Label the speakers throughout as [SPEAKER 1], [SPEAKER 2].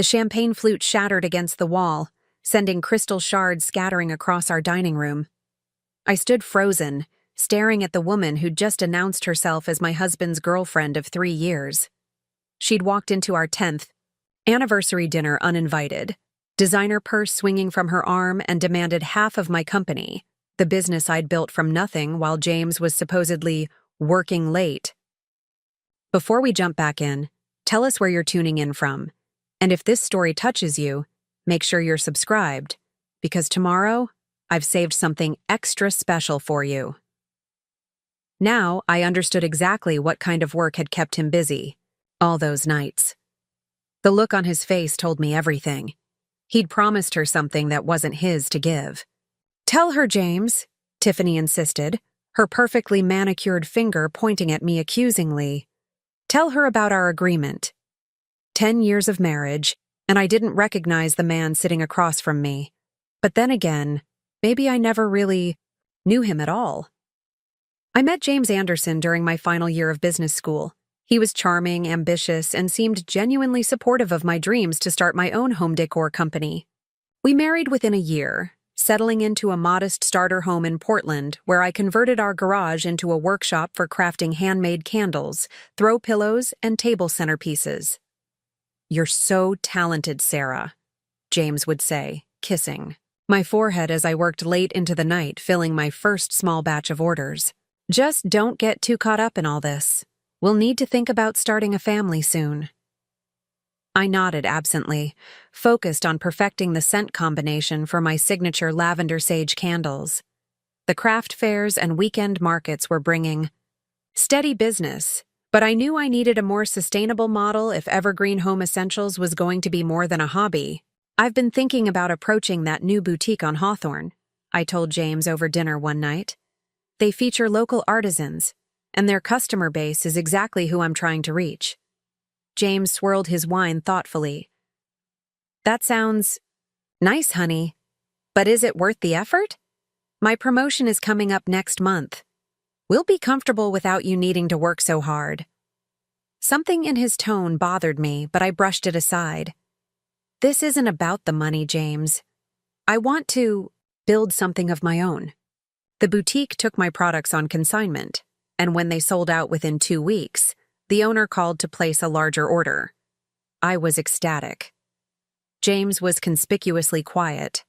[SPEAKER 1] The champagne flute shattered against the wall, sending crystal shards scattering across our dining room. I stood frozen, staring at the woman who'd just announced herself as my husband's girlfriend of 3 years. She'd walked into our 10th anniversary dinner uninvited, designer purse swinging from her arm, and demanded half of my company, the business I'd built from nothing while James was supposedly working late. Before we jump back in, tell us where you're tuning in from. And if this story touches you, make sure you're subscribed, because tomorrow, I've saved something extra special for you. Now, I understood exactly what kind of work had kept him busy all those nights. The look on his face told me everything. He'd promised her something that wasn't his to give. "Tell her, James," Tiffany insisted, her perfectly manicured finger pointing at me accusingly. "Tell her about our agreement. 10 years of marriage, and I didn't recognize the man sitting across from me. But then again, maybe I never really knew him at all." I met James Anderson during my final year of business school. He was charming, ambitious, and seemed genuinely supportive of my dreams to start my own home decor company. We married within a year, settling into a modest starter home in Portland where I converted our garage into a workshop for crafting handmade candles, throw pillows, and table centerpieces. "You're so talented, Sarah," James would say, kissing my forehead as I worked late into the night filling my first small batch of orders. "Just don't get too caught up in all this. We'll need to think about starting a family soon." I nodded absently, focused on perfecting the scent combination for my signature lavender sage candles. The craft fairs and weekend markets were bringing steady business, but I knew I needed a more sustainable model if Evergreen Home Essentials was going to be more than a hobby. "I've been thinking about approaching that new boutique on Hawthorne," I told James over dinner one night. "They feature local artisans, and their customer base is exactly who I'm trying to reach." James swirled his wine thoughtfully. "That sounds nice, honey. But is it worth the effort? My promotion is coming up next month. We'll be comfortable without you needing to work so hard." Something in his tone bothered me, but I brushed it aside. "This isn't about the money, James. I want to build something of my own." The boutique took my products on consignment, and when they sold out within 2 weeks, the owner called to place a larger order. I was ecstatic. James was conspicuously quiet.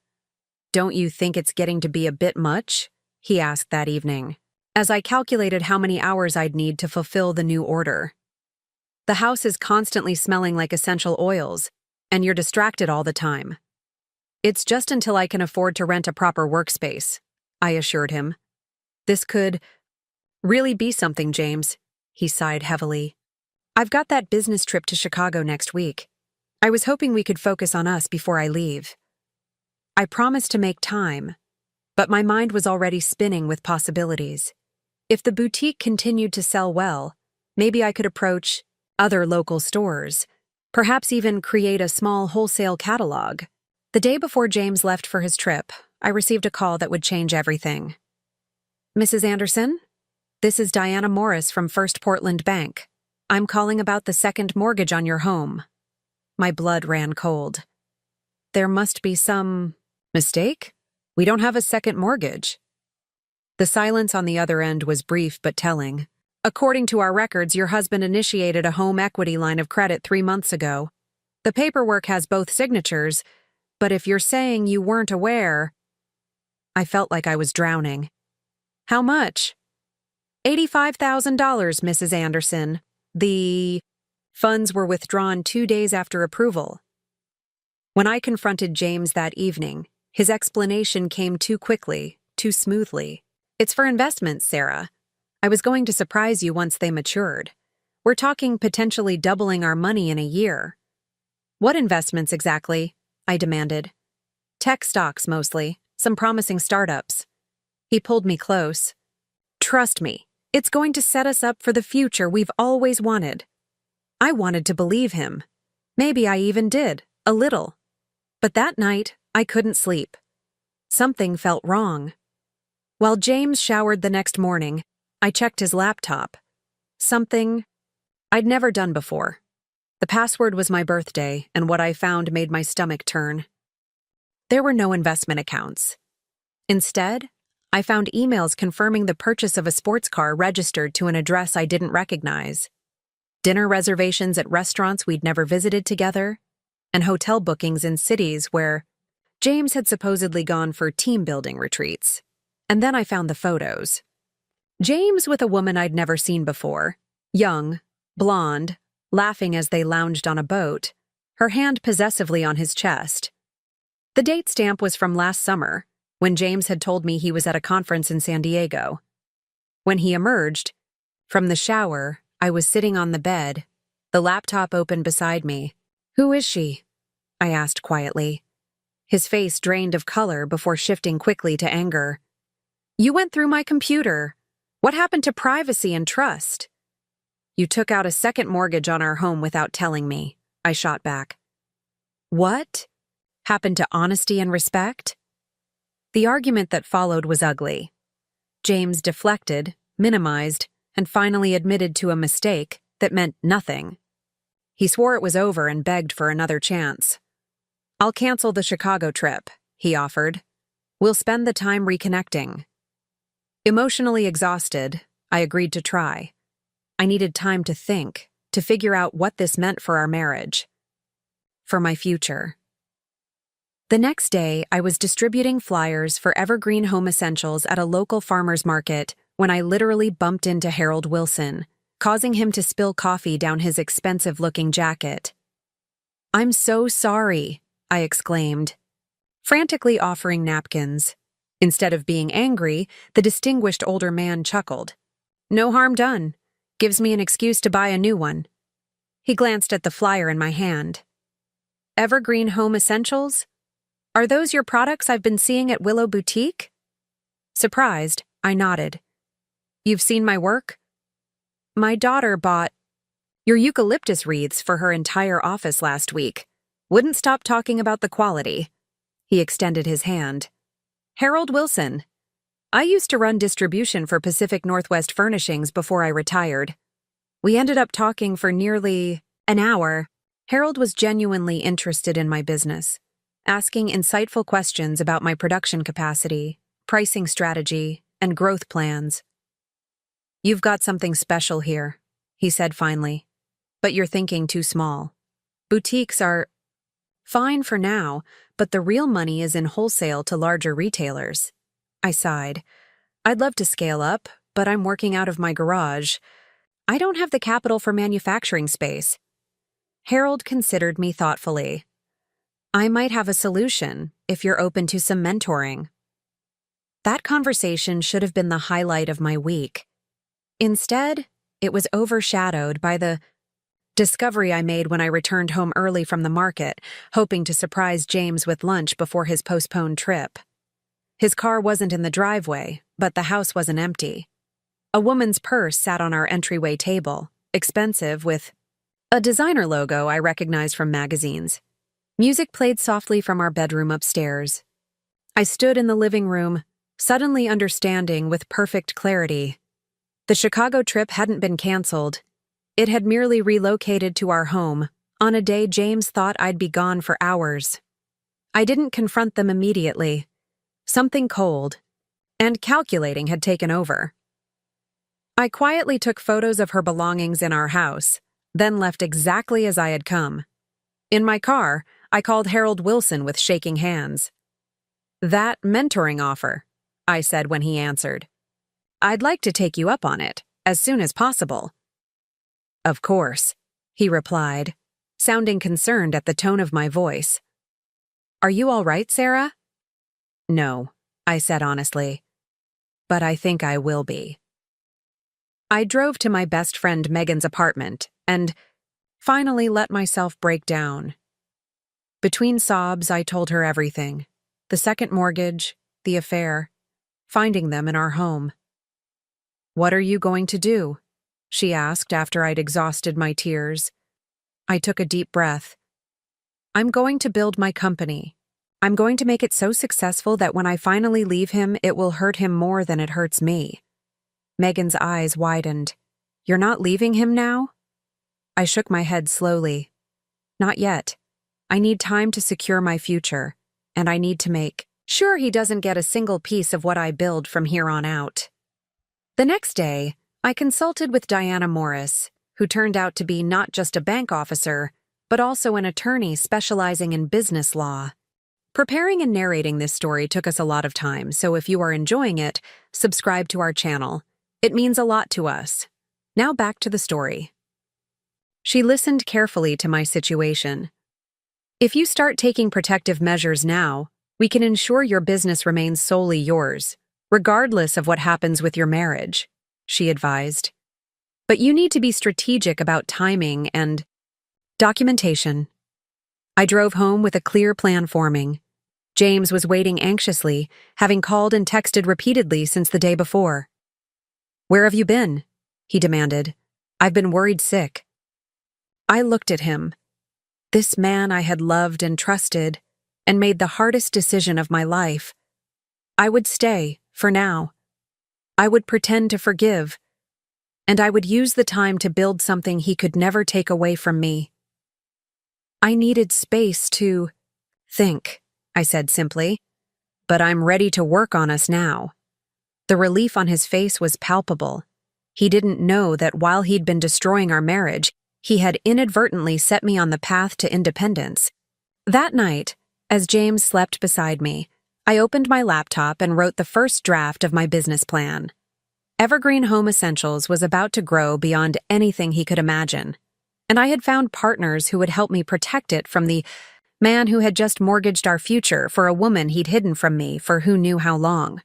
[SPEAKER 1] "Don't you think it's getting to be a bit much?" he asked that evening, as I calculated how many hours I'd need to fulfill the new order. "The house is constantly smelling like essential oils, and you're distracted all the time." "It's just until I can afford to rent a proper workspace," I assured him. "This could really be something, James," he sighed heavily. "I've got that business trip to Chicago next week. I was hoping we could focus on us before I leave." I promised to make time, but my mind was already spinning with possibilities. If the boutique continued to sell well, maybe I could approach other local stores, perhaps even create a small wholesale catalog. The day before James left for his trip, I received a call that would change everything. "Mrs. Anderson? This is Diana Morris from First Portland Bank. I'm calling about the second mortgage on your home." My blood ran cold. "There must be some mistake? We don't have a second mortgage." The silence on the other end was brief but telling. "According to our records, your husband initiated a home equity line of credit 3 months ago. The paperwork has both signatures, but if you're saying you weren't aware..." I felt like I was drowning. "How much?" $85,000, Mrs. Anderson. The funds were withdrawn 2 days after approval." When I confronted James that evening, his explanation came too quickly, too smoothly. "It's for investments, Sarah. I was going to surprise you once they matured. We're talking potentially doubling our money in a year." "What investments exactly?" I demanded. "Tech stocks, mostly. Some promising startups." He pulled me close. "Trust me, it's going to set us up for the future we've always wanted." I wanted to believe him. Maybe I even did, a little. But that night, I couldn't sleep. Something felt wrong. While James showered the next morning, I checked his laptop. Something I'd never done before. The password was my birthday, and what I found made my stomach turn. There were no investment accounts. Instead, I found emails confirming the purchase of a sports car registered to an address I didn't recognize, dinner reservations at restaurants we'd never visited together, and hotel bookings in cities where James had supposedly gone for team-building retreats. And then I found the photos. James with a woman I'd never seen before, young, blonde, laughing as they lounged on a boat, her hand possessively on his chest. The date stamp was from last summer, when James had told me he was at a conference in San Diego. When he emerged from the shower, I was sitting on the bed, the laptop open beside me. "Who is she?" I asked quietly. His face drained of color before shifting quickly to anger. "You went through my computer. What happened to privacy and trust?" "You took out a second mortgage on our home without telling me," I shot back. "What happened to honesty and respect?" The argument that followed was ugly. James deflected, minimized, and finally admitted to a mistake that meant nothing. He swore it was over and begged for another chance. "I'll cancel the Chicago trip," he offered. "We'll spend the time reconnecting." Emotionally exhausted, I agreed to try. I needed time to think, to figure out what this meant for our marriage. For my future. The next day, I was distributing flyers for Evergreen Home Essentials at a local farmer's market when I literally bumped into Harold Wilson, causing him to spill coffee down his expensive-looking jacket. "I'm so sorry," I exclaimed, frantically offering napkins. Instead of being angry, the distinguished older man chuckled. "No harm done. Gives me an excuse to buy a new one." He glanced at the flyer in my hand. "Evergreen Home Essentials? Are those your products I've been seeing at Willow Boutique?" Surprised, I nodded. "You've seen my work?" "My daughter bought your eucalyptus wreaths for her entire office last week. Wouldn't stop talking about the quality." He extended his hand. "Harold Wilson. I used to run distribution for Pacific Northwest Furnishings before I retired." We ended up talking for nearly an hour. Harold was genuinely interested in my business, asking insightful questions about my production capacity, pricing strategy, and growth plans. "You've got something special here," he said finally, "but you're thinking too small. Boutiques are fine for now, but the real money is in wholesale to larger retailers." I sighed. "I'd love to scale up, but I'm working out of my garage. I don't have the capital for manufacturing space." Harold considered me thoughtfully. "I might have a solution if you're open to some mentoring." That conversation should have been the highlight of my week. Instead, it was overshadowed by the discovery I made when I returned home early from the market, hoping to surprise James with lunch before his postponed trip. His car wasn't in the driveway, but the house wasn't empty. A woman's purse sat on our entryway table, expensive, with a designer logo I recognized from magazines. Music played softly from our bedroom upstairs. I stood in the living room, suddenly understanding with perfect clarity. The Chicago trip hadn't been canceled. It had merely relocated to our home, on a day James thought I'd be gone for hours. I didn't confront them immediately. Something cold and calculating had taken over. I quietly took photos of her belongings in our house, then left exactly as I had come. In my car, I called Harold Wilson with shaking hands. "That mentoring offer," I said when he answered. "I'd like to take you up on it, as soon as possible." "Of course," he replied, sounding concerned at the tone of my voice. "Are you all right, Sarah?" "No," I said honestly. "But I think I will be." I drove to my best friend Megan's apartment and finally let myself break down. Between sobs, I told her everything. The second mortgage, the affair, finding them in our home. "What are you going to do?" she asked after I'd exhausted my tears. I took a deep breath. "I'm going to build my company. I'm going to make it so successful that when I finally leave him, it will hurt him more than it hurts me." Megan's eyes widened. "You're not leaving him now?" I shook my head slowly. Not yet. I need time to secure my future, and I need to make sure he doesn't get a single piece of what I build from here on out. The next day, I consulted with Diana Morris, who turned out to be not just a bank officer, but also an attorney specializing in business law. Preparing and narrating this story took us a lot of time, so if you are enjoying it, subscribe to our channel. It means a lot to us. Now back to the story. She listened carefully to my situation. If you start taking protective measures now, we can ensure your business remains solely yours, regardless of what happens with your marriage, she advised. But you need to be strategic about timing and documentation. I drove home with a clear plan forming. James was waiting anxiously, having called and texted repeatedly since the day before. "Where have you been?" he demanded. "I've been worried sick." I looked at him. This man I had loved and trusted, and made the hardest decision of my life. I would stay, for now. I would pretend to forgive, and I would use the time to build something he could never take away from me. I needed space to think, I said simply, but I'm ready to work on us now. The relief on his face was palpable. He didn't know that while he'd been destroying our marriage, he had inadvertently set me on the path to independence. That night, as James slept beside me, I opened my laptop and wrote the first draft of my business plan. Evergreen Home Essentials was about to grow beyond anything he could imagine, and I had found partners who would help me protect it from the man who had just mortgaged our future for a woman he'd hidden from me for who knew how long.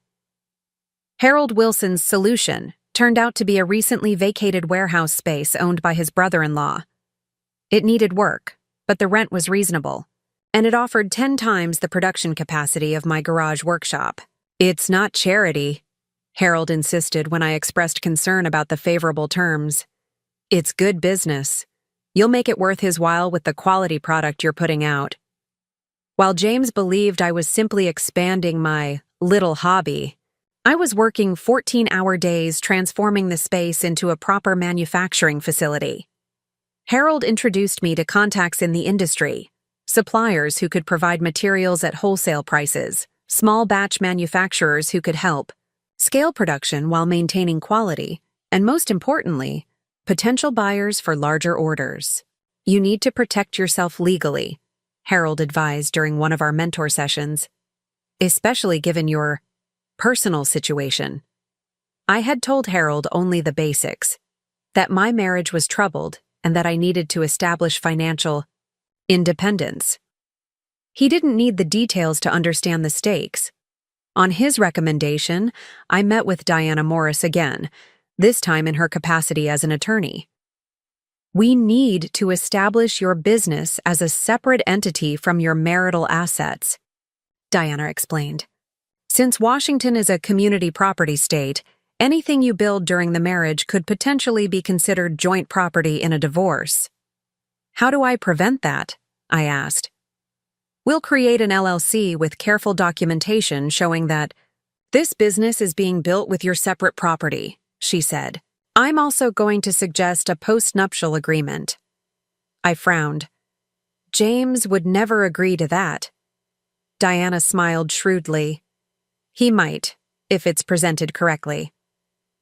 [SPEAKER 1] Harold Wilson's solution turned out to be a recently vacated warehouse space owned by his brother-in-law. It needed work, but the rent was reasonable, and it offered 10 times the production capacity of my garage workshop. "It's not charity," Harold insisted when I expressed concern about the favorable terms. "It's good business. You'll make it worth his while with the quality product you're putting out." While James believed I was simply expanding my little hobby, I was working 14-hour days transforming the space into a proper manufacturing facility. Harold introduced me to contacts in the industry, suppliers who could provide materials at wholesale prices, small batch manufacturers who could help scale production while maintaining quality, and most importantly, potential buyers for larger orders. "You need to protect yourself legally," Harold advised during one of our mentor sessions, "especially given your personal situation." I had told Harold only the basics, that my marriage was troubled and that I needed to establish financial independence. He didn't need the details to understand the stakes. On his recommendation, I met with Diana Morris again, this time in her capacity as an attorney. "We need to establish your business as a separate entity from your marital assets," Diana explained. "Since Washington is a community property state, anything you build during the marriage could potentially be considered joint property in a divorce." "How do I prevent that?" I asked. "We'll create an LLC with careful documentation showing that this business is being built with your separate property," she said. "I'm also going to suggest a post-nuptial agreement." I frowned. James would never agree to that. Diana smiled shrewdly. "He might, if it's presented correctly.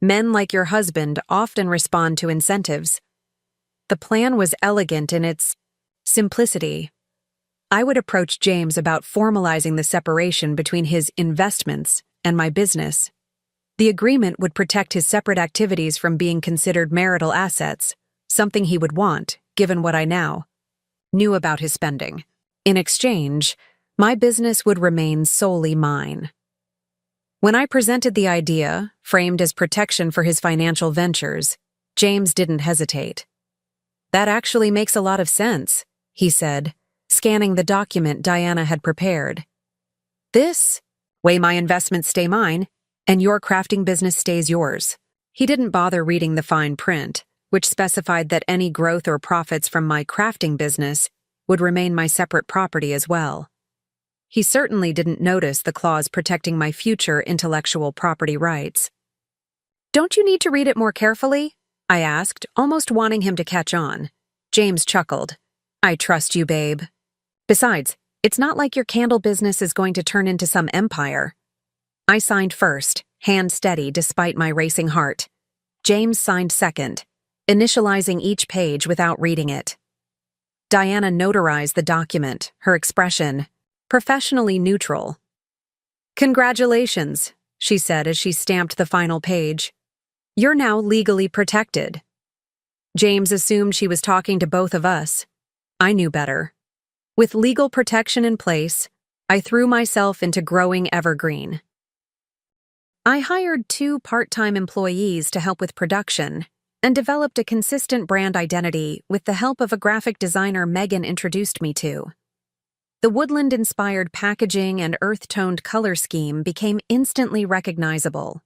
[SPEAKER 1] Men like your husband often respond to incentives." The plan was elegant in its simplicity. I would approach James about formalizing the separation between his investments and my business. The agreement would protect his separate activities from being considered marital assets, something he would want, given what I now knew about his spending. In exchange, my business would remain solely mine. When I presented the idea, framed as protection for his financial ventures, James didn't hesitate. "That actually makes a lot of sense," he said, scanning the document Diana had prepared. "This way my investments stay mine, and your crafting business stays yours." He didn't bother reading the fine print, which specified that any growth or profits from my crafting business would remain my separate property as well. He certainly didn't notice the clause protecting my future intellectual property rights. "Don't you need to read it more carefully?" I asked, almost wanting him to catch on. James chuckled. I trust you, babe. Besides, it's not like your candle business is going to turn into some empire. I signed first, hand steady despite my racing heart. James signed second, initializing each page without reading it. Diana notarized the document, her expression professionally neutral. "Congratulations," she said as she stamped the final page. "You're now legally protected." James assumed she was talking to both of us. I knew better. With legal protection in place, I threw myself into growing Evergreen. I hired 2 part-time employees to help with production and developed a consistent brand identity with the help of a graphic designer Megan introduced me to. The woodland-inspired packaging and earth-toned color scheme became instantly recognizable.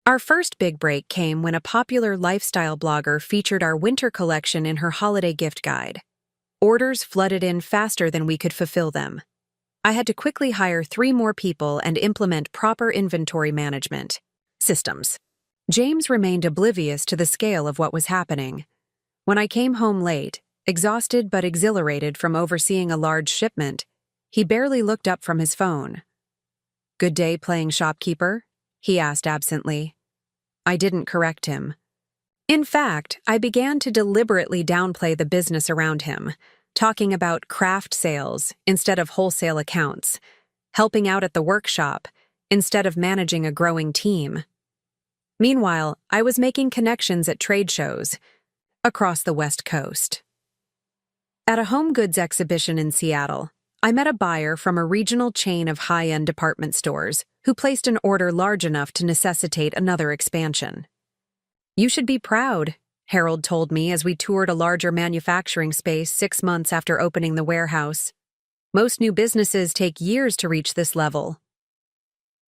[SPEAKER 1] Our first big break came when a popular lifestyle blogger featured our winter collection in her holiday gift guide. Orders flooded in faster than we could fulfill them. I had to quickly hire 3 more people and implement proper inventory management systems. James remained oblivious to the scale of what was happening. When I came home late, exhausted but exhilarated from overseeing a large shipment, he barely looked up from his phone. "Good day playing shopkeeper?" he asked absently. I didn't correct him. In fact, I began to deliberately downplay the business around him, talking about craft sales instead of wholesale accounts, helping out at the workshop instead of managing a growing team. Meanwhile, I was making connections at trade shows across the West Coast. At a home goods exhibition in Seattle, I met a buyer from a regional chain of high-end department stores who placed an order large enough to necessitate another expansion. "You should be proud," Harold told me as we toured a larger manufacturing space 6 months after opening the warehouse. "Most new businesses take years to reach this level."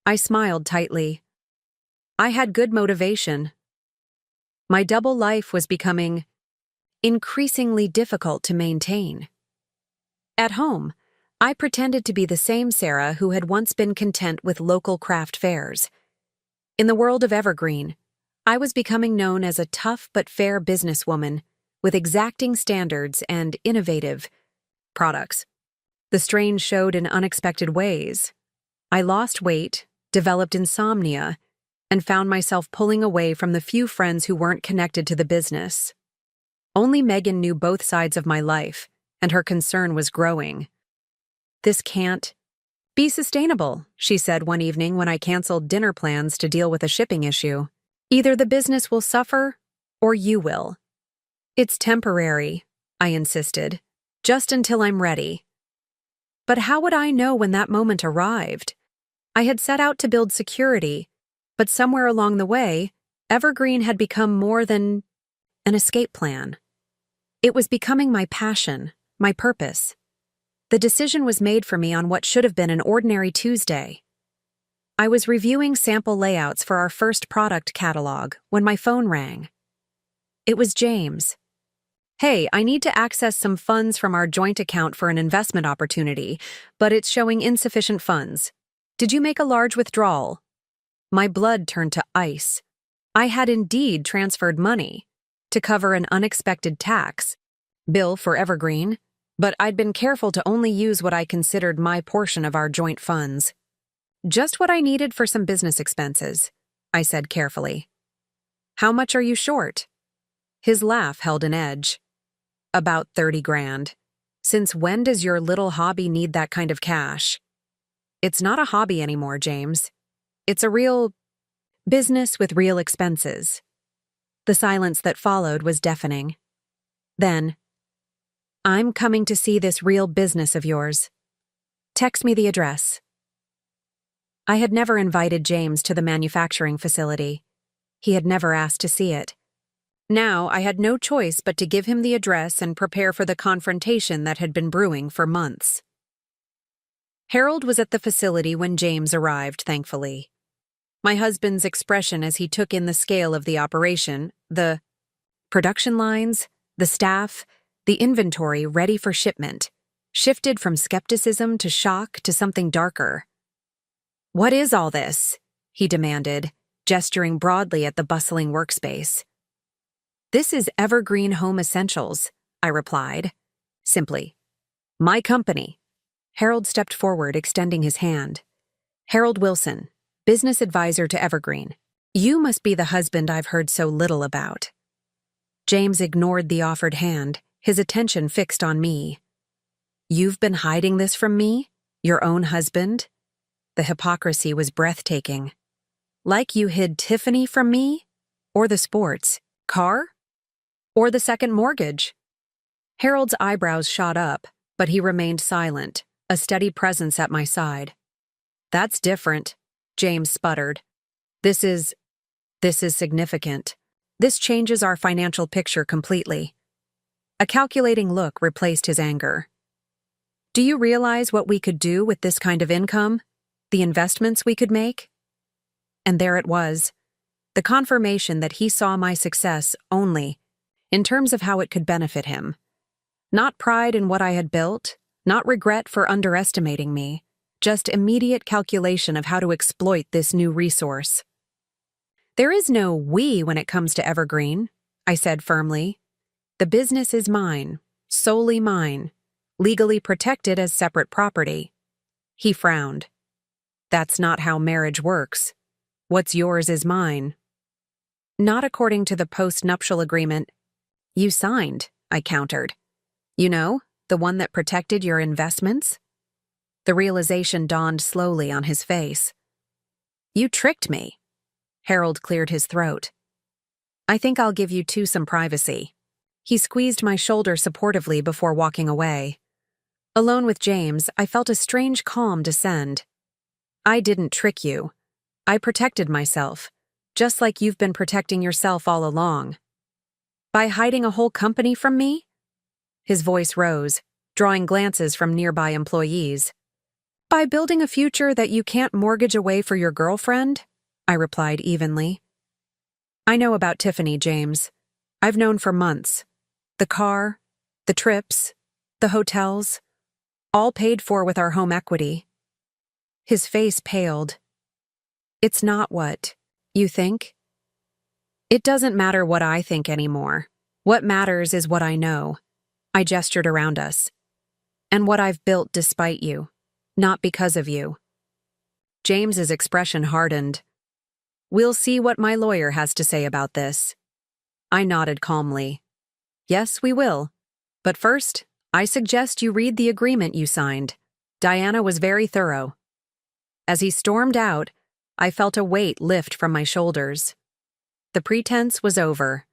[SPEAKER 1] I smiled tightly. I had good motivation. My double life was becoming increasingly difficult to maintain. At home, I pretended to be the same Sarah who had once been content with local craft fairs. In the world of Evergreen, I was becoming known as a tough but fair businesswoman with exacting standards and innovative products. The strain showed in unexpected ways. I lost weight, developed insomnia, and found myself pulling away from the few friends who weren't connected to the business. Only Megan knew both sides of my life, and her concern was growing. "This can't be sustainable," she said one evening when I canceled dinner plans to deal with a shipping issue. "Either the business will suffer, or you will." "It's temporary," I insisted, "just until I'm ready." But how would I know when that moment arrived? I had set out to build security, but somewhere along the way, Evergreen had become more than an escape plan. It was becoming my passion, my purpose. The decision was made for me on what should have been an ordinary Tuesday. I was reviewing sample layouts for our first product catalog when my phone rang. It was James. "Hey, I need to access some funds from our joint account for an investment opportunity, but it's showing insufficient funds. Did you make a large withdrawal?" My blood turned to ice. I had indeed transferred money to cover an unexpected tax bill for Evergreen, but I'd been careful to only use what I considered my portion of our joint funds. "Just what I needed for some business expenses," I said carefully. "How much are you short?" His laugh held an edge. "About 30 grand. Since when does your little hobby need that kind of cash?" "It's not a hobby anymore, James. It's a real business with real expenses." The silence that followed was deafening. Then, "I'm coming to see this real business of yours. Text me the address." I had never invited James to the manufacturing facility. He had never asked to see it. Now I had no choice but to give him the address and prepare for the confrontation that had been brewing for months. Harold was at the facility when James arrived, thankfully. My husband's expression as he took in the scale of the operation, the production lines, the staff, the inventory ready for shipment, shifted from skepticism to shock to something darker. "What is all this?" he demanded, gesturing broadly at the bustling workspace. "This is Evergreen Home Essentials," I replied. simply. My company. Harold stepped forward, extending his hand. Harold Wilson, business advisor to Evergreen. You must be the husband I've heard so little about. James ignored the offered hand, his attention fixed on me. You've been hiding this from me? Your own husband? The hypocrisy was breathtaking. Like you hid Tiffany from me? Or the sports car? Or the second mortgage? Harold's eyebrows shot up, but he remained silent, a steady presence at my side. That's different, James sputtered. This is significant. This changes our financial picture completely. A calculating look replaced his anger. Do you realize what we could do with this kind of income? The investments we could make? And there it was, the confirmation that he saw my success only in terms of how it could benefit him. Not pride in what I had built, not regret for underestimating me, just immediate calculation of how to exploit this new resource. There is no we when it comes to Evergreen, I said firmly. The business is mine, solely mine, legally protected as separate property. He frowned. That's not how marriage works. What's yours is mine. Not according to the post-nuptial agreement you signed, I countered. You know, the one that protected your investments? The realization dawned slowly on his face. You tricked me. Harold cleared his throat. I think I'll give you two some privacy. He squeezed my shoulder supportively before walking away. Alone with James, I felt a strange calm descend. I didn't trick you. I protected myself, just like you've been protecting yourself all along. By hiding a whole company from me? His voice rose, drawing glances from nearby employees. By building a future that you can't mortgage away for your girlfriend? I replied evenly. I know about Tiffany, James. I've known for months. The car, the trips, the hotels, all paid for with our home equity. His face paled. It's not what you think. It doesn't matter what I think anymore. What matters is what I know. I gestured around us. And what I've built despite you, not because of you. James's expression hardened. We'll see what my lawyer has to say about this. I nodded calmly. Yes, we will. But first, I suggest you read the agreement you signed. Diana was very thorough. As he stormed out, I felt a weight lift from my shoulders. The pretense was over.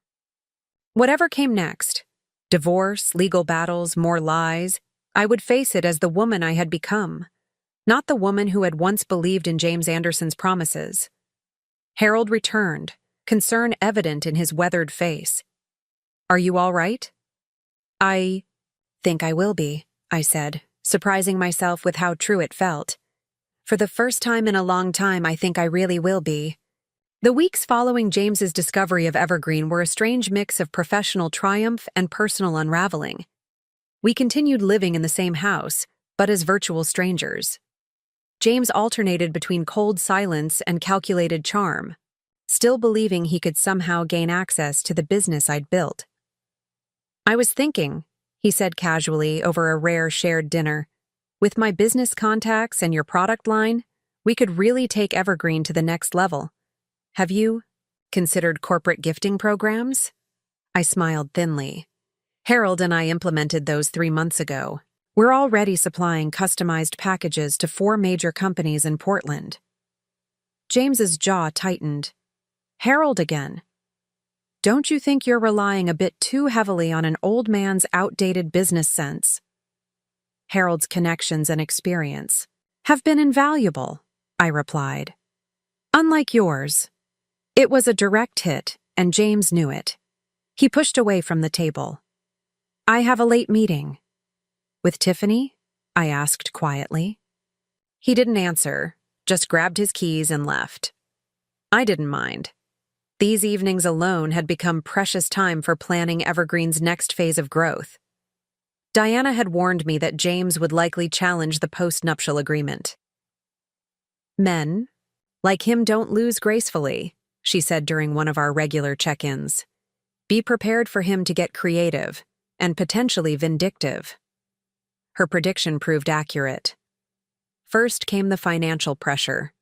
[SPEAKER 1] Whatever came next, divorce, legal battles, more lies, I would face it as the woman I had become, not the woman who had once believed in James Anderson's promises. Harold returned, concern evident in his weathered face. Are you all right? I think I will be, I said, surprising myself with how true it felt. For the first time in a long time, I think I really will be. The weeks following James's discovery of Evergreen were a strange mix of professional triumph and personal unraveling. We continued living in the same house, but as virtual strangers. James alternated between cold silence and calculated charm, still believing he could somehow gain access to the business I'd built. I was thinking, he said casually over a rare shared dinner, with my business contacts and your product line, we could really take Evergreen to the next level. Have you considered corporate gifting programs? I smiled thinly. Harold and I implemented those 3 months ago. We're already supplying customized packages to 4 major companies in Portland. James's jaw tightened. Harold again. Don't you think you're relying a bit too heavily on an old man's outdated business sense? Harold's connections and experience have been invaluable, I replied. Unlike yours. It was a direct hit, and James knew it. He pushed away from the table. I have a late meeting. With Tiffany? I asked quietly. He didn't answer, just grabbed his keys and left. I didn't mind. These evenings alone had become precious time for planning Evergreen's next phase of growth. Diana had warned me that James would likely challenge the post-nuptial agreement. Men, like him, don't lose gracefully, she said during one of our regular check-ins. Be prepared for him to get creative and potentially vindictive. Her prediction proved accurate. First came the financial pressure.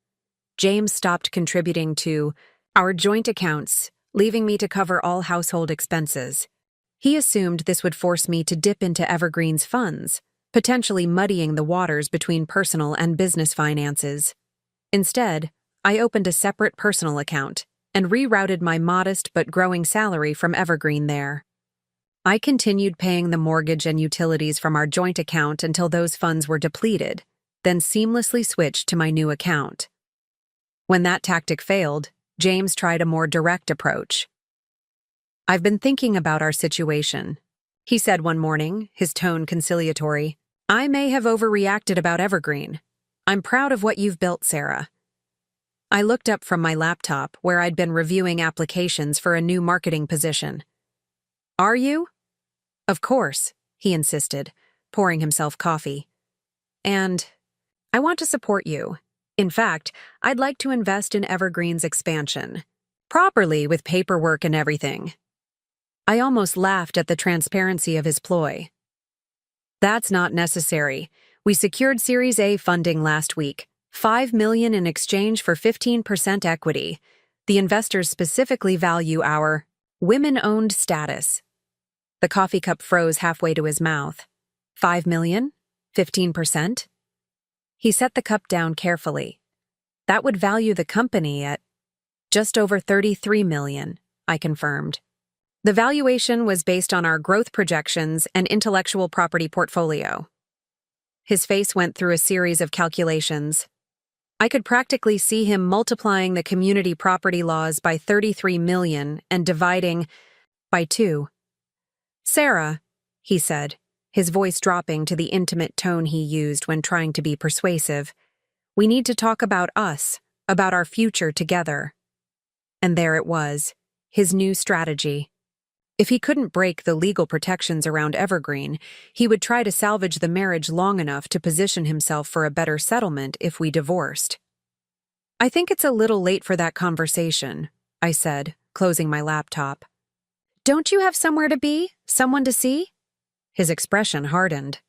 [SPEAKER 1] James stopped contributing to our joint accounts, leaving me to cover all household expenses. He assumed this would force me to dip into Evergreen's funds, potentially muddying the waters between personal and business finances. Instead, I opened a separate personal account and rerouted my modest but growing salary from Evergreen there. I continued paying the mortgage and utilities from our joint account until those funds were depleted, then seamlessly switched to my new account. When that tactic failed, James tried a more direct approach. "I've been thinking about our situation," he said one morning, his tone conciliatory. "I may have overreacted about Evergreen. I'm proud of what you've built, Sarah." I looked up from my laptop, where I'd been reviewing applications for a new marketing position. "Are you?" "Of course," he insisted, pouring himself coffee. "And I want to support you. In fact, I'd like to invest in Evergreen's expansion. Properly, with paperwork and everything." I almost laughed at the transparency of his ploy. "That's not necessary. We secured Series A funding last week, $5 million in exchange for 15% equity. The investors specifically value our women-owned status." The coffee cup froze halfway to his mouth. $5 million? 15%? He set the cup down carefully. "That would value the company at just over $33 million, I confirmed. "The valuation was based on our growth projections and intellectual property portfolio." His face went through a series of calculations. I could practically see him multiplying the community property laws by 33 million and dividing by 2. "Sarah," he said, his voice dropping to the intimate tone he used when trying to be persuasive, "we need to talk about us, about our future together." And there it was, his new strategy. If he couldn't break the legal protections around Evergreen, he would try to salvage the marriage long enough to position himself for a better settlement if we divorced. "I think it's a little late for that conversation," I said, closing my laptop. "Don't you have somewhere to be? Someone to see?" His expression hardened.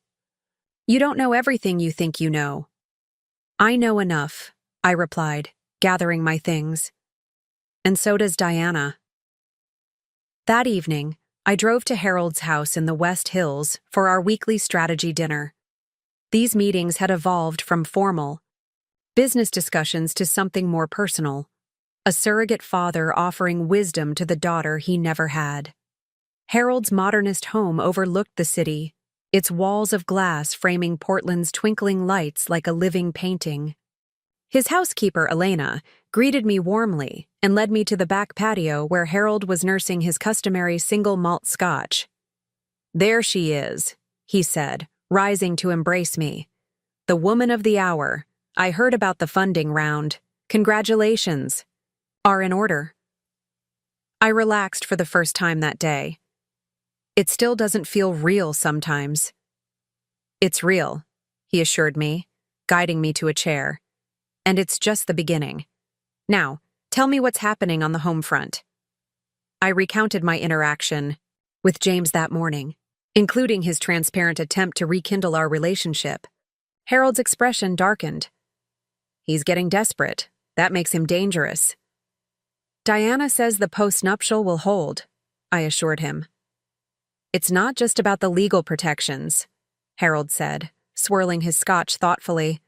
[SPEAKER 1] "You don't know everything you think you know." "I know enough," I replied, gathering my things. "And so does Diana." That evening, I drove to Harold's house in the West Hills for our weekly strategy dinner. These meetings had evolved from formal business discussions to something more personal, a surrogate father offering wisdom to the daughter he never had. Harold's modernist home overlooked the city, its walls of glass framing Portland's twinkling lights like a living painting. His housekeeper, Elena, greeted me warmly and led me to the back patio where Harold was nursing his customary single malt scotch. "There she is," he said, rising to embrace me. "The woman of the hour. I heard about the funding round. Congratulations. Are in order." I relaxed for the first time that day. It still doesn't feel real sometimes. "It's real," he assured me, guiding me to a chair. "And it's just the beginning. Now, tell me what's happening on the home front." I recounted my interaction with James that morning, including his transparent attempt to rekindle our relationship. Harold's expression darkened. "He's getting desperate. That makes him dangerous." "Diana says the postnuptial will hold," I assured him. "It's not just about the legal protections," Harold said, swirling his scotch thoughtfully.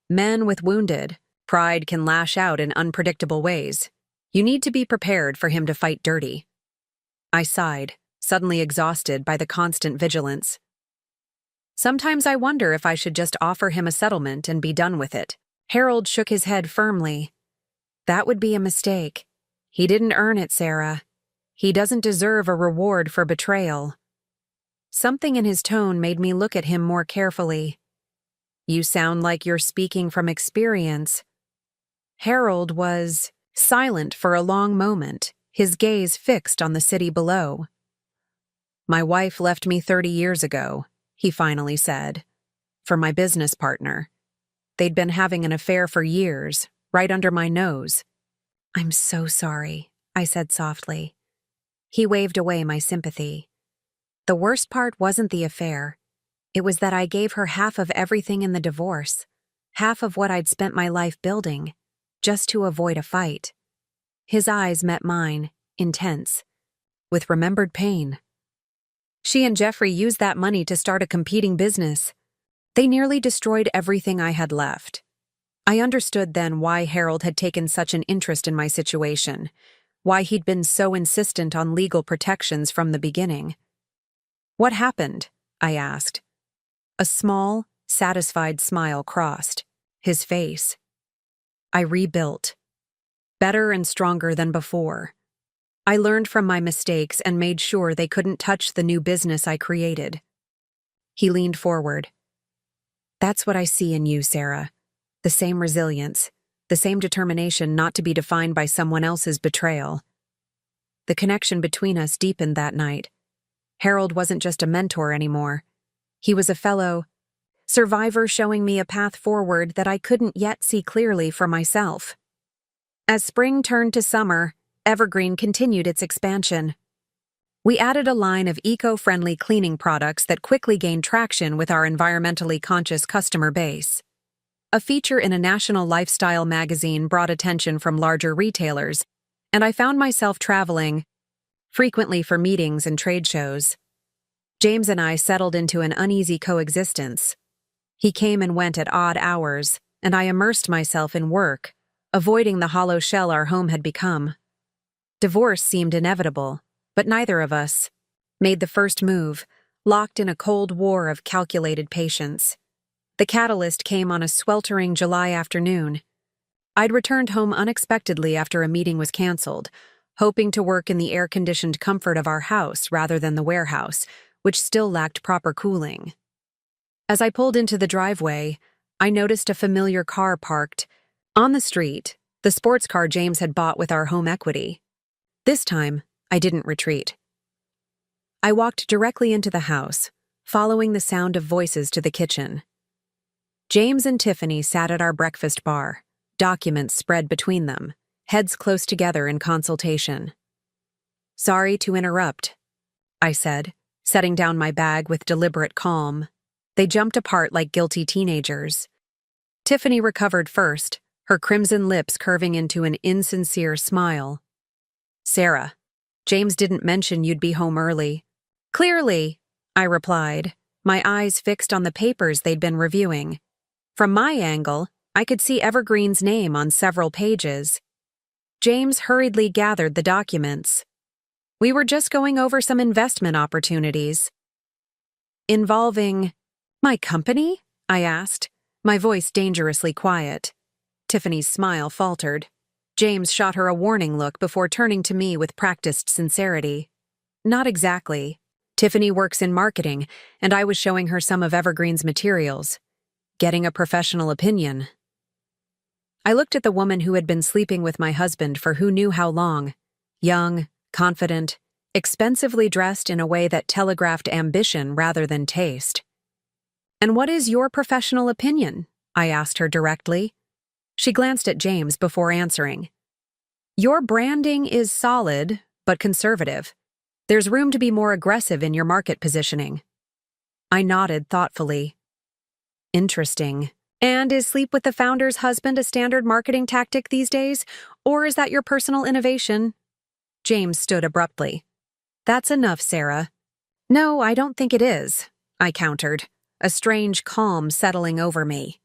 [SPEAKER 1] "Men with wounded pride can lash out in unpredictable ways. You need to be prepared for him to fight dirty." I sighed, suddenly exhausted by the constant vigilance. "Sometimes I wonder if I should just offer him a settlement and be done with it." Harold shook his head firmly. "That would be a mistake. He didn't earn it, Sarah. He doesn't deserve a reward for betrayal." Something in his tone made me look at him more carefully. "You sound like you're speaking from experience." Harold was silent for a long moment, his gaze fixed on the city below. "My wife left me 30 years ago," he finally said, "for my business partner. They'd been having an affair for years, right under my nose." "I'm so sorry," I said softly. He waved away my sympathy. "The worst part wasn't the affair. It was that I gave her half of everything in the divorce, half of what I'd spent my life building, just to avoid a fight. His eyes met mine, intense, with remembered pain. She and Jeffrey used that money to start a competing business. They nearly destroyed everything I had left. I understood then why Harold had taken such an interest in my situation, why he'd been so insistent on legal protections from the beginning. "What happened?" I asked. A small, satisfied smile crossed his face. "I rebuilt. Better and stronger than before. I learned from my mistakes and made sure they couldn't touch the new business I created." He leaned forward. "That's what I see in you, Sarah. The same resilience, the same determination not to be defined by someone else's betrayal." The connection between us deepened that night. Harold wasn't just a mentor anymore. He was a fellow survivor showing me a path forward that I couldn't yet see clearly for myself. As spring turned to summer, Evergreen continued its expansion. We added a line of eco-friendly cleaning products that quickly gained traction with our environmentally conscious customer base. A feature in a national lifestyle magazine brought attention from larger retailers, and I found myself traveling frequently for meetings and trade shows. James and I settled into an uneasy coexistence. He came and went at odd hours, and I immersed myself in work, avoiding the hollow shell our home had become. Divorce seemed inevitable, but neither of us made the first move, locked in a cold war of calculated patience. The catalyst came on a sweltering July afternoon. I'd returned home unexpectedly after a meeting was canceled, hoping to work in the air-conditioned comfort of our house rather than the warehouse, which still lacked proper cooling. As I pulled into the driveway, I noticed a familiar car parked on the street, the sports car James had bought with our home equity. This time, I didn't retreat. I walked directly into the house, following the sound of voices to the kitchen. James and Tiffany sat at our breakfast bar, documents spread between them, heads close together in consultation. "Sorry to interrupt," I said, setting down my bag with deliberate calm. They jumped apart like guilty teenagers. Tiffany recovered first, her crimson lips curving into an insincere smile. "Sarah, James didn't mention you'd be home early." "Clearly," I replied, my eyes fixed on the papers they'd been reviewing. From my angle, I could see Evergreen's name on several pages. James hurriedly gathered the documents. "We were just going over some investment opportunities." "Involving my company?" I asked, my voice dangerously quiet. Tiffany's smile faltered. James shot her a warning look before turning to me with practiced sincerity. "Not exactly. Tiffany works in marketing, and I was showing her some of Evergreen's materials. Getting a professional opinion." I looked at the woman who had been sleeping with my husband for who knew how long. Young, confident, expensively dressed in a way that telegraphed ambition rather than taste. "And what is your professional opinion?" I asked her directly. She glanced at James before answering. "Your branding is solid, but conservative. There's room to be more aggressive in your market positioning." I nodded thoughtfully. "Interesting. And is sleep with the founder's husband a standard marketing tactic these days, or is that your personal innovation?" James stood abruptly. "That's enough, Sarah." "No, I don't think it is," I countered, a strange calm settling over me.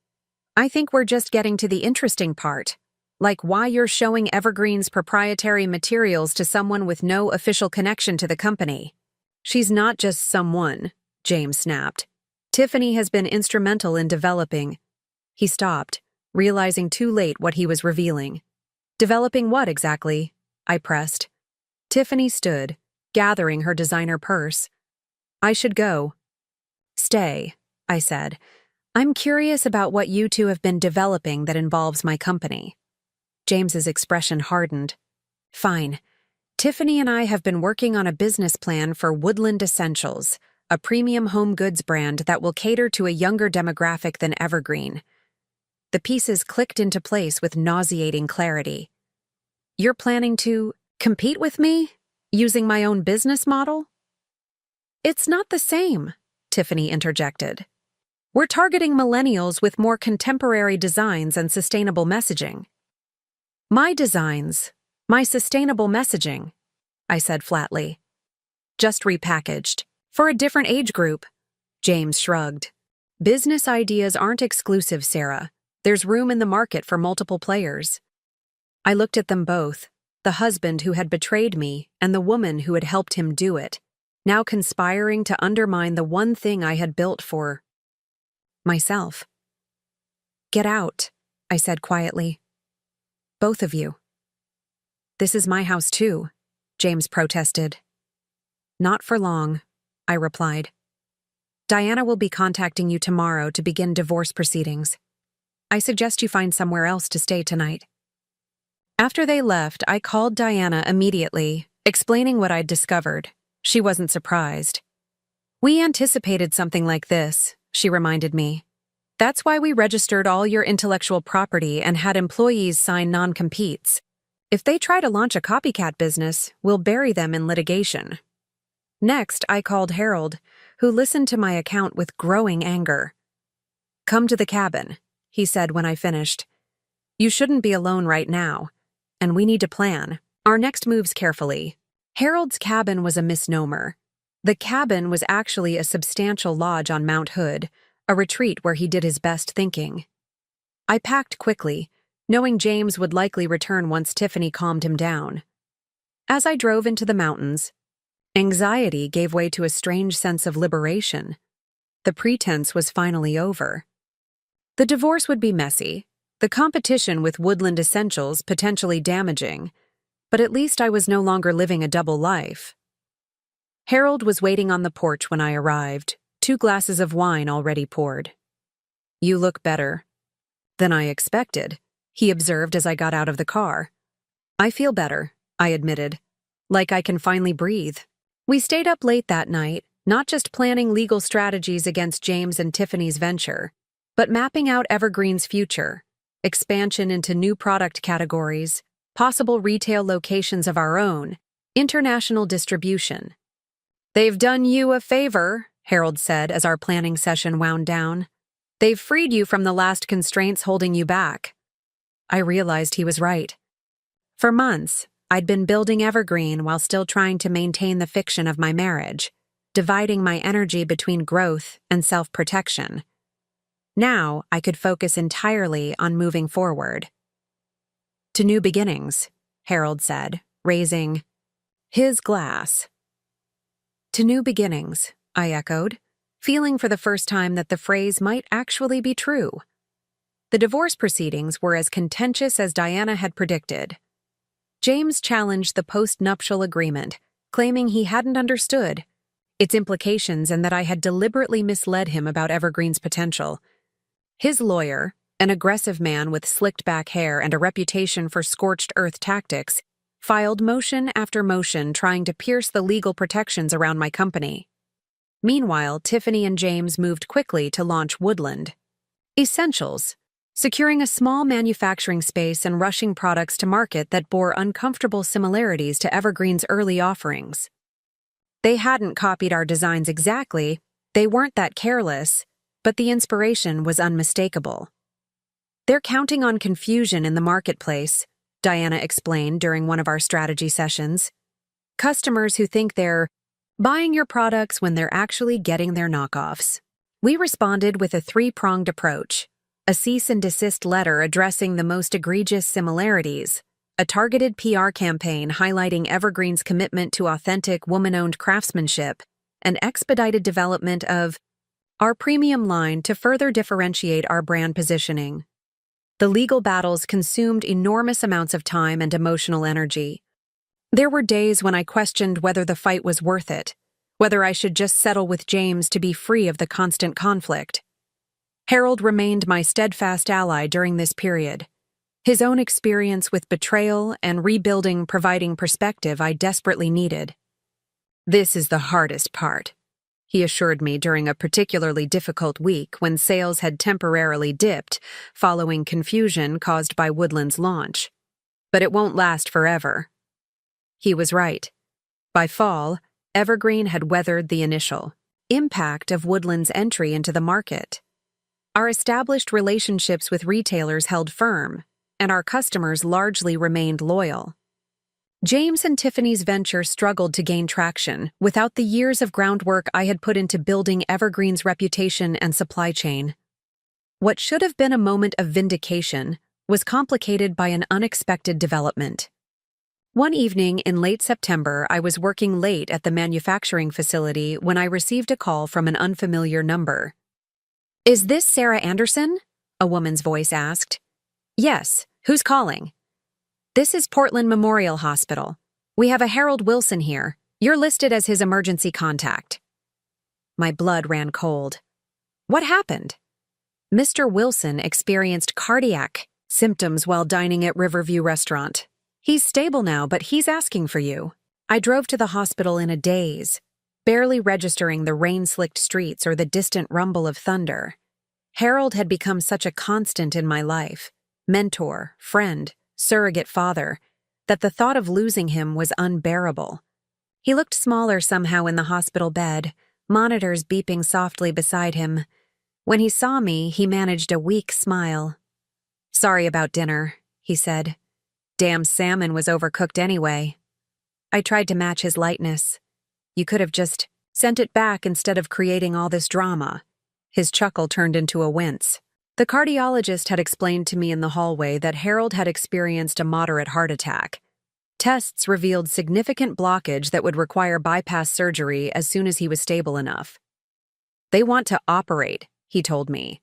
[SPEAKER 1] "I think we're just getting to the interesting part, like why you're showing Evergreen's proprietary materials to someone with no official connection to the company." "She's not just someone," James snapped. "Tiffany has been instrumental in developing—" He stopped, realizing too late what he was revealing. "Developing what exactly?" I pressed. Tiffany stood, gathering her designer purse. "I should go." "Stay," I said. "I'm curious about what you two have been developing that involves my company." James's expression hardened. "Fine. Tiffany and I have been working on a business plan for Woodland Essentials, a premium home goods brand that will cater to a younger demographic than Evergreen." The pieces clicked into place with nauseating clarity. "You're planning to compete with me, using my own business model?" "It's not the same," Tiffany interjected. We're targeting millennials with more contemporary designs and sustainable messaging. My designs, my sustainable messaging, I said flatly. Just repackaged. For a different age group. James shrugged. Business ideas aren't exclusive, Sarah. There's room in the market for multiple players. I looked at them both, the husband who had betrayed me and the woman who had helped him do it, now conspiring to undermine the one thing I had built for myself. Get out, I said quietly. Both of you. This is my house too, James protested. Not for long, I replied. Diana will be contacting you tomorrow to begin divorce proceedings. I suggest you find somewhere else to stay tonight. After they left, I called Diana immediately, explaining what I'd discovered. She wasn't surprised. We anticipated something like this, she reminded me. That's why we registered all your intellectual property and had employees sign non-competes. If they try to launch a copycat business, we'll bury them in litigation. Next, I called Harold, who listened to my account with growing anger. Come to the cabin, he said when I finished. You shouldn't be alone right now, and we need to plan our next moves carefully. Harold's cabin was a misnomer. The cabin was actually a substantial lodge on Mount Hood, a retreat where he did his best thinking. I packed quickly, knowing James would likely return once Tiffany calmed him down. As I drove into the mountains, anxiety gave way to a strange sense of liberation. The pretense was finally over. The divorce would be messy, the competition with Woodland Essentials potentially damaging, but at least I was no longer living a double life. Harold was waiting on the porch when I arrived, 2 glasses of wine already poured. You look better than I expected, he observed as I got out of the car. I feel better, I admitted, like I can finally breathe. We stayed up late that night, not just planning legal strategies against James and Tiffany's venture, but mapping out Evergreen's future, expansion into new product categories, possible retail locations of our own, international distribution. They've done you a favor, Harold said as our planning session wound down. They've freed you from the last constraints holding you back. I realized he was right. For months, I'd been building Evergreen while still trying to maintain the fiction of my marriage, dividing my energy between growth and self-protection. Now, I could focus entirely on moving forward. To new beginnings, Harold said, raising his glass. To new beginnings, I echoed, feeling for the first time that the phrase might actually be true. The divorce proceedings were as contentious as Diana had predicted. James challenged the post-nuptial agreement, claiming he hadn't understood its implications and that I had deliberately misled him about Evergreen's potential. His lawyer, an aggressive man with slicked-back hair and a reputation for scorched-earth tactics, filed motion after motion trying to pierce the legal protections around my company. Meanwhile, Tiffany and James moved quickly to launch Woodland Essentials, securing a small manufacturing space and rushing products to market that bore uncomfortable similarities to Evergreen's early offerings. They hadn't copied our designs exactly, they weren't that careless, but the inspiration was unmistakable. They're counting on confusion in the marketplace, Diana explained during one of our strategy sessions. Customers who think they're buying your products when they're actually getting their knockoffs. We responded with a 3-pronged approach: a cease and desist letter addressing the most egregious similarities, a targeted PR campaign highlighting Evergreen's commitment to authentic woman-owned craftsmanship, and expedited development of our premium line to further differentiate our brand positioning. The legal battles consumed enormous amounts of time and emotional energy. There were days when I questioned whether the fight was worth it, whether I should just settle with James to be free of the constant conflict. Harold remained my steadfast ally during this period, his own experience with betrayal and rebuilding providing perspective I desperately needed. This is the hardest part, he assured me during a particularly difficult week when sales had temporarily dipped following confusion caused by Woodland's launch. But it won't last forever. He was right. By fall, Evergreen had weathered the initial impact of Woodland's entry into the market. Our established relationships with retailers held firm, and our customers largely remained loyal. James and Tiffany's venture struggled to gain traction without the years of groundwork I had put into building Evergreen's reputation and supply chain. What should have been a moment of vindication was complicated by an unexpected development. One evening in late September, I was working late at the manufacturing facility when I received a call from an unfamiliar number. "Is this Sarah Anderson?" a woman's voice asked. "Yes. Who's calling?" "This is Portland Memorial Hospital. We have a Harold Wilson here. You're listed as his emergency contact." My blood ran cold. What happened? Mr. Wilson experienced cardiac symptoms while dining at Riverview Restaurant. He's stable now, but he's asking for you. I drove to the hospital in a daze, barely registering the rain-slicked streets or the distant rumble of thunder. Harold had become such a constant in my life, mentor, friend, surrogate father, that the thought of losing him was unbearable. He looked smaller somehow in the hospital bed, monitors beeping softly beside him. When he saw me, he managed a weak smile. "Sorry about dinner," he said. "Damn salmon was overcooked anyway." I tried to match his lightness. "You could have just sent it back instead of creating all this drama." His chuckle turned into a wince. The cardiologist had explained to me in the hallway that Harold had experienced a moderate heart attack. Tests revealed significant blockage that would require bypass surgery as soon as he was stable enough. "They want to operate," he told me,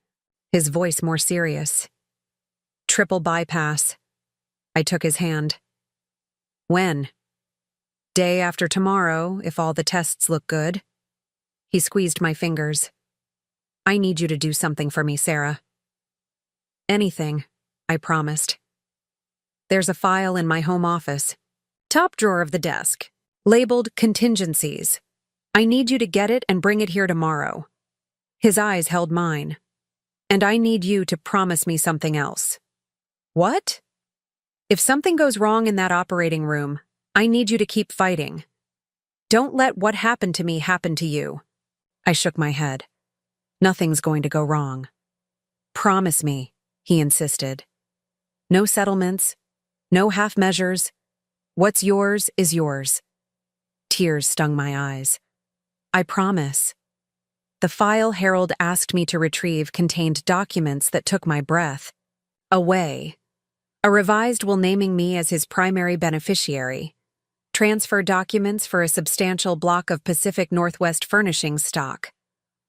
[SPEAKER 1] his voice more serious. "Triple bypass." I took his hand. "When?" "Day after tomorrow, if all the tests look good." He squeezed my fingers. "I need you to do something for me, Sarah." "Anything," I promised. "There's a file in my home office, top drawer of the desk, labeled Contingencies. I need you to get it and bring it here tomorrow." His eyes held mine. "And I need you to promise me something else." "What?" "If something goes wrong in that operating room, I need you to keep fighting. Don't let what happened to me happen to you." I shook my head. "Nothing's going to go wrong." "Promise me," he insisted. "No settlements, no half measures. What's yours is yours." Tears stung my eyes. "I promise." The file Harold asked me to retrieve contained documents that took my breath away. A revised will naming me as his primary beneficiary. Transfer documents for a substantial block of Pacific Northwest Furnishings stock,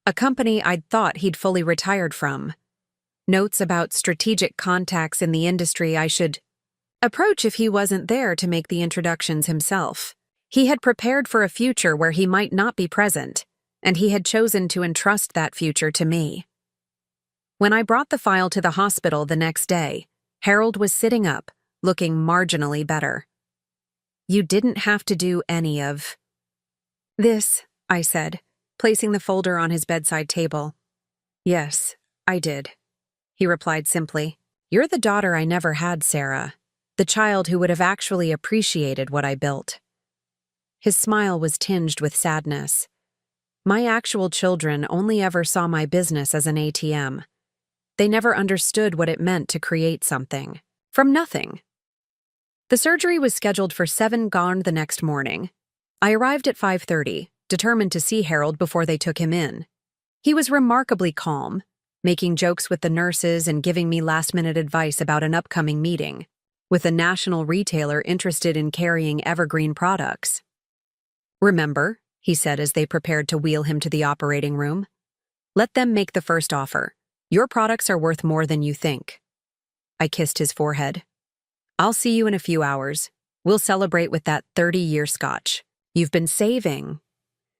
[SPEAKER 1] a company I'd thought he'd fully retired from. Notes about strategic contacts in the industry I should approach if he wasn't there to make the introductions himself. He had prepared for a future where he might not be present, and he had chosen to entrust that future to me. When I brought the file to the hospital the next day, Harold was sitting up, looking marginally better. "You didn't have to do any of this," I said, placing the folder on his bedside table. "Yes, I did," he replied simply. "You're the daughter I never had, Sarah, the child who would have actually appreciated what I built." His smile was tinged with sadness. My actual children only ever saw my business as an ATM. They never understood what it meant to create something from nothing. The surgery was scheduled for 7 gone the next morning. I arrived at 5:30, determined to see Harold before they took him in. He was remarkably calm, making jokes with the nurses and giving me last-minute advice about an upcoming meeting with a national retailer interested in carrying Evergreen products. "Remember," he said as they prepared to wheel him to the operating room, "let them make the first offer. Your products are worth more than you think." I kissed his forehead. "I'll see you in a few hours. We'll celebrate with that 30-year scotch you've been saving."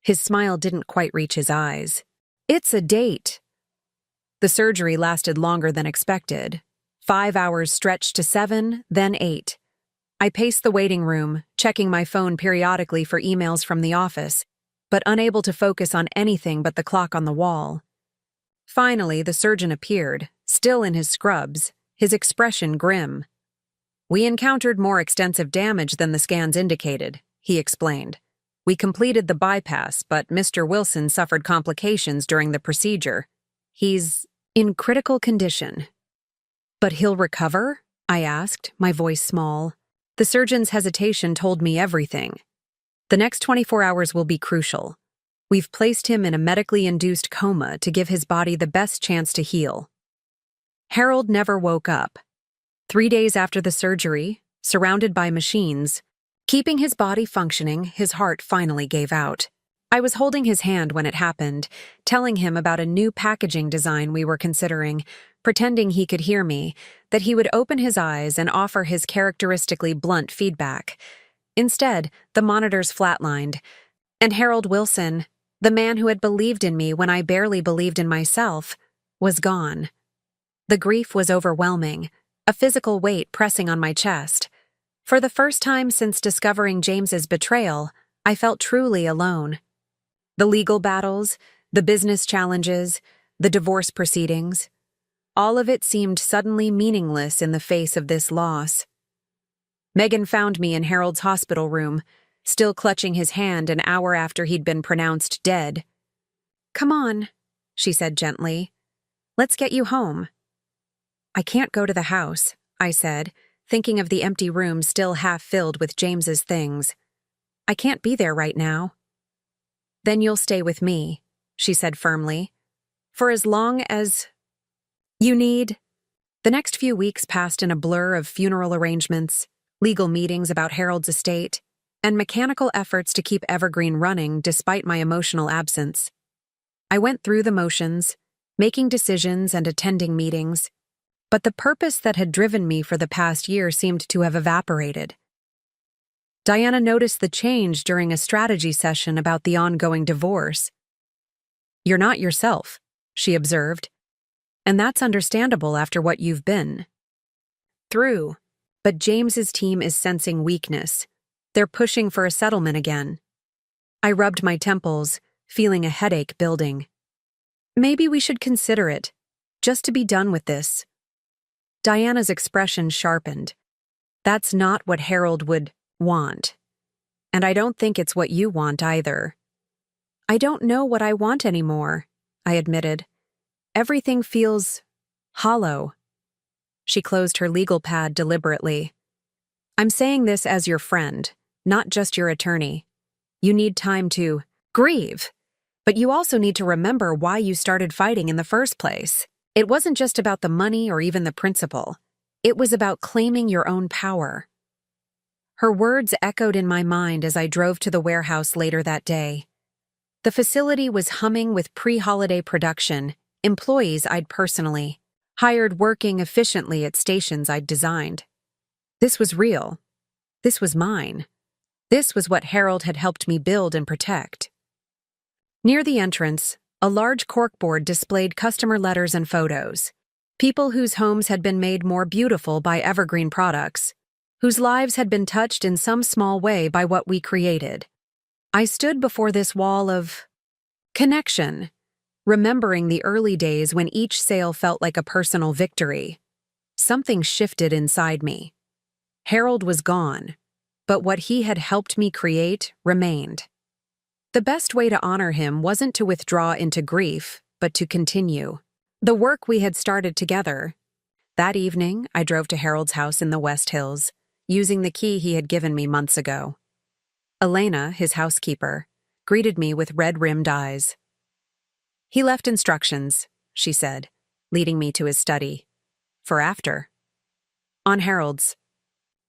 [SPEAKER 1] His smile didn't quite reach his eyes. "It's a date." The surgery lasted longer than expected. 5 hours stretched to 7, then 8. I paced the waiting room, checking my phone periodically for emails from the office, but unable to focus on anything but the clock on the wall. Finally, the surgeon appeared, still in his scrubs, his expression grim. "We encountered more extensive damage than the scans indicated," he explained. We completed the bypass, but Mr. Wilson suffered complications during the procedure. He's in critical condition. But he'll recover? I asked, my voice small. The surgeon's hesitation told me everything. The next 24 hours will be crucial. We've placed him in a medically induced coma to give his body the best chance to heal. Harold never woke up. 3 days after the surgery, surrounded by machines, keeping his body functioning, his heart finally gave out. I was holding his hand when it happened, telling him about a new packaging design we were considering, pretending he could hear me, that he would open his eyes and offer his characteristically blunt feedback. Instead, the monitors flatlined, and Harold Wilson, the man who had believed in me when I barely believed in myself, was gone. The grief was overwhelming, a physical weight pressing on my chest. For the first time since discovering James's betrayal, I felt truly alone. The legal battles, the business challenges, the divorce proceedings, all of it seemed suddenly meaningless in the face of this loss. Megan found me in Harold's hospital room, still clutching his hand an hour after he'd been pronounced dead. "Come on," she said gently. "Let's get you home." "I can't go to the house," I said, thinking of the empty room still half filled with James's things. "I can't be there right now." "Then you'll stay with me," she said firmly. "For as long as you need." The next few weeks passed in a blur of funeral arrangements, legal meetings about Harold's estate, and mechanical efforts to keep Evergreen running despite my emotional absence. I went through the motions, making decisions and attending meetings, but the purpose that had driven me for the past year seemed to have evaporated. Diana noticed the change during a strategy session about the ongoing divorce. "You're not yourself," she observed, "and that's understandable after what you've been through. But James's team is sensing weakness. They're pushing for a settlement again." I rubbed my temples, feeling a headache building. "Maybe we should consider it, just to be done with this." Diana's expression sharpened. "That's not what Harold would want. And I don't think it's what you want either." "I don't know what I want anymore," I admitted. "Everything feels hollow." She closed her legal pad deliberately. "I'm saying this as your friend, not just your attorney. You need time to grieve, but you also need to remember why you started fighting in the first place. It wasn't just about the money or even the principle. It was about claiming your own power." Her words echoed in my mind as I drove to the warehouse later that day. The facility was humming with pre-holiday production, employees I'd personally hired working efficiently at stations I'd designed. This was real. This was mine. This was what Harold had helped me build and protect. Near the entrance, a large corkboard displayed customer letters and photos. People whose homes had been made more beautiful by Evergreen products, whose lives had been touched in some small way by what we created. I stood before this wall of connection, remembering the early days when each sale felt like a personal victory. Something shifted inside me. Harold was gone, but what he had helped me create remained. The best way to honor him wasn't to withdraw into grief, but to continue the work we had started together. That evening, I drove to Harold's house in the West Hills, using the key he had given me months ago. Elena, his housekeeper, greeted me with red-rimmed eyes. "He left instructions," she said, leading me to his study. "For after." On Harold's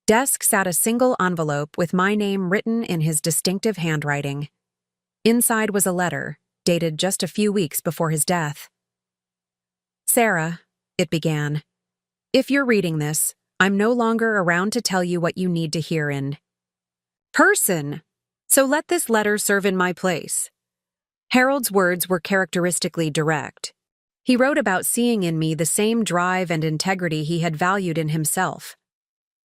[SPEAKER 1] desk sat a single envelope with my name written in his distinctive handwriting. Inside was a letter, dated just a few weeks before his death. "Sarah," it began, "if you're reading this, I'm no longer around to tell you what you need to hear in person, so let this letter serve in my place." Harold's words were characteristically direct. He wrote about seeing in me the same drive and integrity he had valued in himself.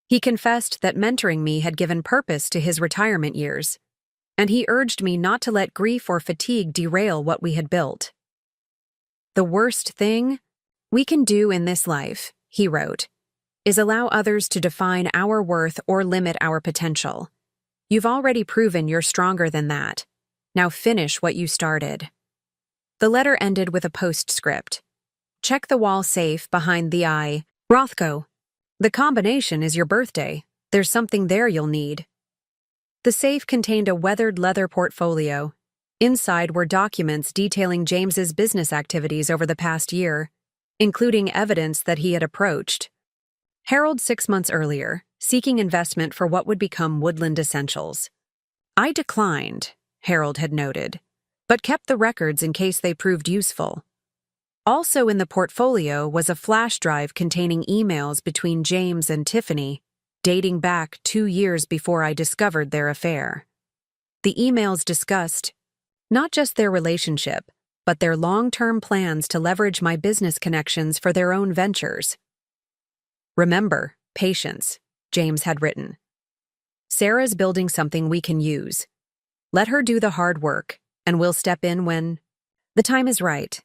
[SPEAKER 1] He confessed that mentoring me had given purpose to his retirement years, and he urged me not to let grief or fatigue derail what we had built. "The worst thing we can do in this life," he wrote, "is allow others to define our worth or limit our potential. You've already proven you're stronger than that. Now finish what you started. The letter ended with a postscript. Check the wall safe behind the eye. Rothko. The combination is your birthday. There's something there you'll need. The safe contained a weathered leather portfolio. Inside were documents detailing James's business activities over the past year, including evidence that he had approached Harold 6 months earlier, seeking investment for what would become Woodland Essentials. I declined, Harold had noted, but kept the records in case they proved useful. Also in the portfolio was a flash drive containing emails between James and Tiffany, dating back 2 years before I discovered their affair. The emails discussed not just their relationship, but their long-term plans to leverage my business connections for their own ventures. Remember, patience, James had written. Sarah's building something we can use. Let her do the hard work, and we'll step in when the time is right.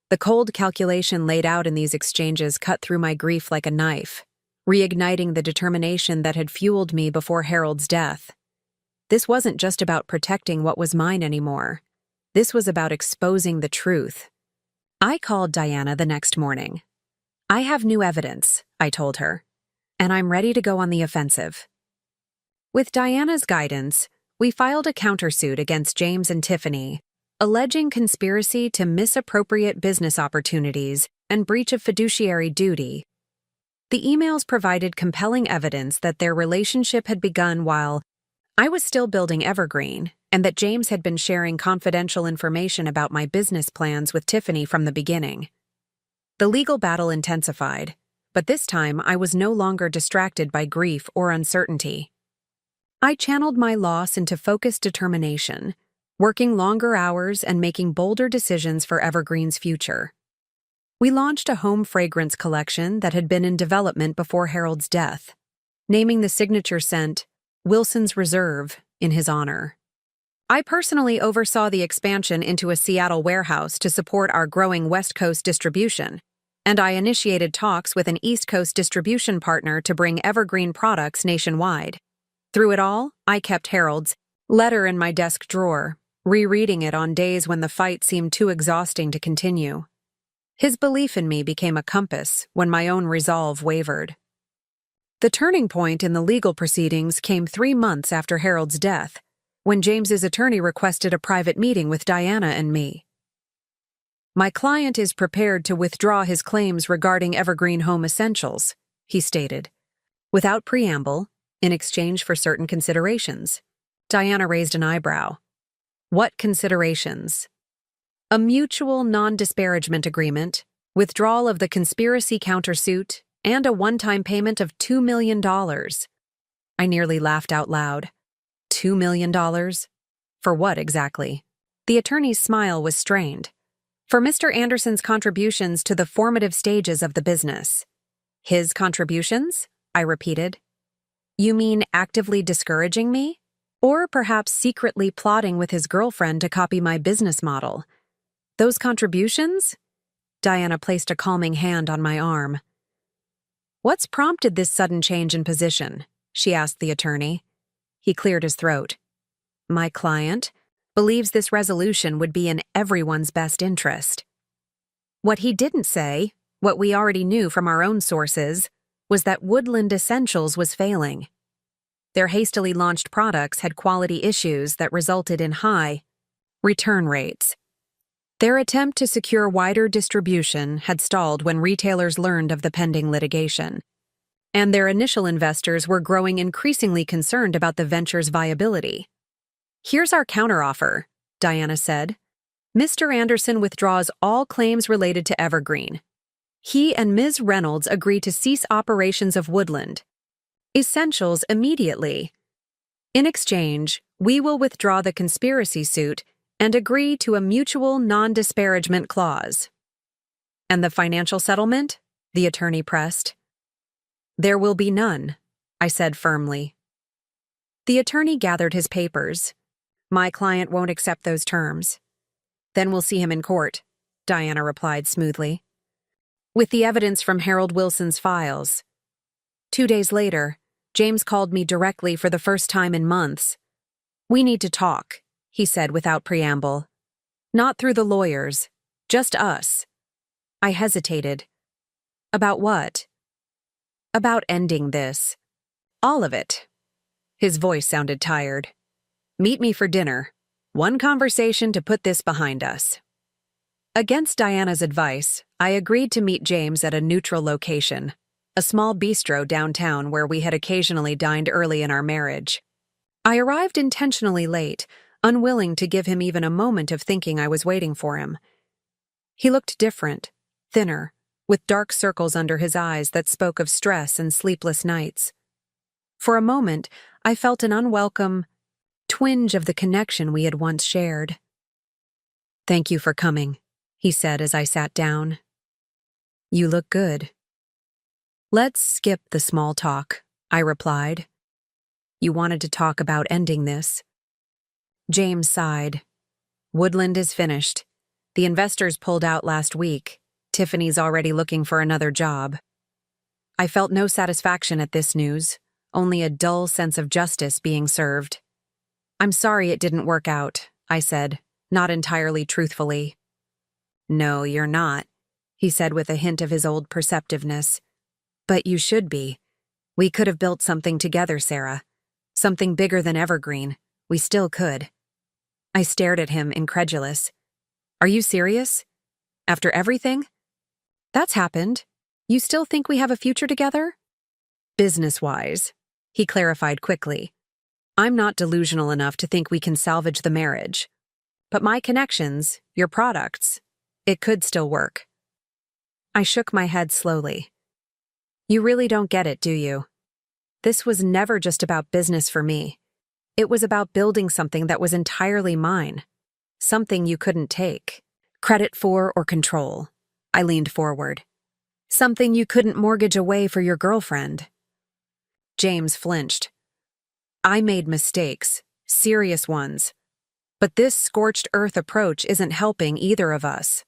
[SPEAKER 1] The cold calculation laid out in these exchanges cut through my grief like a knife, reigniting the determination that had fueled me before Harold's death. This wasn't just about protecting what was mine anymore. This was about exposing the truth. I called Diana the next morning. I have new evidence, I told her, and I'm ready to go on the offensive. With Diana's guidance, we filed a countersuit against James and Tiffany, alleging conspiracy to misappropriate business opportunities and breach of fiduciary duty. The emails provided compelling evidence that their relationship had begun while I was still building Evergreen, and that James had been sharing confidential information about my business plans with Tiffany from the beginning. The legal battle intensified, but this time I was no longer distracted by grief or uncertainty. I channeled my loss into focused determination, working longer hours and making bolder decisions for Evergreen's future. We launched a home fragrance collection that had been in development before Harold's death, naming the signature scent Wilson's Reserve in his honor. I personally oversaw the expansion into a Seattle warehouse to support our growing West Coast distribution, and I initiated talks with an East Coast distribution partner to bring Evergreen products nationwide. Through it all, I kept Harold's letter in my desk drawer, rereading it on days when the fight seemed too exhausting to continue. His belief in me became a compass when my own resolve wavered. The turning point in the legal proceedings came 3 months after Harold's death, when James's attorney requested a private meeting with Diana and me. My client is prepared to withdraw his claims regarding Evergreen Home Essentials, he stated, without preamble, in exchange for certain considerations. Diana raised an eyebrow. What considerations? A mutual non-disparagement agreement, withdrawal of the conspiracy countersuit, and a one-time payment of $2 million. I nearly laughed out loud. $2 million? For what exactly? The attorney's smile was strained. For Mr. Anderson's contributions to the formative stages of the business. His contributions? I repeated. You mean actively discouraging me? Or perhaps secretly plotting with his girlfriend to copy my business model? Those contributions? Diana placed a calming hand on my arm. What's prompted this sudden change in position? She asked the attorney. He cleared his throat. My client believes this resolution would be in everyone's best interest. What he didn't say, what we already knew from our own sources, was that Woodland Essentials was failing. Their hastily launched products had quality issues that resulted in high return rates. Their attempt to secure wider distribution had stalled when retailers learned of the pending litigation, and their initial investors were growing increasingly concerned about the venture's viability. Here's our counteroffer, Diana said. Mr. Anderson withdraws all claims related to Evergreen. He and Ms. Reynolds agree to cease operations of Woodland Essentials immediately. In exchange, we will withdraw the conspiracy suit and agree to a mutual non-disparagement clause. And the financial settlement? The attorney pressed. There will be none, I said firmly. The attorney gathered his papers. My client won't accept those terms. Then we'll see him in court, Diana replied smoothly. With the evidence from Harold Wilson's files. 2 days later, James called me directly for the first time in months, "We need to talk," he said without preamble. "Not through the lawyers. Just us." I hesitated. "About what?" "About ending this. All of it." His voice sounded tired. "Meet me for dinner. One conversation to put this behind us." Against Diana's advice, I agreed to meet James at a neutral location, a small bistro downtown where we had occasionally dined early in our marriage. I arrived intentionally late, unwilling to give him even a moment of thinking I was waiting for him. He looked different, thinner, with dark circles under his eyes that spoke of stress and sleepless nights. For a moment, I felt an unwelcome twinge of the connection we had once shared. "Thank you for coming," he said as I sat down. "You look good." "Let's skip the small talk," I replied. "You wanted to talk about ending this." James sighed. "Woodland is finished. The investors pulled out last week. Tiffany's already looking for another job." I felt no satisfaction at this news, only a dull sense of justice being served. "I'm sorry it didn't work out," I said, not entirely truthfully. "No, you're not," he said with a hint of his old perceptiveness. "But you should be. We could have built something together, Sarah. Something bigger than Evergreen. We still could." I stared at him, incredulous. "Are you serious? After everything? That's happened. You still think we have a future together?" "Business-wise," he clarified quickly. "I'm not delusional enough to think we can salvage the marriage. But my connections, your products, it could still work." I shook my head slowly. "You really don't get it, do you? This was never just about business for me. It was about building something that was entirely mine. Something you couldn't take credit for or control." I leaned forward. "Something you couldn't mortgage away for your girlfriend." James flinched. "I made mistakes, serious ones. But this scorched earth approach isn't helping either of us."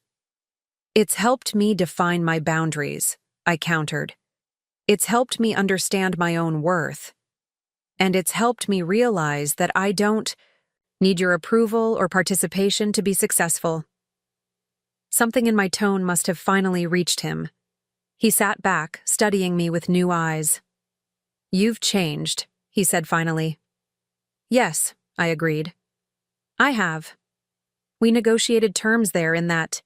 [SPEAKER 1] "It's helped me define my boundaries," I countered. "It's helped me understand my own worth. And it's helped me realize that I don't need your approval or participation to be successful." Something in my tone must have finally reached him. He sat back, studying me with new eyes. "You've changed," he said finally. "Yes," I agreed. "I have." We negotiated terms there in that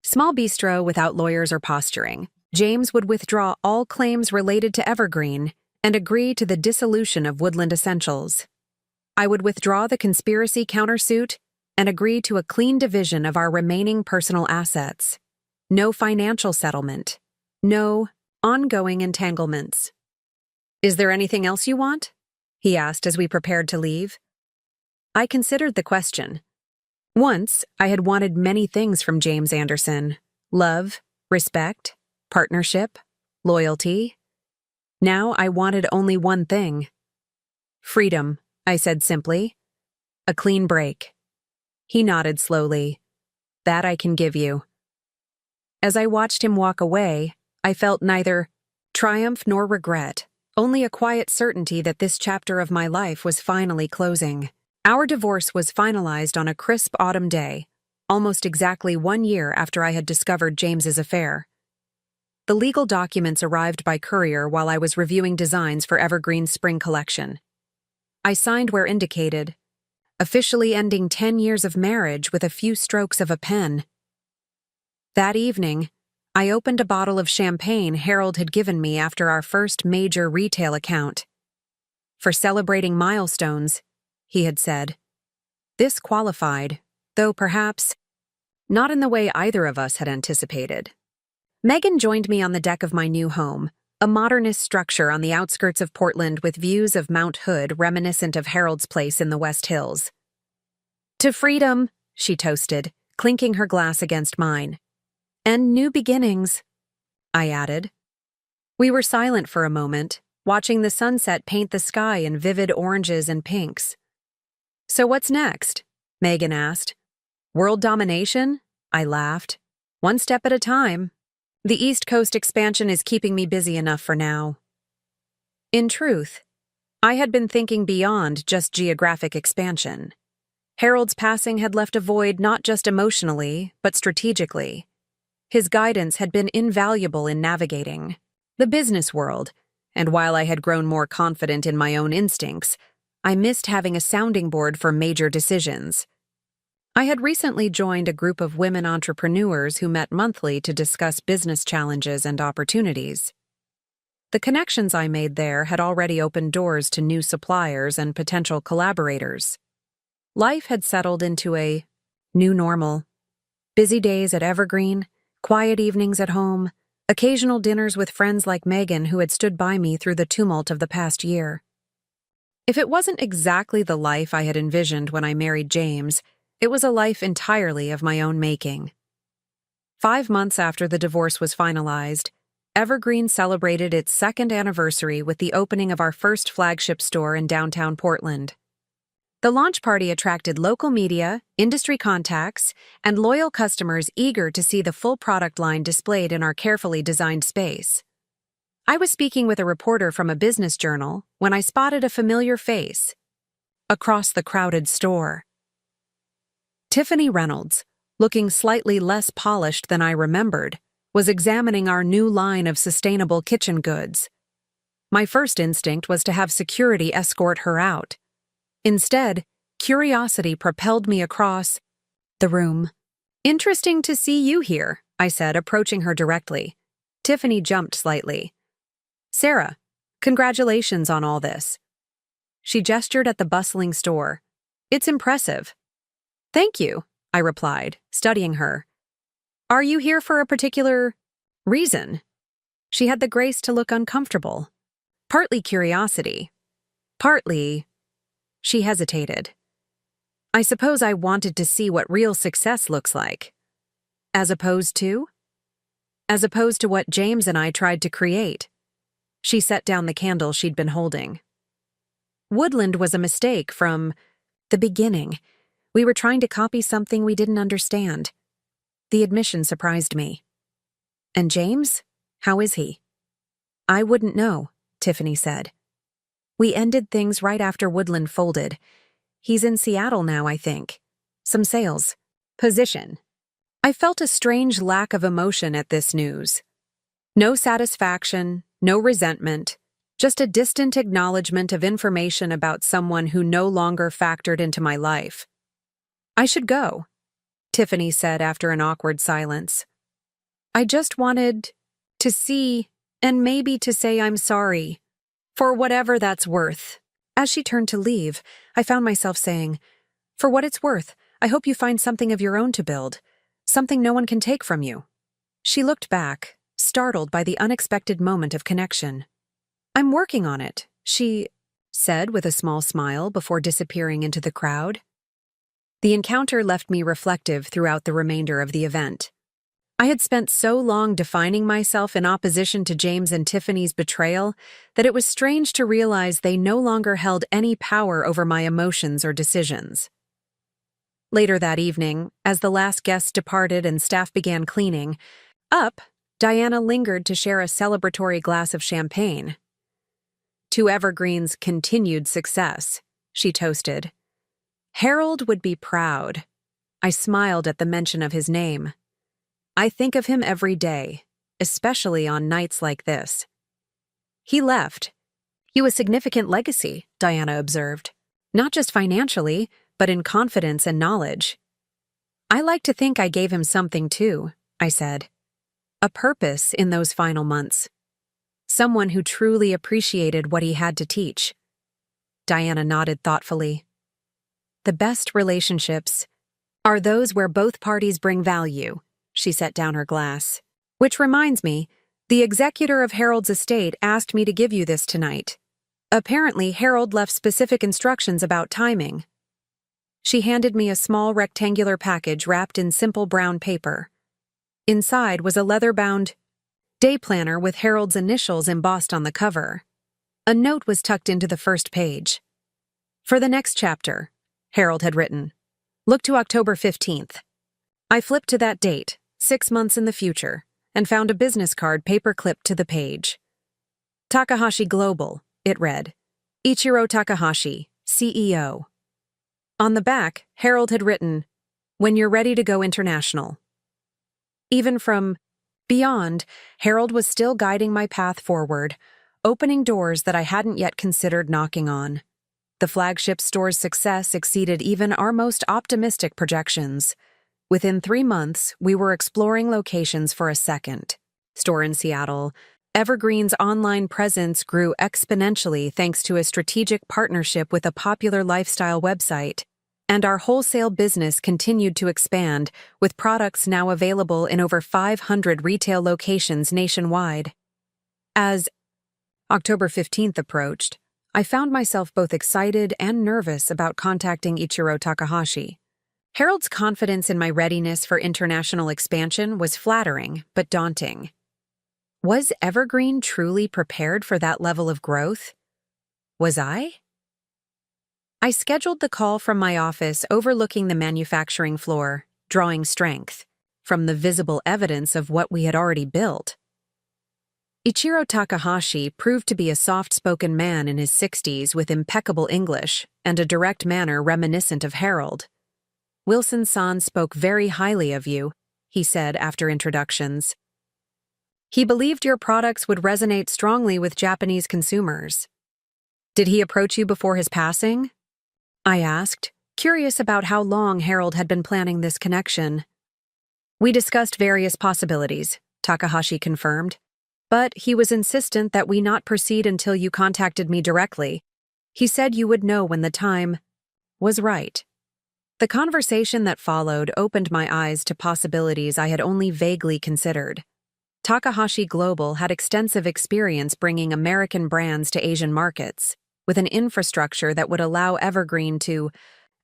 [SPEAKER 1] small bistro without lawyers or posturing. James would withdraw all claims related to Evergreen and agree to the dissolution of Woodland Essentials. I would withdraw the conspiracy countersuit and agree to a clean division of our remaining personal assets. No financial settlement. No ongoing entanglements. "Is there anything else you want?" he asked as we prepared to leave. I considered the question. Once, I had wanted many things from James Anderson: love, respect, partnership, loyalty. Now I wanted only one thing. "Freedom," I said simply. "A clean break." He nodded slowly. "That I can give you." As I watched him walk away, I felt neither triumph nor regret, only a quiet certainty that this chapter of my life was finally closing. Our divorce was finalized on a crisp autumn day, almost exactly 1 year after I had discovered James's affair. The legal documents arrived by courier while I was reviewing designs for Evergreen's spring collection. I signed where indicated, officially ending 10 years of marriage with a few strokes of a pen. That evening, I opened a bottle of champagne Harold had given me after our first major retail account. "For celebrating milestones," he had said. This qualified, though perhaps not in the way either of us had anticipated. Megan joined me on the deck of my new home, a modernist structure on the outskirts of Portland with views of Mount Hood reminiscent of Harold's place in the West Hills. "To freedom," she toasted, clinking her glass against mine. "And new beginnings," I added. We were silent for a moment, watching the sunset paint the sky in vivid oranges and pinks. "So what's next?" Megan asked. "World domination?" I laughed. "One step at a time. The East Coast expansion is keeping me busy enough for now." In truth, I had been thinking beyond just geographic expansion. Harold's passing had left a void not just emotionally, but strategically. His guidance had been invaluable in navigating the business world, and while I had grown more confident in my own instincts, I missed having a sounding board for major decisions. I had recently joined a group of women entrepreneurs who met monthly to discuss business challenges and opportunities. The connections I made there had already opened doors to new suppliers and potential collaborators. Life had settled into a new normal. Busy days at Evergreen, quiet evenings at home, occasional dinners with friends like Megan who had stood by me through the tumult of the past year. If it wasn't exactly the life I had envisioned when I married James, it was a life entirely of my own making. 5 months after the divorce was finalized, Evergreen celebrated its second anniversary with the opening of our first flagship store in downtown Portland. The launch party attracted local media, industry contacts, and loyal customers eager to see the full product line displayed in our carefully designed space. I was speaking with a reporter from a business journal when I spotted a familiar face across the crowded store. Tiffany Reynolds, looking slightly less polished than I remembered, was examining our new line of sustainable kitchen goods. My first instinct was to have security escort her out. Instead, curiosity propelled me across the room. "Interesting to see you here," I said, approaching her directly. Tiffany jumped slightly. "Sarah, congratulations on all this." She gestured at the bustling store. "It's impressive." "Thank you," I replied, studying her. "Are you here for a particular reason?" She had the grace to look uncomfortable. "Partly curiosity. Partly—" She hesitated. "I suppose I wanted to see what real success looks like. As opposed to? As opposed to what James and I tried to create." She set down the candle she'd been holding. "Woodland was a mistake from the beginning. We were trying to copy something we didn't understand." The admission surprised me. "And James? How is he?" "I wouldn't know," Tiffany said. "We ended things right after Woodland folded. He's in Seattle now, I think. Some sales position." I felt a strange lack of emotion at this news. No satisfaction, no resentment, just a distant acknowledgement of information about someone who no longer factored into my life. "I should go," Tiffany said after an awkward silence. "I just wanted to see and maybe to say I'm sorry, for whatever that's worth." As she turned to leave, I found myself saying, "For what it's worth, I hope you find something of your own to build, something no one can take from you." She looked back, startled by the unexpected moment of connection. "I'm working on it," she said with a small smile before disappearing into the crowd. The encounter left me reflective throughout the remainder of the event. I had spent so long defining myself in opposition to James and Tiffany's betrayal that it was strange to realize they no longer held any power over my emotions or decisions. Later that evening, as the last guests departed and staff began cleaning up, Diana lingered to share a celebratory glass of champagne. "To Evergreen's continued success," she toasted. "Harold would be proud." I smiled at the mention of his name. "I think of him every day, especially on nights like this." "He left you a significant legacy," Diana observed. "Not just financially, but in confidence and knowledge." "I like to think I gave him something too," I said. "A purpose in those final months. Someone who truly appreciated what he had to teach." Diana nodded thoughtfully. "The best relationships are those where both parties bring value." She set down her glass. "Which reminds me, the executor of Harold's estate asked me to give you this tonight. Apparently, Harold left specific instructions about timing." She handed me a small rectangular package wrapped in simple brown paper. Inside was a leather-bound day planner with Harold's initials embossed on the cover. A note was tucked into the first page. "For the next chapter," Harold had written, "look to October 15th. I flipped to that date, 6 months in the future, and found a business card paper-clipped to the page. "Takahashi Global," it read. Ichiro Takahashi, CEO. On the back, Harold had written, "When you're ready to go international." Even from beyond, Harold was still guiding my path forward, opening doors that I hadn't yet considered knocking on. The flagship store's success exceeded even our most optimistic projections. Within 3 months, we were exploring locations for a second store in Seattle. Evergreen's online presence grew exponentially thanks to a strategic partnership with a popular lifestyle website. And our wholesale business continued to expand, with products now available in over 500 retail locations nationwide. As October 15th approached, I found myself both excited and nervous about contacting Ichiro Takahashi. Harold's confidence in my readiness for international expansion was flattering but daunting. Was Evergreen truly prepared for that level of growth? Was I? I scheduled the call from my office overlooking the manufacturing floor, drawing strength from the visible evidence of what we had already built. Ichiro Takahashi proved to be a soft-spoken man in his 60s with impeccable English and a direct manner reminiscent of Harold. "Wilson-san spoke very highly of you," he said after introductions. "He believed your products would resonate strongly with Japanese consumers." "Did he approach you before his passing?" I asked, curious about how long Harold had been planning this connection. "We discussed various possibilities," Takahashi confirmed, "but he was insistent that we not proceed until you contacted me directly. He said you would know when the time was right." The conversation that followed opened my eyes to possibilities I had only vaguely considered. Takahashi Global had extensive experience bringing American brands to Asian markets, with an infrastructure that would allow Evergreen to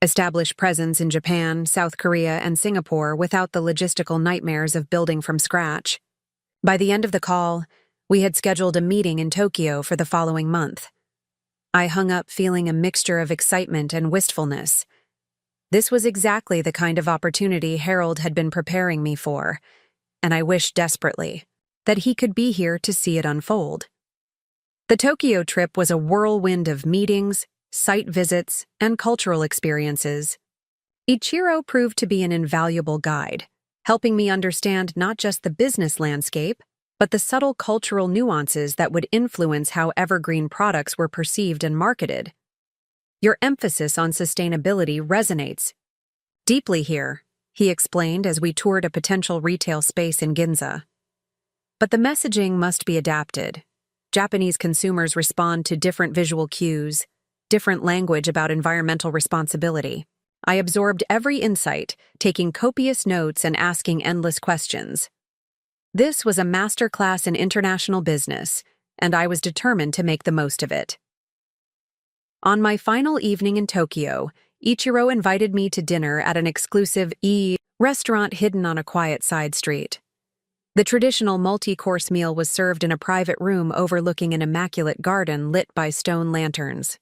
[SPEAKER 1] establish presence in Japan, South Korea, and Singapore without the logistical nightmares of building from scratch. By the end of the call, we had scheduled a meeting in Tokyo for the following month. I hung up feeling a mixture of excitement and wistfulness. This was exactly the kind of opportunity Harold had been preparing me for, and I wished desperately that he could be here to see it unfold. The Tokyo trip was a whirlwind of meetings, site visits, and cultural experiences. Ichiro proved to be an invaluable guide, helping me understand not just the business landscape, but the subtle cultural nuances that would influence how Evergreen products were perceived and marketed. "Your emphasis on sustainability resonates deeply here," he explained as we toured a potential retail space in Ginza. "But the messaging must be adapted. Japanese consumers respond to different visual cues, different language about environmental responsibility." I absorbed every insight, taking copious notes and asking endless questions. This was a masterclass in international business, and I was determined to make the most of it. On my final evening in Tokyo, Ichiro invited me to dinner at an exclusive restaurant hidden on a quiet side street. The traditional multi-course meal was served in a private room overlooking an immaculate garden lit by stone lanterns.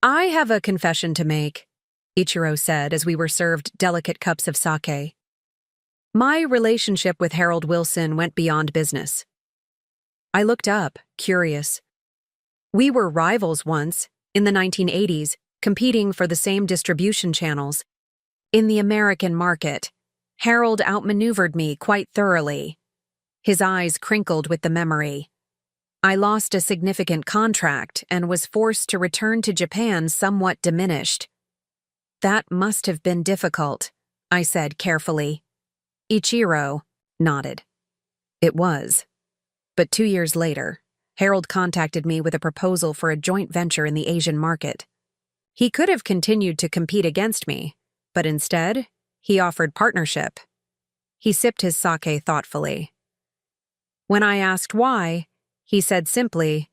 [SPEAKER 1] "I have a confession to make," Ichiro said as we were served delicate cups of sake. "My relationship with Harold Wilson went beyond business." I looked up, curious. "We were rivals once, in the 1980s, competing for the same distribution channels. In the American market, Harold outmaneuvered me quite thoroughly." His eyes crinkled with the memory. "I lost a significant contract and was forced to return to Japan somewhat diminished." "That must have been difficult," I said carefully. Ichiro nodded. "It was." But 2 years later, Harold contacted me with a proposal for a joint venture in the Asian market. He could have continued to compete against me, but instead, he offered partnership. He sipped his sake thoughtfully. When I asked why, he said simply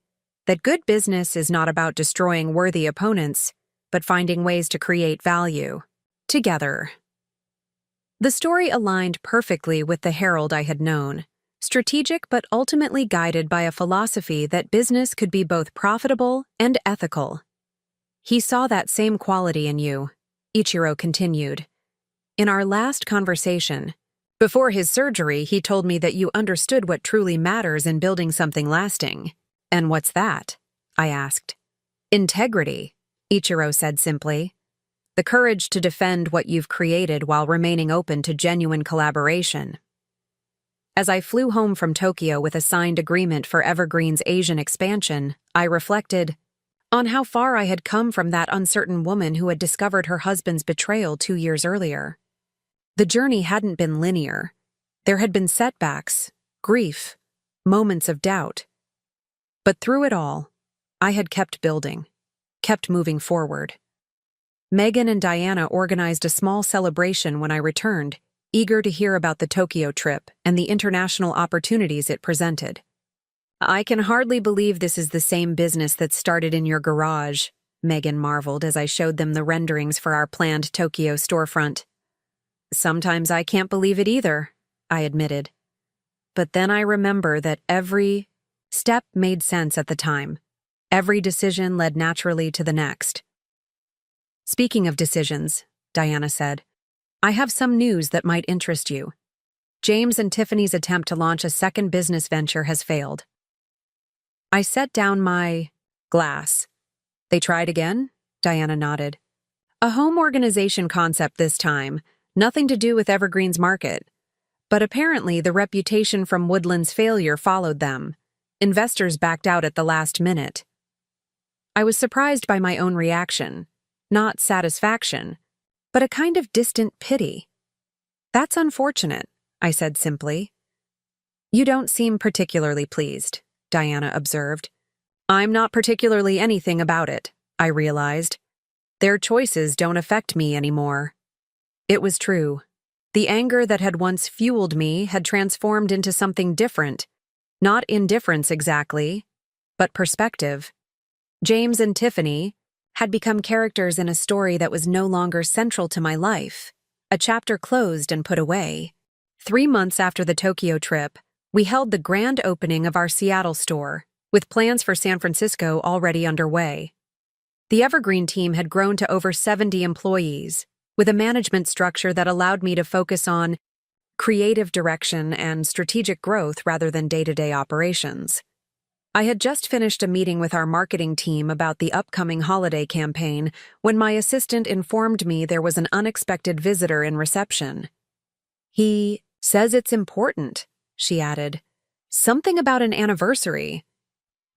[SPEAKER 1] that good business is not about destroying worthy opponents, but finding ways to create value together. The story aligned perfectly with the Harold I had known, strategic but ultimately guided by a philosophy that business could be both profitable and ethical. "He saw that same quality in you," Ichiro continued. "In our last conversation, before his surgery, he told me that you understood what truly matters in building something lasting." "And what's that?" I asked. Integrity, Ichiro said simply. The courage to defend what you've created while remaining open to genuine collaboration. As I flew home from Tokyo with a signed agreement for Evergreen's Asian expansion, I reflected on how far I had come from that uncertain woman who had discovered her husband's betrayal 2 years earlier. The journey hadn't been linear. There had been setbacks, grief, moments of doubt. But through it all, I had kept building, kept moving forward. Megan and Diana organized a small celebration when I returned, eager to hear about the Tokyo trip and the international opportunities it presented. I can hardly believe this is the same business that started in your garage, Megan marveled as I showed them the renderings for our planned Tokyo storefront. Sometimes I can't believe it either, I admitted. But then I remember that every step made sense at the time. Every decision led naturally to the next. Speaking of decisions, Diana said, I have some news that might interest you. James and Tiffany's attempt to launch a second business venture has failed. I set down my glass. They tried again? Diana nodded. A home organization concept this time, nothing to do with Evergreen's market. But apparently the reputation from Woodland's failure followed them. Investors backed out at the last minute. I was surprised by my own reaction. Not satisfaction, but a kind of distant pity. That's unfortunate, I said simply. You don't seem particularly pleased, Diana observed. I'm not particularly anything about it, I realized. Their choices don't affect me anymore. It was true. The anger that had once fueled me had transformed into something different. Not indifference exactly, but perspective. James and Tiffany had become characters in a story that was no longer central to my life, a chapter closed and put away. 3 months after the Tokyo trip, we held the grand opening of our Seattle store, with plans for San Francisco already underway. The Evergreen team had grown to over 70 employees, with a management structure that allowed me to focus on creative direction and strategic growth rather than day-to-day operations. I had just finished a meeting with our marketing team about the upcoming holiday campaign when my assistant informed me there was an unexpected visitor in reception. He says it's important, she added. Something about an anniversary.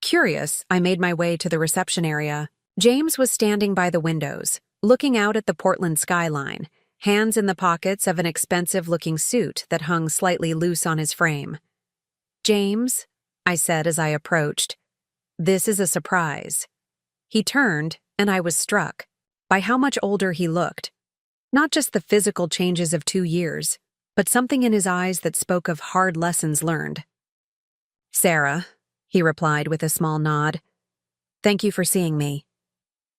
[SPEAKER 1] Curious, I made my way to the reception area. James was standing by the windows, looking out at the Portland skyline, hands in the pockets of an expensive-looking suit that hung slightly loose on his frame. James, I said as I approached, this is a surprise. He turned, and I was struck by how much older he looked. Not just the physical changes of 2 years, but something in his eyes that spoke of hard lessons learned. Sarah, he replied with a small nod. Thank you for seeing me.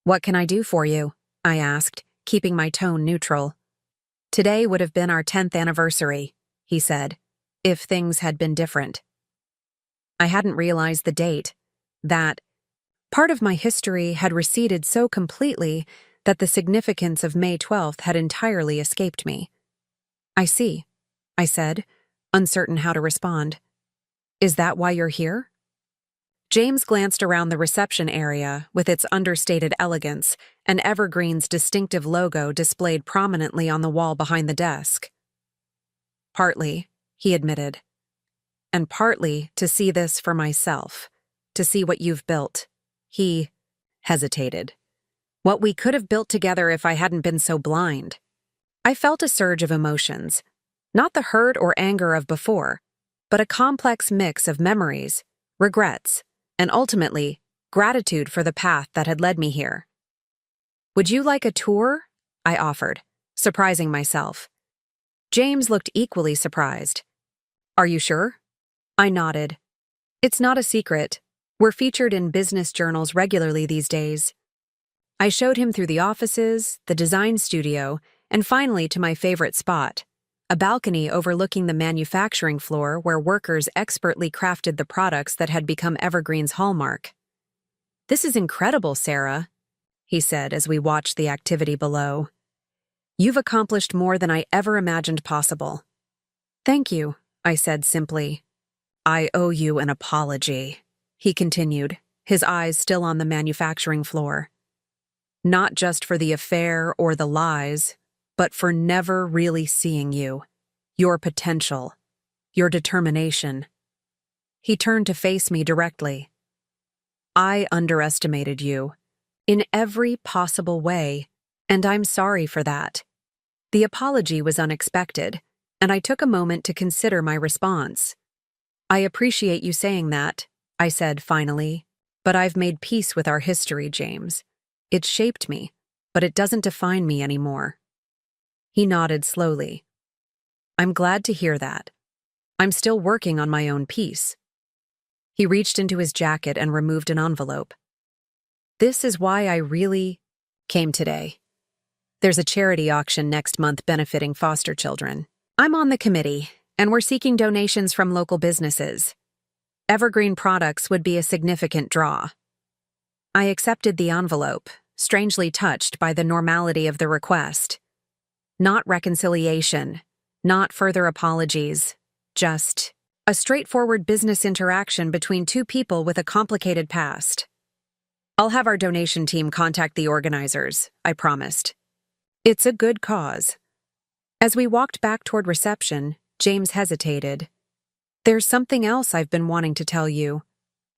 [SPEAKER 1] What can I do for you? I asked, keeping my tone neutral. Today would have been our 10th anniversary, he said, if things had been different. I hadn't realized the date. That part of my history had receded so completely that the significance of May 12th had entirely escaped me. I see, I said, uncertain how to respond. Is that why you're here? James glanced around the reception area with its understated elegance and Evergreen's distinctive logo displayed prominently on the wall behind the desk. Partly, he admitted. And partly to see this for myself, to see what you've built. He hesitated. What we could have built together if I hadn't been so blind. I felt a surge of emotions, not the hurt or anger of before, but a complex mix of memories, regrets, and ultimately, gratitude for the path that had led me here. Would you like a tour? I offered, surprising myself. James looked equally surprised. Are you sure? I nodded. It's not a secret. We're featured in business journals regularly these days. I showed him through the offices, the design studio, and finally to my favorite spot, a balcony overlooking the manufacturing floor where workers expertly crafted the products that had become Evergreen's hallmark. This is incredible, Sarah, he said as we watched the activity below. You've accomplished more than I ever imagined possible. Thank you, I said simply. I owe you an apology, he continued, his eyes still on the manufacturing floor. Not just for the affair or the lies, but for never really seeing you, your potential, your determination. He turned to face me directly. I underestimated you, in every possible way, and I'm sorry for that. The apology was unexpected, and I took a moment to consider my response. I appreciate you saying that, I said finally, but I've made peace with our history, James. It shaped me, but it doesn't define me anymore. He nodded slowly. I'm glad to hear that. I'm still working on my own peace. He reached into his jacket and removed an envelope. This is why I really came today. There's a charity auction next month benefiting foster children. I'm on the committee, and we're seeking donations from local businesses. Evergreen products would be a significant draw. I accepted the envelope, strangely touched by the normality of the request. Not reconciliation, not further apologies, just a straightforward business interaction between two people with a complicated past. I'll have our donation team contact the organizers, I promised. It's a good cause. As we walked back toward reception, James hesitated. There's something else I've been wanting to tell you.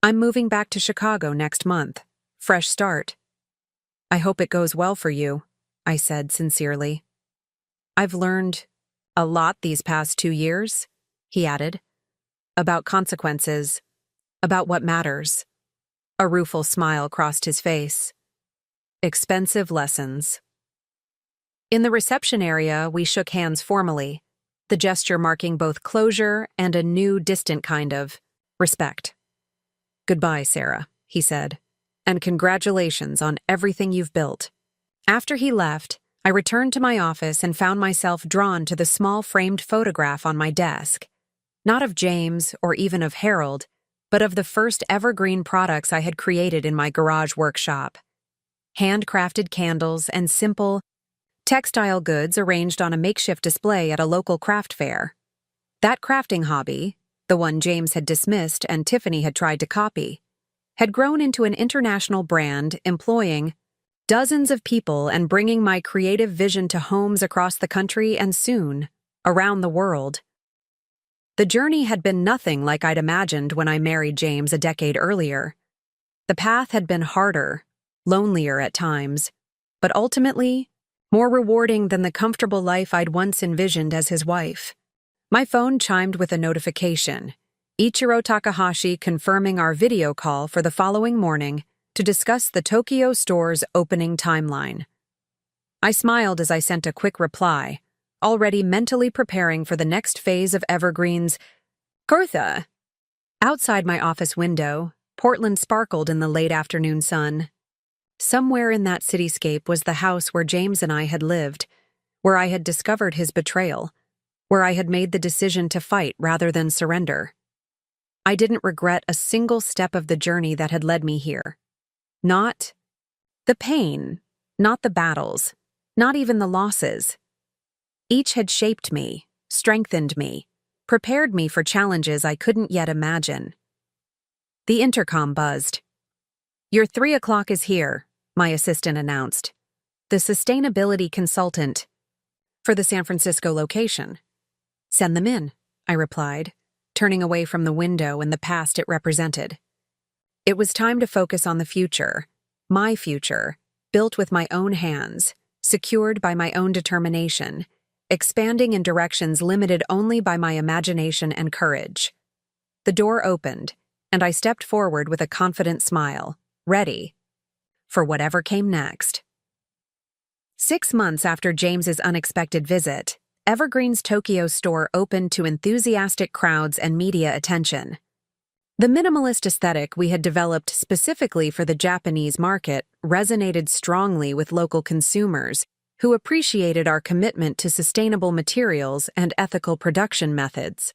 [SPEAKER 1] I'm moving back to Chicago next month. Fresh start. I hope it goes well for you, I said sincerely. I've learned a lot these past 2 years, he added, about consequences, about what matters. A rueful smile crossed his face. Expensive lessons. In the reception area, we shook hands formally, the gesture marking both closure and a new, distant kind of respect. Goodbye, Sarah, he said, and congratulations on everything you've built. After he left, I returned to my office and found myself drawn to the small framed photograph on my desk. Not of James or even of Harold, but of the first evergreen products I had created in my garage workshop. Handcrafted candles and simple, textile goods arranged on a makeshift display at a local craft fair. That crafting hobby, the one James had dismissed and Tiffany had tried to copy, had grown into an international brand employing dozens of people and bringing my creative vision to homes across the country and soon, around the world. The journey had been nothing like I'd imagined when I married James a decade earlier. The path had been harder, lonelier at times, but ultimately, more rewarding than the comfortable life I'd once envisioned as his wife. My phone chimed with a notification, Ichiro Takahashi confirming our video call for the following morning to discuss the Tokyo store's opening timeline. I smiled as I sent a quick reply, already mentally preparing for the next phase of Evergreen's Kurtha. Outside my office window, Portland sparkled in the late afternoon sun. Somewhere in that cityscape was the house where James and I had lived, where I had discovered his betrayal, where I had made the decision to fight rather than surrender. I didn't regret a single step of the journey that had led me here. Not the pain, not the battles, not even the losses. Each had shaped me, strengthened me, prepared me for challenges I couldn't yet imagine. The intercom buzzed. Your 3 o'clock is here, my assistant announced. The sustainability consultant for the San Francisco location. Send them in, I replied, turning away from the window and the past it represented. It was time to focus on the future, my future, built with my own hands, secured by my own determination, expanding in directions limited only by my imagination and courage. The door opened, and I stepped forward with a confident smile, ready for whatever came next. 6 months after James's unexpected visit, Evergreen's Tokyo store opened to enthusiastic crowds and media attention. The minimalist aesthetic we had developed specifically for the Japanese market resonated strongly with local consumers who appreciated our commitment to sustainable materials and ethical production methods.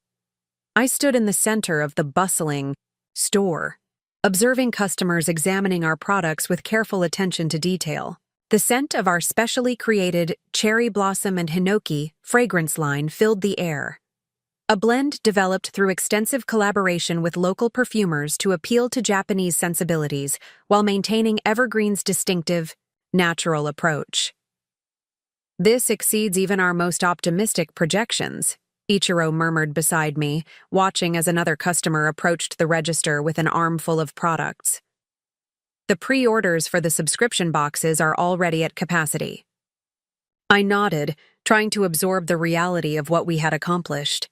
[SPEAKER 1] I stood in the center of the bustling store, observing customers examining our products with careful attention to detail. The scent of our specially created cherry blossom and hinoki fragrance line filled the air. a blend developed through extensive collaboration with local perfumers to appeal to Japanese sensibilities while maintaining Evergreen's distinctive, natural approach. This exceeds even our most optimistic projections, Ichiro murmured beside me, watching as another customer approached the register with an armful of products. The pre-orders for the subscription boxes are already at capacity. I nodded, trying to absorb the reality of what we had accomplished.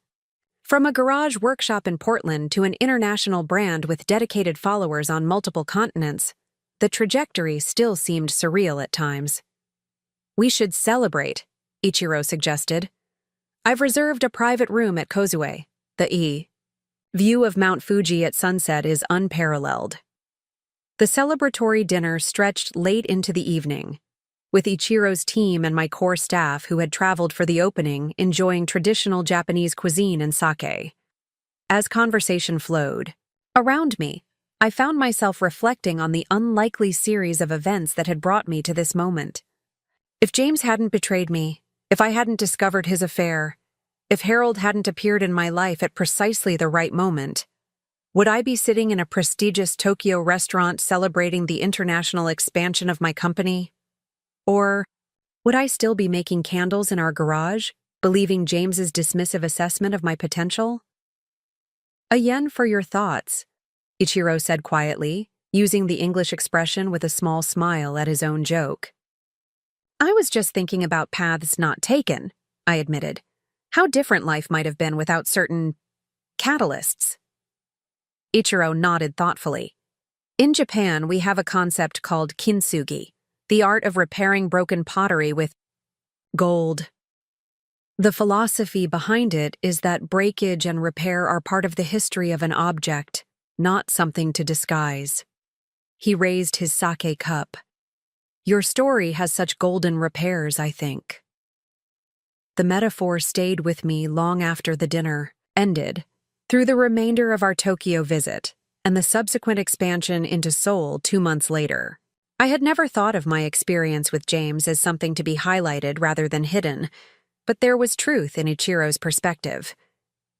[SPEAKER 1] From a garage workshop in Portland to an international brand with dedicated followers on multiple continents, the trajectory still seemed surreal at times. We should celebrate, Ichiro suggested. I've reserved a private room at Kozue, the view of Mount Fuji at sunset is unparalleled. The celebratory dinner stretched late into the evening, with Ichiro's team and my core staff who had traveled for the opening enjoying traditional Japanese cuisine and sake. As conversation flowed around me, I found myself reflecting on the unlikely series of events that had brought me to this moment. If James hadn't betrayed me, if I hadn't discovered his affair, if Harold hadn't appeared in my life at precisely the right moment, would I be sitting in a prestigious Tokyo restaurant celebrating the international expansion of my company? Or would I still be making candles in our garage, believing James's dismissive assessment of my potential? "A yen for your thoughts," Ichiro said quietly, using the English expression with a small smile at his own joke. "I was just thinking about paths not taken," I admitted. "How different life might have been without certain catalysts." Ichiro nodded thoughtfully. "In Japan, we have a concept called kintsugi, the art of repairing broken pottery with gold. The philosophy behind it is that breakage and repair are part of the history of an object, not something to disguise." He raised his sake cup. "Your story has such golden repairs, I think." The metaphor stayed with me long after the dinner ended, through the remainder of our Tokyo visit, and the subsequent expansion into Seoul 2 months later. I had never thought of my experience with James as something to be highlighted rather than hidden, but there was truth in Ichiro's perspective.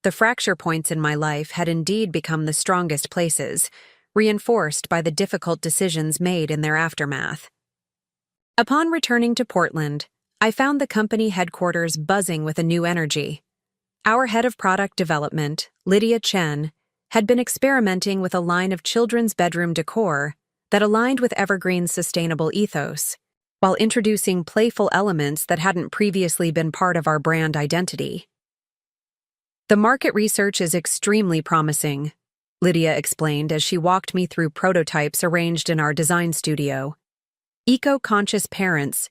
[SPEAKER 1] The fracture points in my life had indeed become the strongest places, reinforced by the difficult decisions made in their aftermath. Upon returning to Portland, I found the company headquarters buzzing with a new energy. Our head of product development, Lydia Chen, had been experimenting with a line of children's bedroom decor that aligned with Evergreen's sustainable ethos, while introducing playful elements that hadn't previously been part of our brand identity. "The market research is extremely promising," Lydia explained as she walked me through prototypes arranged in our design studio. "Eco-conscious parents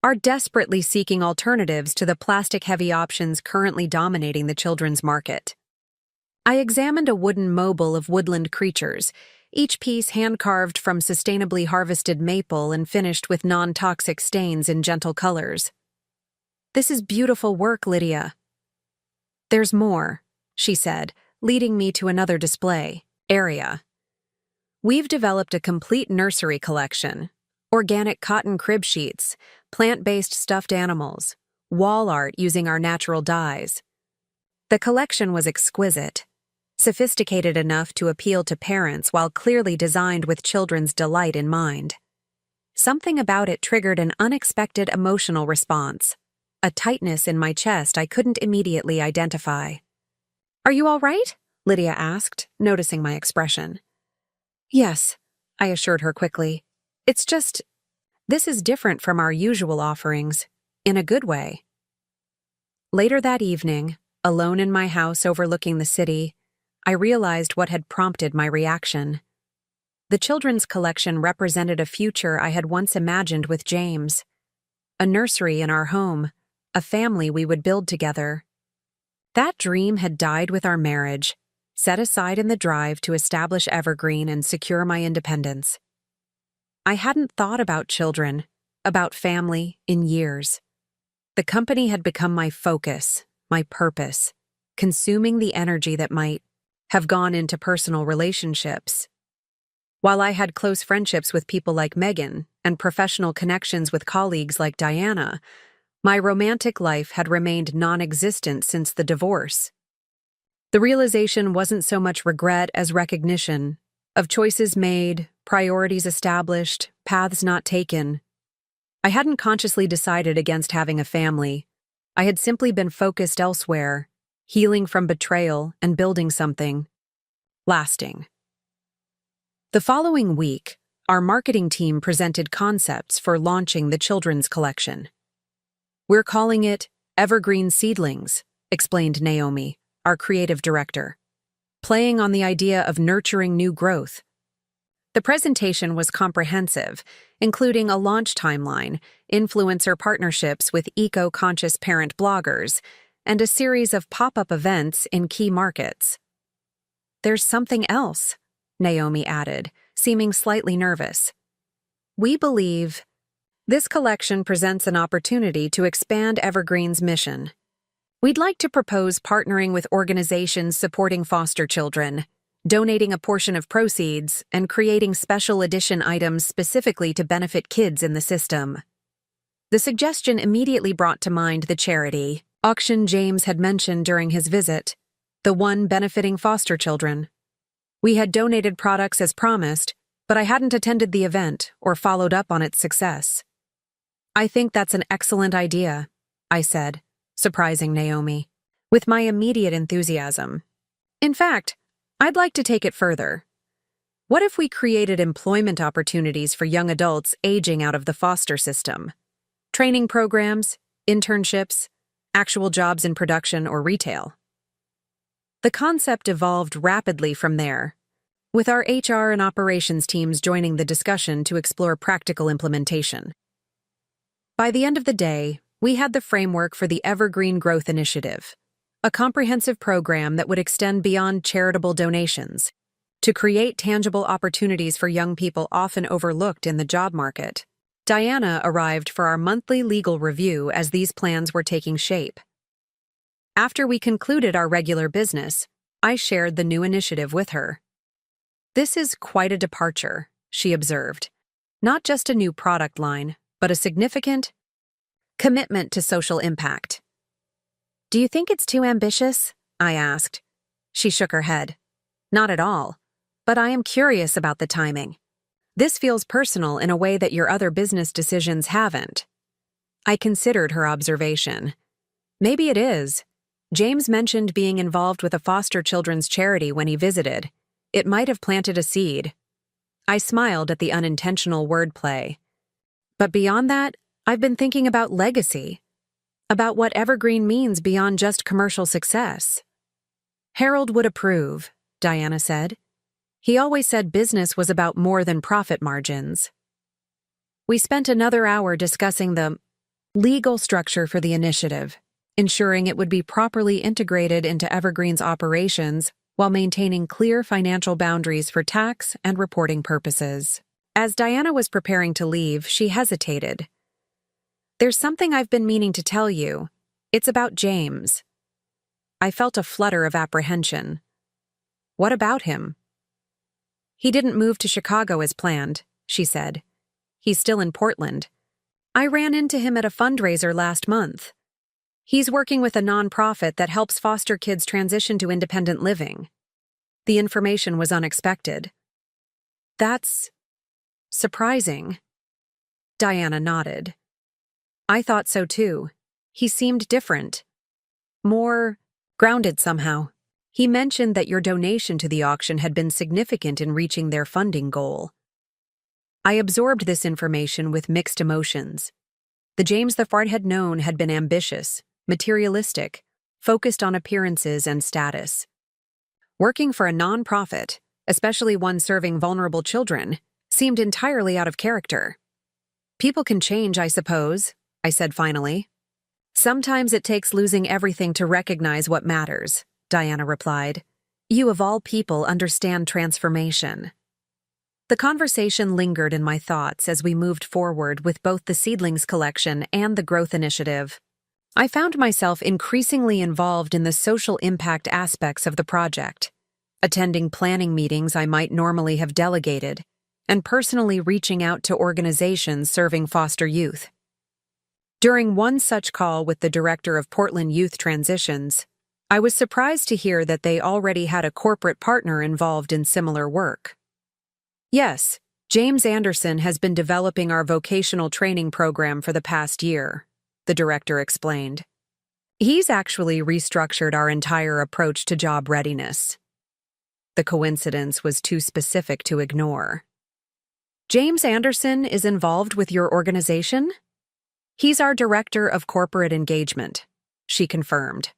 [SPEAKER 1] are desperately seeking alternatives to the plastic-heavy options currently dominating the children's market." I examined a wooden mobile of woodland creatures, each piece hand-carved from sustainably harvested maple and finished with non-toxic stains in gentle colors. "This is beautiful work, Lydia." "There's more," she said, leading me to another display area. "We've developed a complete nursery collection: organic cotton crib sheets, plant-based stuffed animals, wall art using our natural dyes." The collection was exquisite, sophisticated enough to appeal to parents while clearly designed with children's delight in mind. Something about it triggered an unexpected emotional response, a tightness in my chest I couldn't immediately identify. "Are you all right?" Lydia asked, noticing my expression. "Yes," I assured her quickly. "It's just, this is different from our usual offerings, in a good way." Later that evening, alone in my house overlooking the city, I realized what had prompted my reaction. The children's collection represented a future I had once imagined with James. A nursery in our home, a family we would build together. That dream had died with our marriage, set aside in the drive to establish Evergreen and secure my independence. I hadn't thought about children, about family, in years. The company had become my focus, my purpose, consuming the energy that might have gone into personal relationships. While I had close friendships with people like Megan and professional connections with colleagues like Diana, my romantic life had remained non-existent since the divorce. The realization wasn't so much regret as recognition of choices made, priorities established, paths not taken. I hadn't consciously decided against having a family. I had simply been focused elsewhere, healing from betrayal and building something lasting. The following week, our marketing team presented concepts for launching the children's collection. "We're calling it Evergreen Seedlings," explained Naomi, our creative director, playing on the idea of nurturing new growth. The presentation was comprehensive, including a launch timeline, influencer partnerships with eco-conscious parent bloggers, and a series of pop-up events in key markets. "There's something else," Naomi added, seeming slightly nervous. "We believe this collection presents an opportunity to expand Evergreen's mission. We'd like to propose partnering with organizations supporting foster children, donating a portion of proceeds, and creating special edition items specifically to benefit kids in the system." The suggestion immediately brought to mind the charity auction James had mentioned during his visit, the one benefiting foster children. We had donated products as promised, but I hadn't attended the event or followed up on its success. "I think that's an excellent idea," I said, surprising Naomi, with my immediate enthusiasm. "In fact, I'd like to take it further. What if we created employment opportunities for young adults aging out of the foster system? Training programs, internships, actual jobs in production or retail?" The concept evolved rapidly from there, with our HR and operations teams joining the discussion to explore practical implementation. By the end of the day, we had the framework for the Evergreen Growth Initiative, a comprehensive program that would extend beyond charitable donations to create tangible opportunities for young people often overlooked in the job market. Diana arrived for our monthly legal review as these plans were taking shape. After we concluded our regular business, I shared the new initiative with her. "This is quite a departure," she observed. "Not just a new product line, but a significant commitment to social impact." "Do you think it's too ambitious?" I asked. She shook her head. "Not at all, but I am curious about the timing. This feels personal in a way that your other business decisions haven't." I considered her observation. "Maybe it is. James mentioned being involved with a foster children's charity when he visited. It might have planted a seed." I smiled at the unintentional wordplay. "But beyond that, I've been thinking about legacy, about what Evergreen means beyond just commercial success." "Harold would approve," Diana said. "He always said business was about more than profit margins." We spent another hour discussing the legal structure for the initiative, ensuring it would be properly integrated into Evergreen's operations while maintaining clear financial boundaries for tax and reporting purposes. As Diana was preparing to leave, she hesitated. "There's something I've been meaning to tell you. It's about James." I felt a flutter of apprehension. "What about him?" "He didn't move to Chicago as planned," she said. "He's still in Portland. I ran into him at a fundraiser last month. He's working with a nonprofit that helps foster kids transition to independent living." The information was unexpected. "That's surprising." Diana nodded. "I thought so too. He seemed different. More grounded somehow. He mentioned that your donation to the auction had been significant in reaching their funding goal." I absorbed this information with mixed emotions. The James the Fart had known had been ambitious, materialistic, focused on appearances and status. Working for a nonprofit, especially one serving vulnerable children, seemed entirely out of character. "People can change, I suppose," I said finally. "Sometimes it takes losing everything to recognize what matters," Diana replied. "You of all people understand transformation." The conversation lingered in my thoughts as we moved forward with both the Seedlings collection and the Growth Initiative. I found myself increasingly involved in the social impact aspects of the project, attending planning meetings I might normally have delegated, and personally reaching out to organizations serving foster youth. During one such call with the director of Portland Youth Transitions, I was surprised to hear that they already had a corporate partner involved in similar work. Yes, James Anderson has been developing our vocational training program for the past year, the director explained. He's actually restructured our entire approach to job readiness. The coincidence was too specific to ignore. James Anderson is involved with your organization? He's our director of corporate engagement, she confirmed.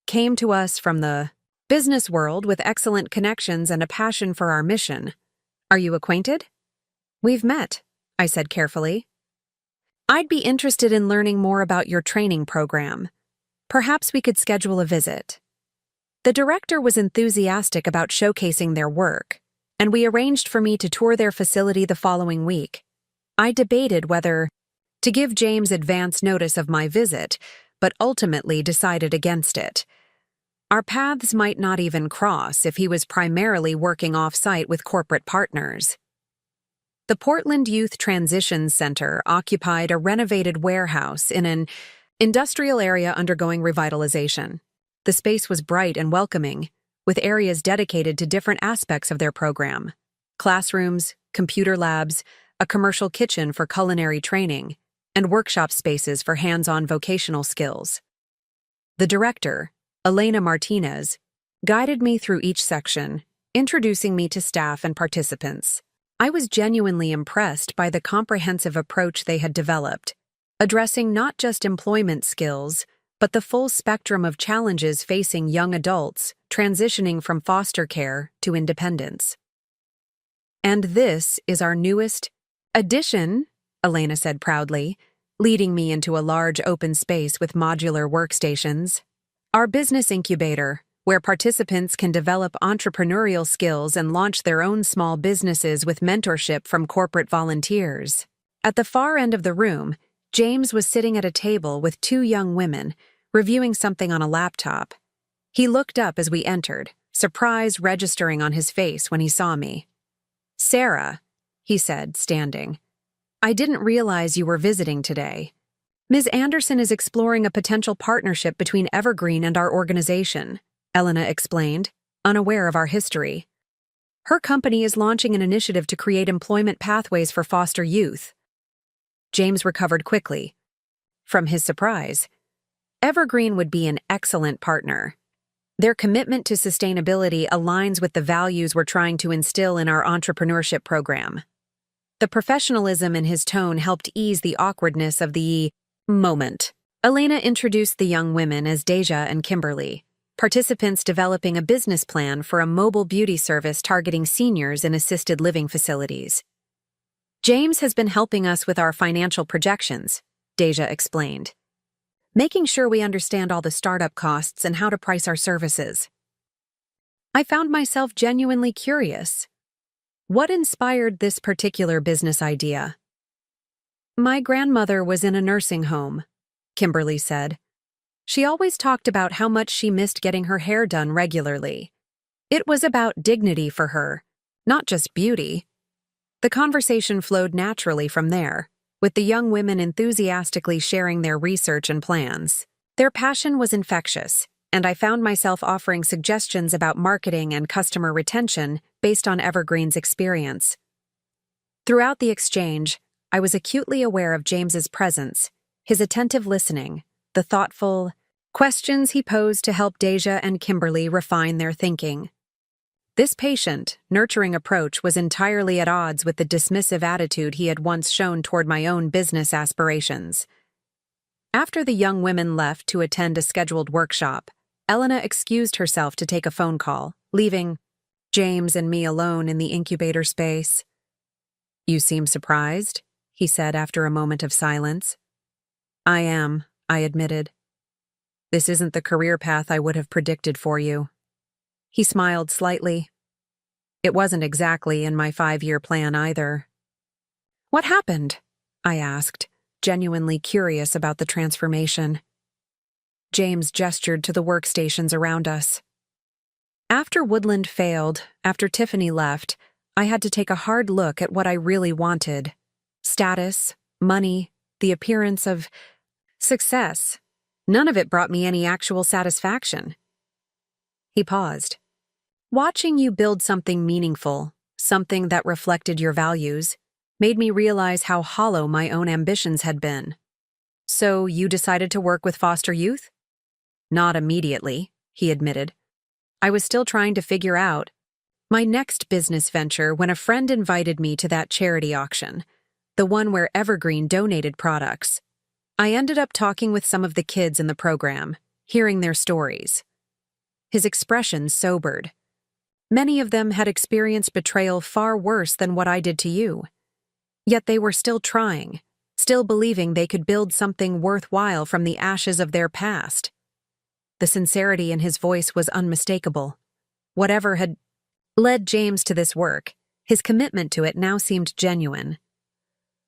[SPEAKER 1] Came to us from the business world with excellent connections and a passion for our mission. Are you acquainted? We've met, I said carefully. I'd be interested in learning more about your training program. Perhaps we could schedule a visit. The director was enthusiastic about showcasing their work, and we arranged for me to tour their facility the following week. I debated whether to give James advance notice of my visit, but ultimately decided against it. Our paths might not even cross if he was primarily working off-site with corporate partners. The Portland Youth Transition Center occupied a renovated warehouse in an industrial area undergoing revitalization. The space was bright and welcoming, with areas dedicated to different aspects of their program: classrooms, computer labs, a commercial kitchen for culinary training, and workshop spaces for hands-on vocational skills. The director, Elena Martinez, guided me through each section, introducing me to staff and participants. I was genuinely impressed by the comprehensive approach they had developed, addressing not just employment skills, but the full spectrum of challenges facing young adults transitioning from foster care to independence. And this is our newest addition, Elena said proudly, leading me into a large open space with modular workstations. Our business incubator, where participants can develop entrepreneurial skills and launch their own small businesses with mentorship from corporate volunteers. At the far end of the room, James was sitting at a table with two young women, reviewing something on a laptop. He looked up as we entered, surprise registering on his face when he saw me. "Sarah," he said, standing. "I didn't realize you were visiting today. Ms. Anderson is exploring a potential partnership between Evergreen and our organization," Elena explained, unaware of our history. "Her company is launching an initiative to create employment pathways for foster youth." James recovered quickly from his surprise. Evergreen would be an excellent partner. Their commitment to sustainability aligns with the values we're trying to instill in our entrepreneurship program. The professionalism in his tone helped ease the awkwardness of the moment. Elena introduced the young women as Deja and Kimberly, participants developing a business plan for a mobile beauty service targeting seniors in assisted living facilities. "James has been helping us with our financial projections," Deja explained, "making sure we understand all the startup costs and how to price our services." I found myself genuinely curious. What inspired this particular business idea? "My grandmother was in a nursing home," Kimberly said. "She always talked about how much she missed getting her hair done regularly. It was about dignity for her, not just beauty." The conversation flowed naturally from there, with the young women enthusiastically sharing their research and plans. Their passion was infectious, and I found myself offering suggestions about marketing and customer retention based on Evergreen's experience. Throughout the exchange, I was acutely aware of James's presence, his attentive listening, the thoughtful questions he posed to help Deja and Kimberly refine their thinking. This patient, nurturing approach was entirely at odds with the dismissive attitude he had once shown toward my own business aspirations. After the young women left to attend a scheduled workshop, Elena excused herself to take a phone call, leaving James and me alone in the incubator space. "You seem surprised," he said after a moment of silence. "I am," I admitted. "This isn't the career path I would have predicted for you." He smiled slightly. "It wasn't exactly in my 5-year plan either." "What happened?" I asked, genuinely curious about the transformation. James gestured to the workstations around us. "After Woodland failed, after Tiffany left, I had to take a hard look at what I really wanted. Status, money, the appearance of success. None of it brought me any actual satisfaction. He paused. Watching you build something meaningful, something that reflected your values, made me realize how hollow my own ambitions had been. So you decided to work with foster youth? Not immediately, he admitted. I was still trying to figure out my next business venture when a friend invited me to that charity auction, the one where Evergreen donated products. I ended up talking with some of the kids in the program, hearing their stories. His expression sobered. Many of them had experienced betrayal far worse than what I did to you. Yet they were still trying, still believing they could build something worthwhile from the ashes of their past. The sincerity in his voice was unmistakable. Whatever had led James to this work, his commitment to it now seemed genuine.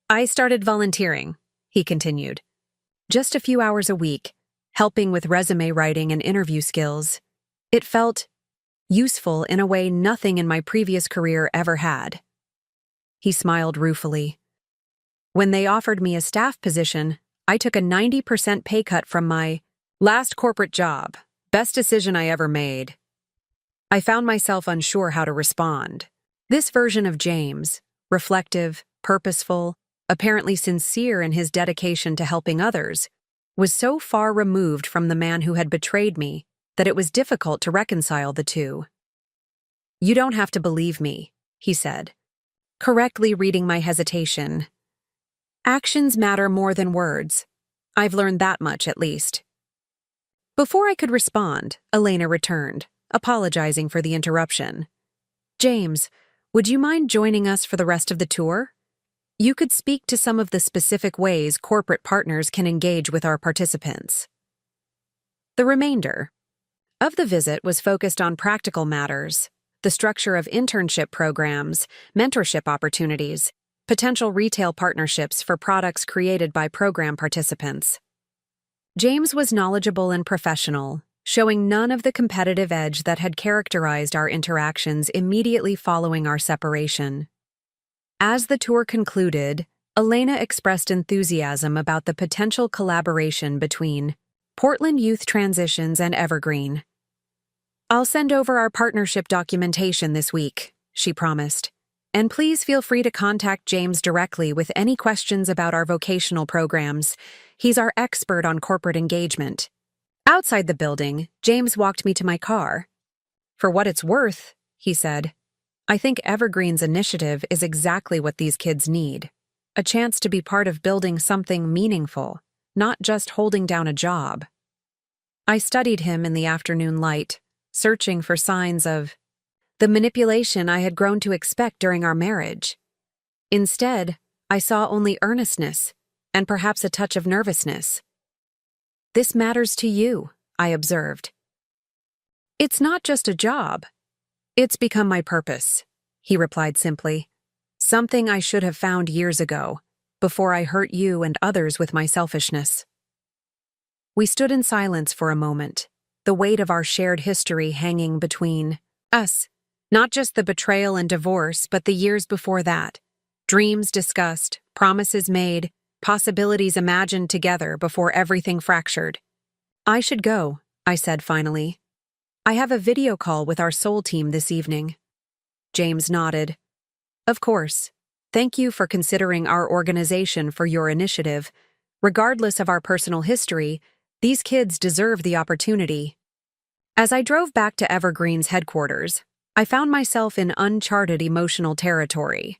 [SPEAKER 1] I started volunteering, he continued. Just a few hours a week, helping with resume writing and interview skills. It felt useful in a way nothing in my previous career ever had. He smiled ruefully. When they offered me a staff position, I took a 90% pay cut from my last corporate job. Best decision I ever made. I found myself unsure how to respond. This version of James, reflective, purposeful, apparently sincere in his dedication to helping others, was so far removed from the man who had betrayed me that it was difficult to reconcile the two. You don't have to believe me, he said, correctly reading my hesitation. Actions matter more than words. I've learned that much, at least. Before I could respond, Elena returned, apologizing for the interruption. James, would you mind joining us for the rest of the tour? You could speak to some of the specific ways corporate partners can engage with our participants. The remainder of the visit was focused on practical matters, the structure of internship programs, mentorship opportunities, potential retail partnerships for products created by program participants. James was knowledgeable and professional, showing none of the competitive edge that had characterized our interactions immediately following our separation. As the tour concluded, Elena expressed enthusiasm about the potential collaboration between Portland Youth Transitions and Evergreen. I'll send over our partnership documentation this week, she promised. And please feel free to contact James directly with any questions about our vocational programs. He's our expert on corporate engagement. Outside the building, James walked me to my car. For what it's worth, he said, I think Evergreen's initiative is exactly what these kids need. A chance to be part of building something meaningful, not just holding down a job. I studied him in the afternoon light, searching for signs of the manipulation I had grown to expect during our marriage. Instead, I saw only earnestness and perhaps a touch of nervousness. This matters to you, I observed. It's not just a job. It's become my purpose, he replied simply. Something I should have found years ago, before I hurt you and others with my selfishness. We stood in silence for a moment, the weight of our shared history hanging between us. Not just the betrayal and divorce, but the years before that. Dreams discussed, promises made, possibilities imagined together before everything fractured. I should go, I said finally. I have a video call with our Soul team this evening. James nodded. Of course. Thank you for considering our organization for your initiative. Regardless of our personal history, these kids deserve the opportunity. As I drove back to Evergreen's headquarters, I found myself in uncharted emotional territory.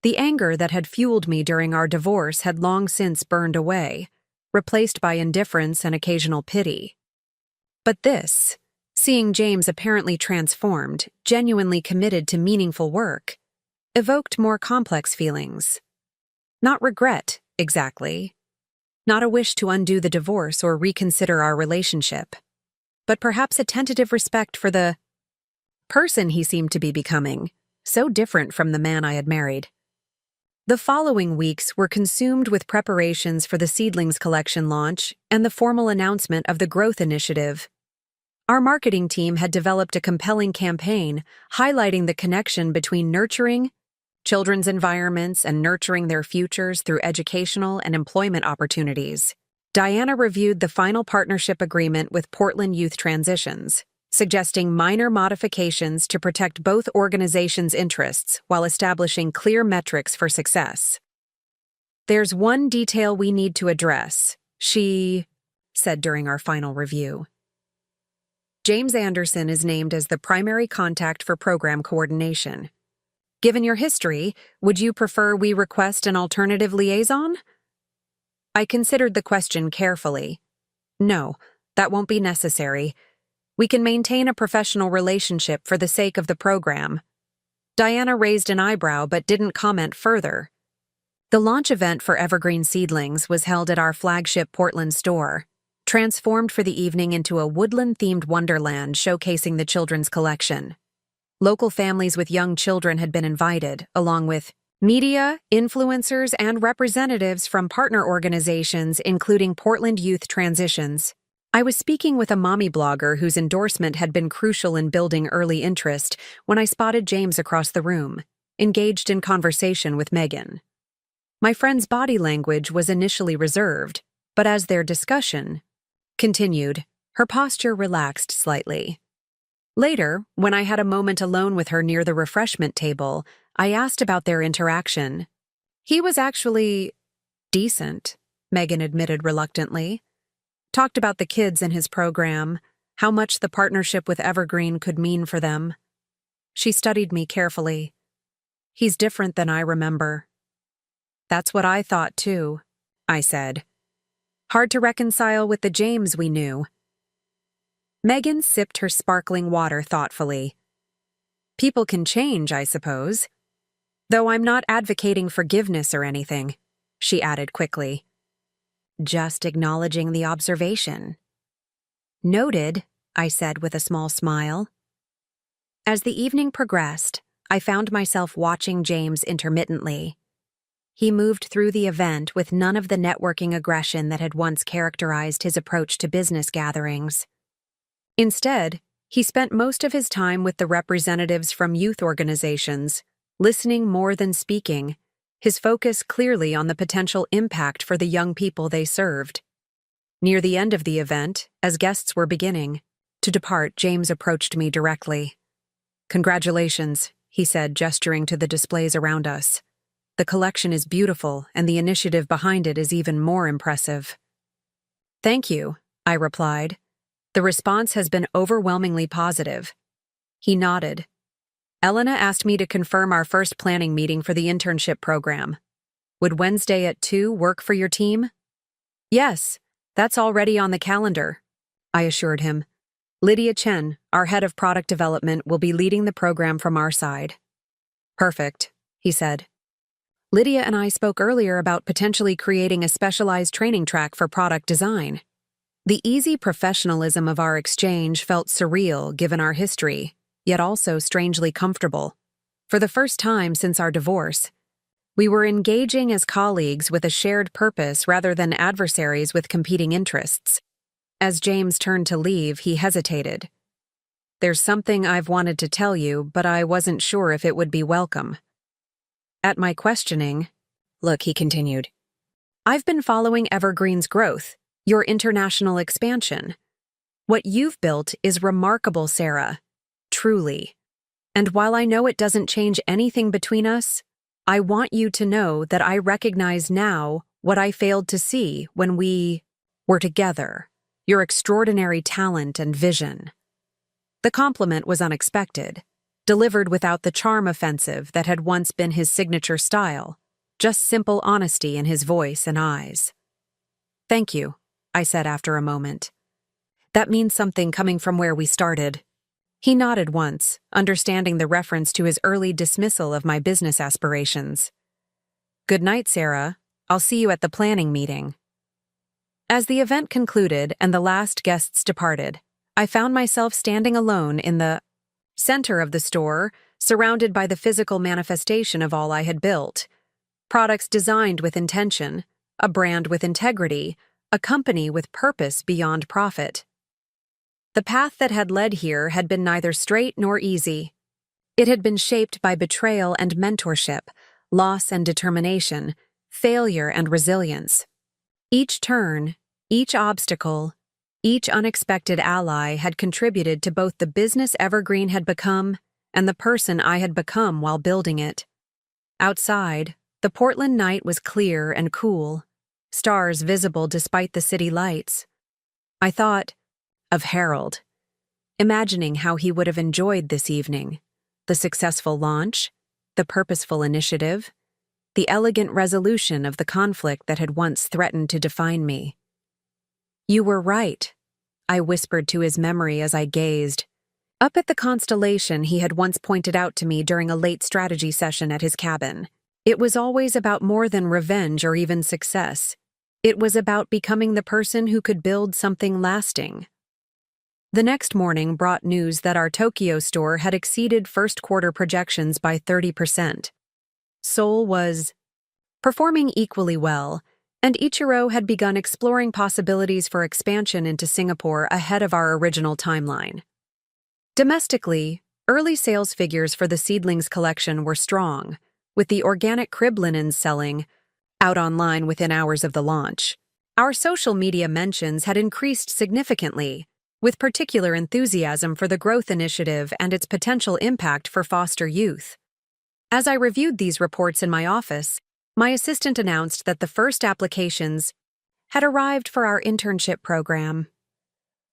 [SPEAKER 1] The anger that had fueled me during our divorce had long since burned away, replaced by indifference and occasional pity. But this, seeing James apparently transformed, genuinely committed to meaningful work, evoked more complex feelings. Not regret, exactly. Not a wish to undo the divorce or reconsider our relationship, but perhaps a tentative respect for the person he seemed to be becoming, so different from the man I had married. The following weeks were consumed with preparations for the Seedlings Collection launch and the formal announcement of the Growth Initiative. Our marketing team had developed a compelling campaign highlighting the connection between nurturing children's environments and nurturing their futures through educational and employment opportunities. Diana reviewed the final partnership agreement with Portland Youth Transitions, suggesting minor modifications to protect both organizations' interests while establishing clear metrics for success. "There's one detail we need to address," she said during our final review. "James Anderson is named as the primary contact for program coordination. Given your history, would you prefer we request an alternative liaison?" I considered the question carefully. "No, that won't be necessary. We can maintain a professional relationship for the sake of the program." Diana raised an eyebrow but didn't comment further. The launch event for Evergreen Seedlings was held at our flagship Portland store, transformed for the evening into a woodland-themed wonderland showcasing the children's collection. Local families with young children had been invited, along with media, influencers, and representatives from partner organizations including Portland Youth Transitions. I was speaking with a mommy blogger whose endorsement had been crucial in building early interest when I spotted James across the room, engaged in conversation with Megan. My friend's body language was initially reserved, but as their discussion continued, her posture relaxed slightly. Later, when I had a moment alone with her near the refreshment table, I asked about their interaction. "He was actually decent," Megan admitted reluctantly. "Talked about the kids in his program, how much the partnership with Evergreen could mean for them." She studied me carefully. "He's different than I remember." "That's what I thought too," I said. "Hard to reconcile with the James we knew." Megan sipped her sparkling water thoughtfully. "People can change, I suppose. Though I'm not advocating forgiveness or anything," she added quickly. "Just acknowledging the observation." "Noted," I said with a small smile. As the evening progressed, I found myself watching James intermittently. He moved through the event with none of the networking aggression that had once characterized his approach to business gatherings. Instead, he spent most of his time with the representatives from youth organizations, listening more than speaking, his focus clearly on the potential impact for the young people they served. Near the end of the event, as guests were beginning to depart, James approached me directly. "Congratulations," he said, gesturing to the displays around us. "The collection is beautiful, and the initiative behind it is even more impressive." "Thank you," I replied. "The response has been overwhelmingly positive." He nodded. "Elena asked me to confirm our first planning meeting for the internship program. Would Wednesday at 2 work for your team?" "Yes, that's already on the calendar," I assured him. "Lydia Chen, our head of product development, will be leading the program from our side." "Perfect," he said. "Lydia and I spoke earlier about potentially creating a specialized training track for product design. The easy professionalism of our exchange felt surreal given our history, yet also strangely comfortable. For the first time since our divorce, we were engaging as colleagues with a shared purpose rather than adversaries with competing interests. As James turned to leave, he hesitated. "There's something I've wanted to tell you, but I wasn't sure if it would be welcome." At my questioning, "Look," he continued, "I've been following Evergreen's growth, your international expansion. What you've built is remarkable, Sarah. Truly. And while I know it doesn't change anything between us, I want you to know that I recognize now what I failed to see when we were together, your extraordinary talent and vision." The compliment was unexpected, delivered without the charm offensive that had once been his signature style, just simple honesty in his voice and eyes. "Thank you," I said after a moment. "That means something coming from where we started." He nodded once, understanding the reference to his early dismissal of my business aspirations. "Good night, Sarah. I'll see you at the planning meeting." As the event concluded and the last guests departed, I found myself standing alone in the center of the store, surrounded by the physical manifestation of all I had built. Products designed with intention, a brand with integrity, a company with purpose beyond profit. The path that had led here had been neither straight nor easy. It had been shaped by betrayal and mentorship, loss and determination, failure and resilience. Each turn, Each obstacle, each unexpected ally had contributed to both the business Evergreen had become and the person I had become while building it. Outside, the Portland night was clear and cool, stars visible despite the city lights. I thought of Harold, imagining how he would have enjoyed this evening, the successful launch, the purposeful initiative, the elegant resolution of the conflict that had once threatened to define me. "You were right," I whispered to his memory as I gazed up at the constellation he had once pointed out to me during a late strategy session at his cabin. It was always about more than revenge or even success. It was about becoming the person who could build something lasting. The next morning brought news that our Tokyo store had exceeded first-quarter projections by 30%. Seoul was performing equally well, and Ichiro had begun exploring possibilities for expansion into Singapore ahead of our original timeline. Domestically, early sales figures for the Seedlings collection were strong, with the organic crib linens selling out online within hours of the launch. Our social media mentions had increased significantly, with particular enthusiasm for the growth initiative and its potential impact for foster youth. As I reviewed these reports in my office, my assistant announced that the first applications had arrived for our internship program.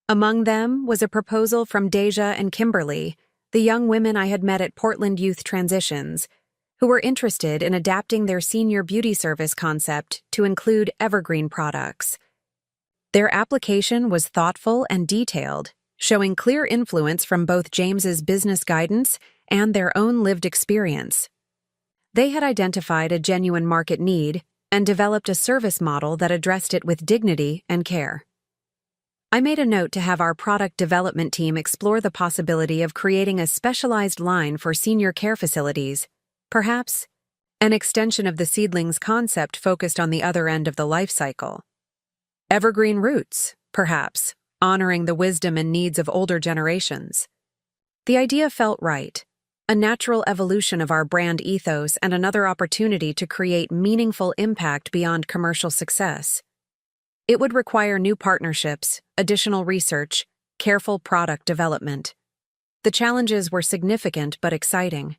[SPEAKER 1] Among them was a proposal from Deja and Kimberly, the young women I had met at Portland Youth Transitions, who were interested in adapting their senior beauty service concept to include Evergreen products. Their application was thoughtful and detailed, showing clear influence from both James's business guidance and their own lived experience. They had identified a genuine market need and developed a service model that addressed it with dignity and care. I made a note to have our product development team explore the possibility of creating a specialized line for senior care facilities, perhaps an extension of the Seedlings concept focused on the other end of the life cycle. Evergreen roots, perhaps, honoring the wisdom and needs of older generations. The idea felt right, a natural evolution of our brand ethos and another opportunity to create meaningful impact beyond commercial success. It would require new partnerships, additional research, careful product development. The challenges were significant but exciting.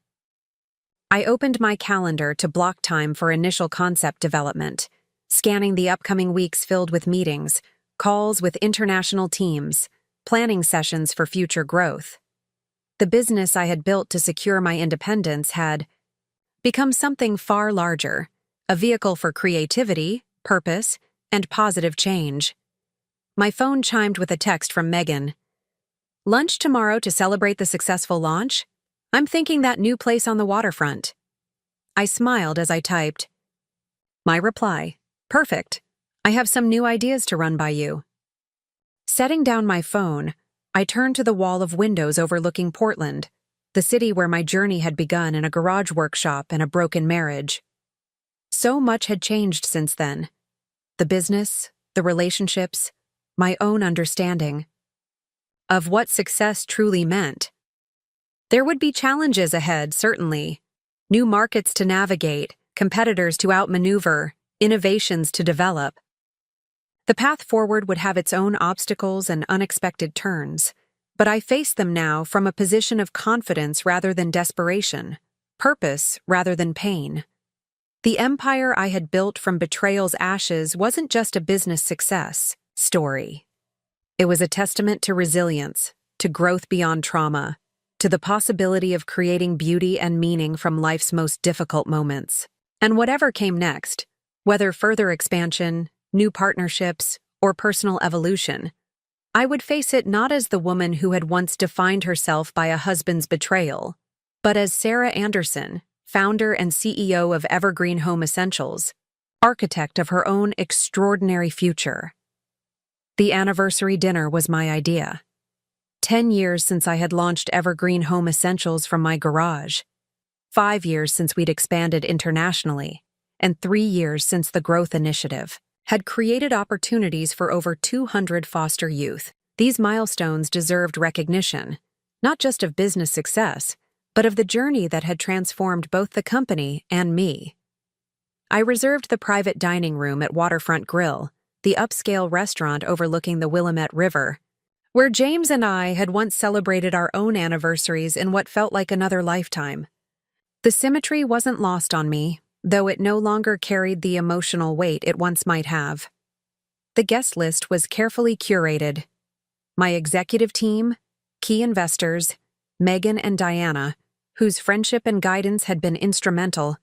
[SPEAKER 1] I opened my calendar to block time for initial concept development, scanning the upcoming weeks filled with meetings, calls with international teams, planning sessions for future growth. The business I had built to secure my independence had become something far larger, a vehicle for creativity, purpose, and positive change. My phone chimed with a text from Megan. "Lunch tomorrow to celebrate the successful launch? I'm thinking that new place on the waterfront." I smiled as I typed. My reply, "Perfect. I have some new ideas to run by you." Setting down my phone, I turned to the wall of windows overlooking Portland, the city where my journey had begun in a garage workshop and a broken marriage. So much had changed since then. The business, the relationships, my own understanding of what success truly meant. There would be challenges ahead, certainly. New markets to navigate, competitors to outmaneuver, innovations to develop. The path forward would have its own obstacles and unexpected turns, but I faced them now from a position of confidence rather than desperation, purpose rather than pain. The empire I had built from betrayal's ashes wasn't just a business success story. It was a testament to resilience, to growth beyond trauma, to the possibility of creating beauty and meaning from life's most difficult moments. And whatever came next, whether further expansion, new partnerships, or personal evolution, I would face it not as the woman who had once defined herself by a husband's betrayal, but as Sarah Anderson, founder and CEO of Evergreen Home Essentials, architect of her own extraordinary future. The anniversary dinner was my idea. 10 years since I had launched Evergreen Home Essentials from my garage, 5 years since we'd expanded internationally, and 3 years since the Growth Initiative had created opportunities for over 200 foster youth. These milestones deserved recognition, not just of business success, but of the journey that had transformed both the company and me. I reserved the private dining room at Waterfront Grill, the upscale restaurant overlooking the Willamette River, where James and I had once celebrated our own anniversaries in what felt like another lifetime. The symmetry wasn't lost on me, though it no longer carried the emotional weight it once might have. The guest list was carefully curated. My executive team, key investors, Megan and Diana, whose friendship and guidance had been instrumental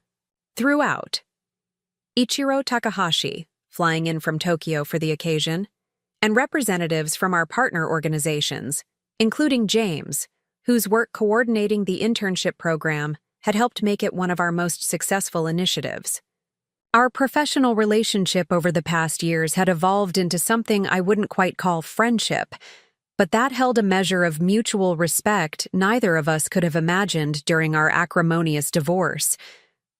[SPEAKER 1] throughout. Ichiro Takahashi, flying in from Tokyo for the occasion, and representatives from our partner organizations, including James, whose work coordinating the internship program had helped make it one of our most successful initiatives. Our professional relationship over the past years had evolved into something I wouldn't quite call friendship, but that held a measure of mutual respect neither of us could have imagined during our acrimonious divorce.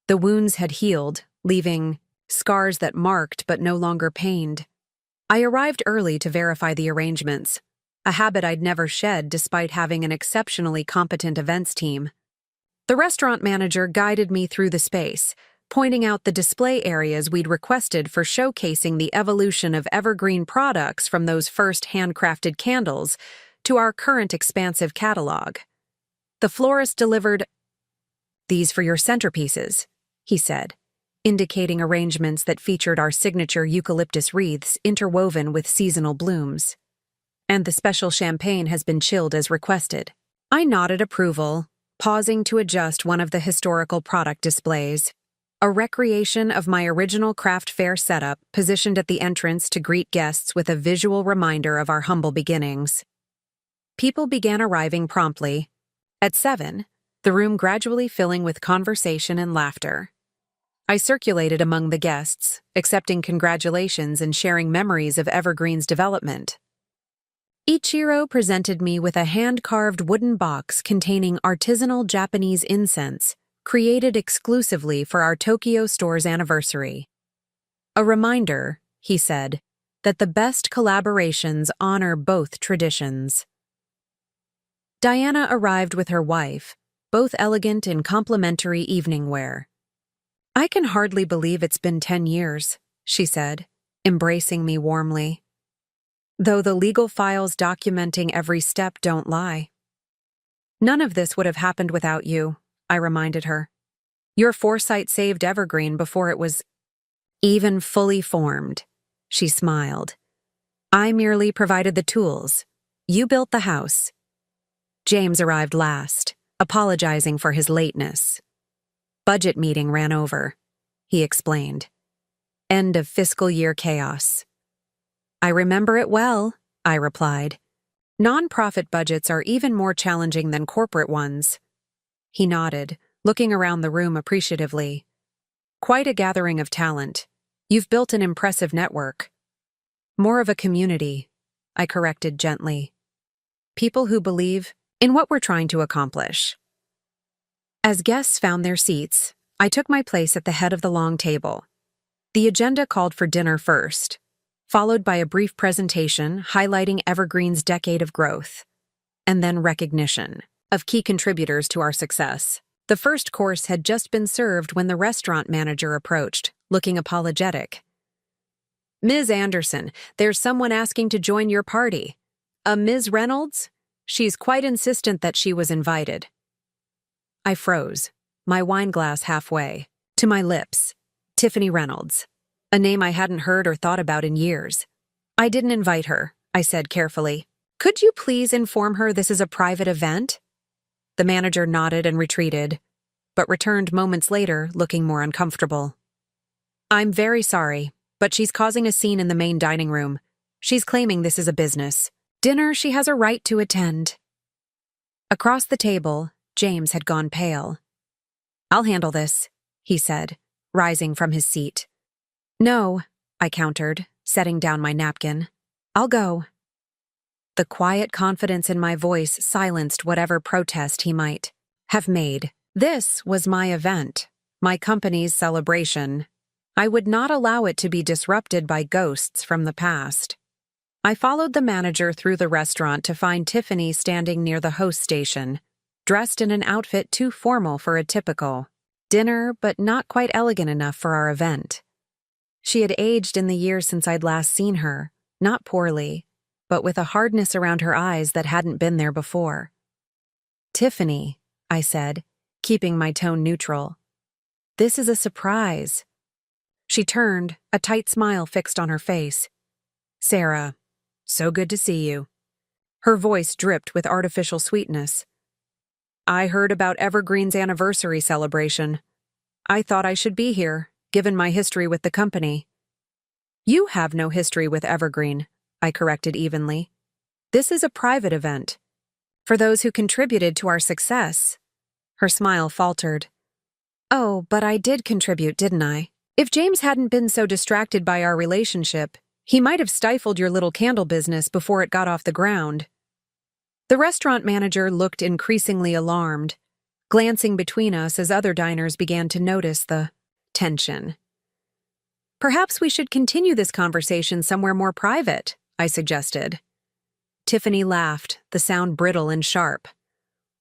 [SPEAKER 1] The wounds had healed, leaving scars that marked but no longer pained. I arrived early to verify the arrangements, a habit I'd never shed despite having an exceptionally competent events team. The restaurant manager guided me through the space, pointing out the display areas we'd requested for showcasing the evolution of evergreen products from those first handcrafted candles to our current expansive catalog. The florist delivered, "These for your centerpieces," he said, indicating arrangements that featured our signature eucalyptus wreaths interwoven with seasonal blooms. "And the special champagne has been chilled as requested." I nodded approval, pausing to adjust one of the historical product displays. A recreation of my original craft fair setup positioned at the entrance to greet guests with a visual reminder of our humble beginnings. People began arriving promptly. At 7, the room gradually filling with conversation and laughter. I circulated among the guests, accepting congratulations and sharing memories of Evergreen's development. Ichiro presented me with a hand-carved wooden box containing artisanal Japanese incense, created exclusively for our Tokyo store's anniversary. "A reminder," he said, "that the best collaborations honor both traditions." Diana arrived with her wife, both elegant in complimentary evening wear. "I can hardly believe it's been 10 years, she said, embracing me warmly. "Though the legal files documenting every step don't lie." "None of this would have happened without you," I reminded her. "Your foresight saved Evergreen before it was even fully formed." She smiled. "I merely provided the tools. You built the house." James arrived last, apologizing for his lateness. "Budget meeting ran over," he explained. "End of fiscal year chaos." "I remember it well," I replied. "Non-profit budgets are even more challenging than corporate ones." He nodded, looking around the room appreciatively. "Quite a gathering of talent. You've built an impressive network." "More of a community," I corrected gently. "People who believe in what we're trying to accomplish." As guests found their seats, I took my place at the head of the long table. The agenda called for dinner first, followed by a brief presentation highlighting Evergreen's decade of growth, and then recognition of key contributors to our success. The first course had just been served when the restaurant manager approached, looking apologetic. "Ms. Anderson, there's someone asking to join your party. A Ms. Reynolds? She's quite insistent that she was invited." I froze, my wine glass halfway, to my lips. Tiffany Reynolds. A name I hadn't heard or thought about in years. "I didn't invite her," I said carefully. "Could you please inform her this is a private event?" The manager nodded and retreated, but returned moments later looking more uncomfortable. "I'm very sorry, but she's causing a scene in the main dining room. She's claiming this is a business dinner she has a right to attend." Across the table, James had gone pale. "I'll handle this," he said, rising from his seat. "No," I countered, setting down my napkin. "I'll go." The quiet confidence in my voice silenced whatever protest he might have made. This was my event, my company's celebration. I would not allow it to be disrupted by ghosts from the past. I followed the manager through the restaurant to find Tiffany standing near the host station, dressed in an outfit too formal for a typical dinner, but not quite elegant enough for our event. She had aged in the years since I'd last seen her, not poorly, but with a hardness around her eyes that hadn't been there before. "Tiffany," I said, keeping my tone neutral. "This is a surprise." She turned, a tight smile fixed on her face. "Sarah, so good to see you." Her voice dripped with artificial sweetness. "I heard about Evergreen's anniversary celebration. I thought I should be here, given my history with the company." "You have no history with Evergreen," I corrected evenly. "This is a private event. For those who contributed to our success." Her smile faltered. "Oh, but I did contribute, didn't I? If James hadn't been so distracted by our relationship, he might have stifled your little candle business before it got off the ground." The restaurant manager looked increasingly alarmed, glancing between us as other diners began to notice the tension. "Perhaps we should continue this conversation somewhere more private," I suggested. Tiffany laughed, the sound brittle and sharp.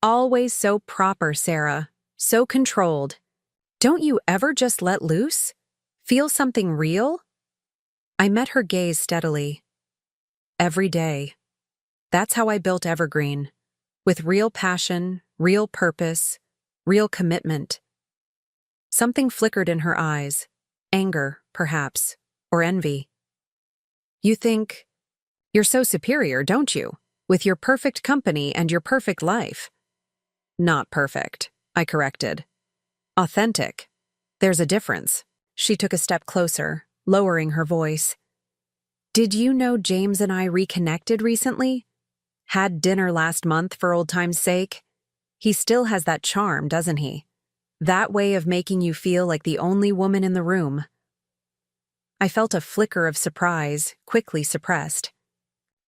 [SPEAKER 1] "Always so proper, Sarah. So controlled. Don't you ever just let loose? Feel something real?" I met her gaze steadily. "Every day. That's how I built Evergreen. With real passion, real purpose, real commitment." Something flickered in her eyes. Anger, perhaps, or envy. "You think you're so superior, don't you? With your perfect company and your perfect life." "Not perfect," I corrected. "Authentic. There's a difference." She took a step closer, lowering her voice. "Did you know James and I reconnected recently? Had dinner last month for old time's sake? He still has that charm, doesn't he? That way of making you feel like the only woman in the room." I felt a flicker of surprise, quickly suppressed.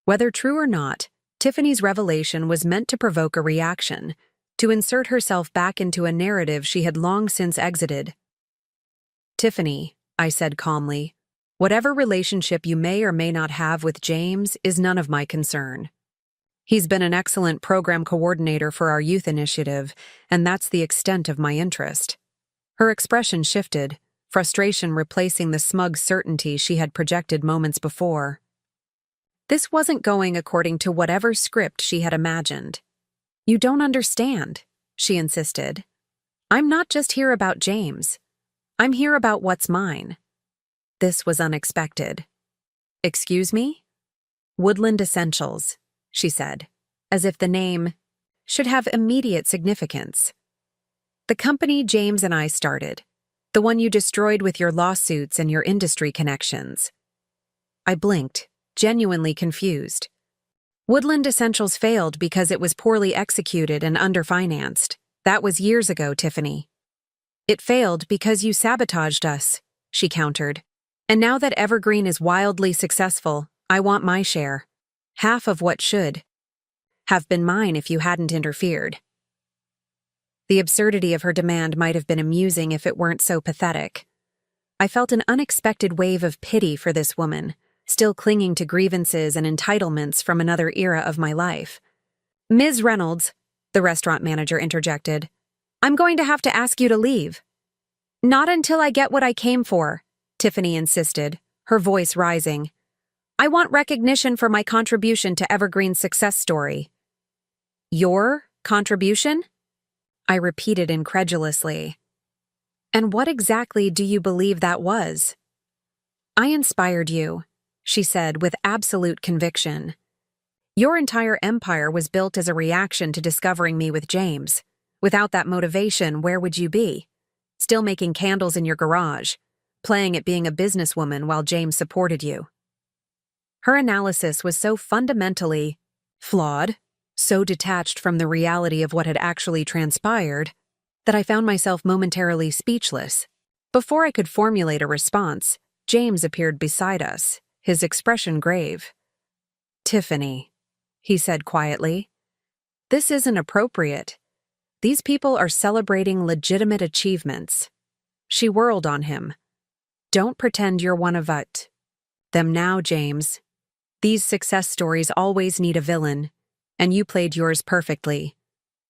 [SPEAKER 1] Whether true or not, Tiffany's revelation was meant to provoke a reaction, to insert herself back into a narrative she had long since exited. "Tiffany," I said calmly, "whatever relationship you may or may not have with James is none of my concern. He's been an excellent program coordinator for our youth initiative, and that's the extent of my interest." Her expression shifted, frustration replacing the smug certainty she had projected moments before. This wasn't going according to whatever script she had imagined. "You don't understand," she insisted. "I'm not just here about James. I'm here about what's mine." This was unexpected. "Excuse me?" "Woodland Essentials," she said, as if the name should have immediate significance. "The company James and I started, the one you destroyed with your lawsuits and your industry connections." I blinked, genuinely confused. "Woodland Essentials failed because it was poorly executed and underfinanced. That was years ago, Tiffany." "It failed because you sabotaged us," she countered. "And now that Evergreen is wildly successful, I want my share. Half of what should have been mine if you hadn't interfered." The absurdity of her demand might have been amusing if it weren't so pathetic. I felt an unexpected wave of pity for this woman, still clinging to grievances and entitlements from another era of my life. "Ms. Reynolds," the restaurant manager interjected, "I'm going to have to ask you to leave." "Not until I get what I came for," Tiffany insisted, her voice rising. "I want recognition for my contribution to Evergreen's success story." "Your contribution?" I repeated incredulously. "And what exactly do you believe that was?" "I inspired you," she said with absolute conviction. "Your entire empire was built as a reaction to discovering me with James. Without that motivation, where would you be? Still making candles in your garage, playing at being a businesswoman while James supported you." Her analysis was so fundamentally flawed, so detached from the reality of what had actually transpired, that I found myself momentarily speechless. Before I could formulate a response, James appeared beside us, his expression grave. "Tiffany," he said quietly, "this isn't appropriate. These people are celebrating legitimate achievements." She whirled on him. "Don't pretend you're one of them now, James. These success stories always need a villain, and you played yours perfectly.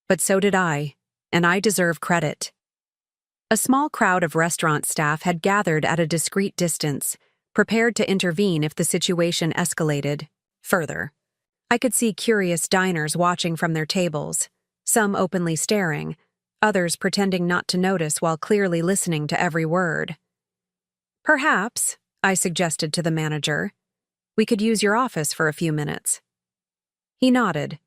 [SPEAKER 1] But so did I, and I deserve credit." A small crowd of restaurant staff had gathered at a discreet distance, prepared to intervene if the situation escalated further. I could see curious diners watching from their tables, some openly staring, others pretending not to notice while clearly listening to every word. "Perhaps," I suggested to the manager, "we could use your office for a few minutes." He nodded.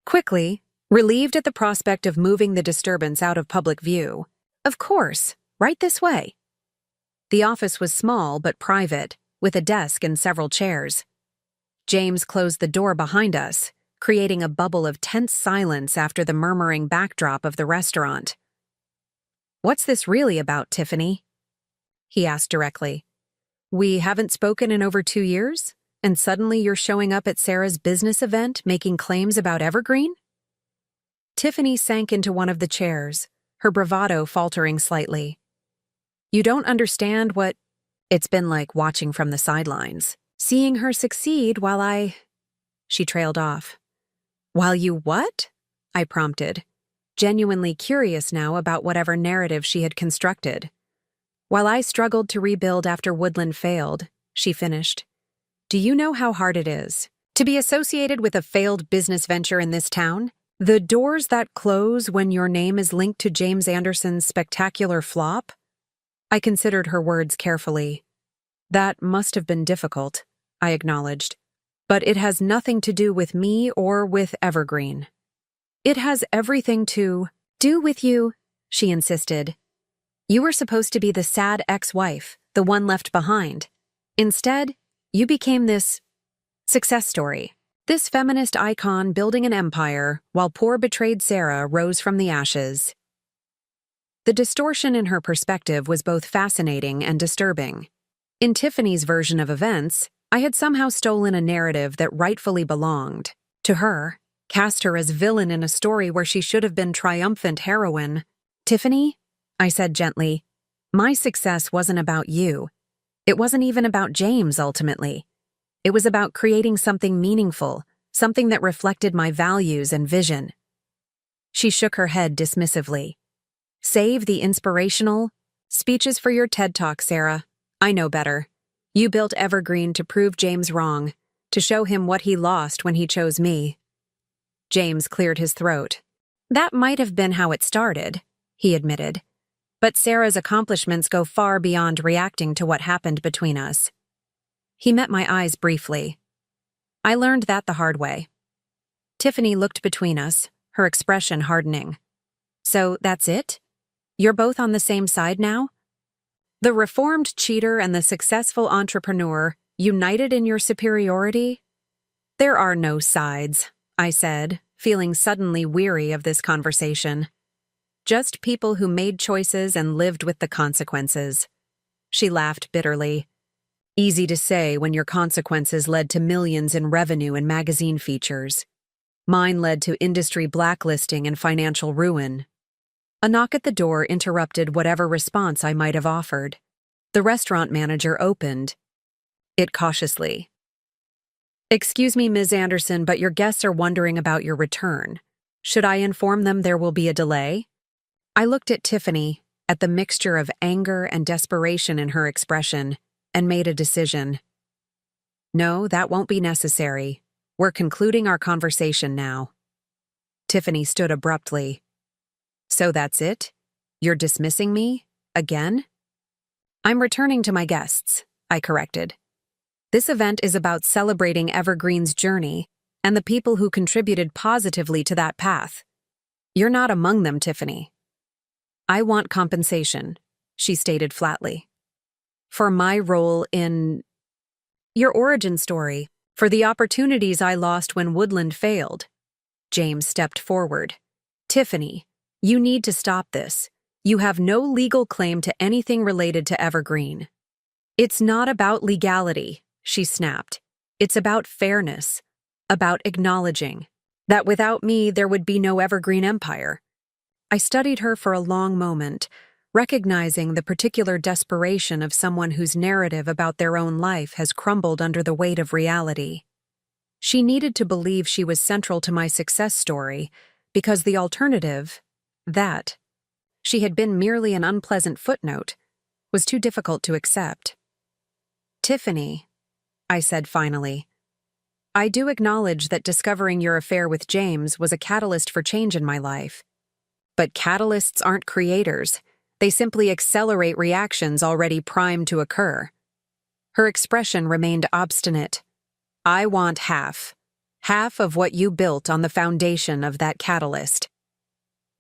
[SPEAKER 1] Quickly, relieved at the prospect of moving the disturbance out of public view. "Of course, right this way." The office was small but private, with a desk and several chairs. James closed the door behind us, creating a bubble of tense silence after the murmuring backdrop of the restaurant. "What's this really about, Tiffany?" he asked directly. "We haven't spoken in over 2 years, and suddenly you're showing up at Sarah's business event making claims about Evergreen?" Tiffany sank into one of the chairs, her bravado faltering slightly. "You don't understand what it's been like watching from the sidelines. Seeing her succeed while She trailed off. "While you what?" I prompted, genuinely curious now about whatever narrative she had constructed. "While I struggled to rebuild after Woodland failed," she finished. "Do you know how hard it is to be associated with a failed business venture in this town? The doors that close when your name is linked to James Anderson's spectacular flop?" I considered her words carefully. "That must have been difficult," I acknowledged. "But it has nothing to do with me or with Evergreen." "It has everything to do with you," she insisted. "You were supposed to be the sad ex-wife, the one left behind. Instead, you became this success story. This feminist icon building an empire while poor betrayed Sarah rose from the ashes." The distortion in her perspective was both fascinating and disturbing. In Tiffany's version of events, I had somehow stolen a narrative that rightfully belonged to her, cast her as villain in a story where she should have been triumphant heroine. "Tiffany," I said gently, "my success wasn't about you. It wasn't even about James, ultimately. It was about creating something meaningful, something that reflected my values and vision." She shook her head dismissively. "Save the inspirational speeches for your TED Talk, Sarah. I know better. You built Evergreen to prove James wrong, to show him what he lost when he chose me." James cleared his throat. "That might have been how it started," he admitted. "But Sarah's accomplishments go far beyond reacting to what happened between us." He met my eyes briefly. I learned that the hard way. Tiffany looked between us, her expression hardening. "So that's it? You're both on the same side now? The reformed cheater and the successful entrepreneur united in your superiority?" "There are no sides," I said, feeling suddenly weary of this conversation. "Just people who made choices and lived with the consequences." She laughed bitterly. "Easy to say when your consequences led to millions in revenue and magazine features. Mine led to industry blacklisting and financial ruin." A knock at the door interrupted whatever response I might have offered. The restaurant manager opened it cautiously. "Excuse me, Ms. Anderson, but your guests are wondering about your return. Should I inform them there will be a delay?" I looked at Tiffany, at the mixture of anger and desperation in her expression, and made a decision. "No, that won't be necessary. We're concluding our conversation now." Tiffany stood abruptly. "So that's it? You're dismissing me? Again?" "I'm returning to my guests," I corrected. "This event is about celebrating Evergreen's journey and the people who contributed positively to that path. You're not among them, Tiffany." "I want compensation," she stated flatly. "For my role in your origin story, for the opportunities I lost when Woodland failed." James stepped forward. "Tiffany, you need to stop this. You have no legal claim to anything related to Evergreen." "It's not about legality," she snapped. "It's about fairness, about acknowledging that without me there would be no Evergreen empire." I studied her for a long moment, recognizing the particular desperation of someone whose narrative about their own life has crumbled under the weight of reality. She needed to believe she was central to my success story, because the alternative, that she had been merely an unpleasant footnote, was too difficult to accept. "Tiffany," I said finally, "I do acknowledge that discovering your affair with James was a catalyst for change in my life. But catalysts aren't creators. They simply accelerate reactions already primed to occur." Her expression remained obstinate. "I want half. Half of what you built on the foundation of that catalyst."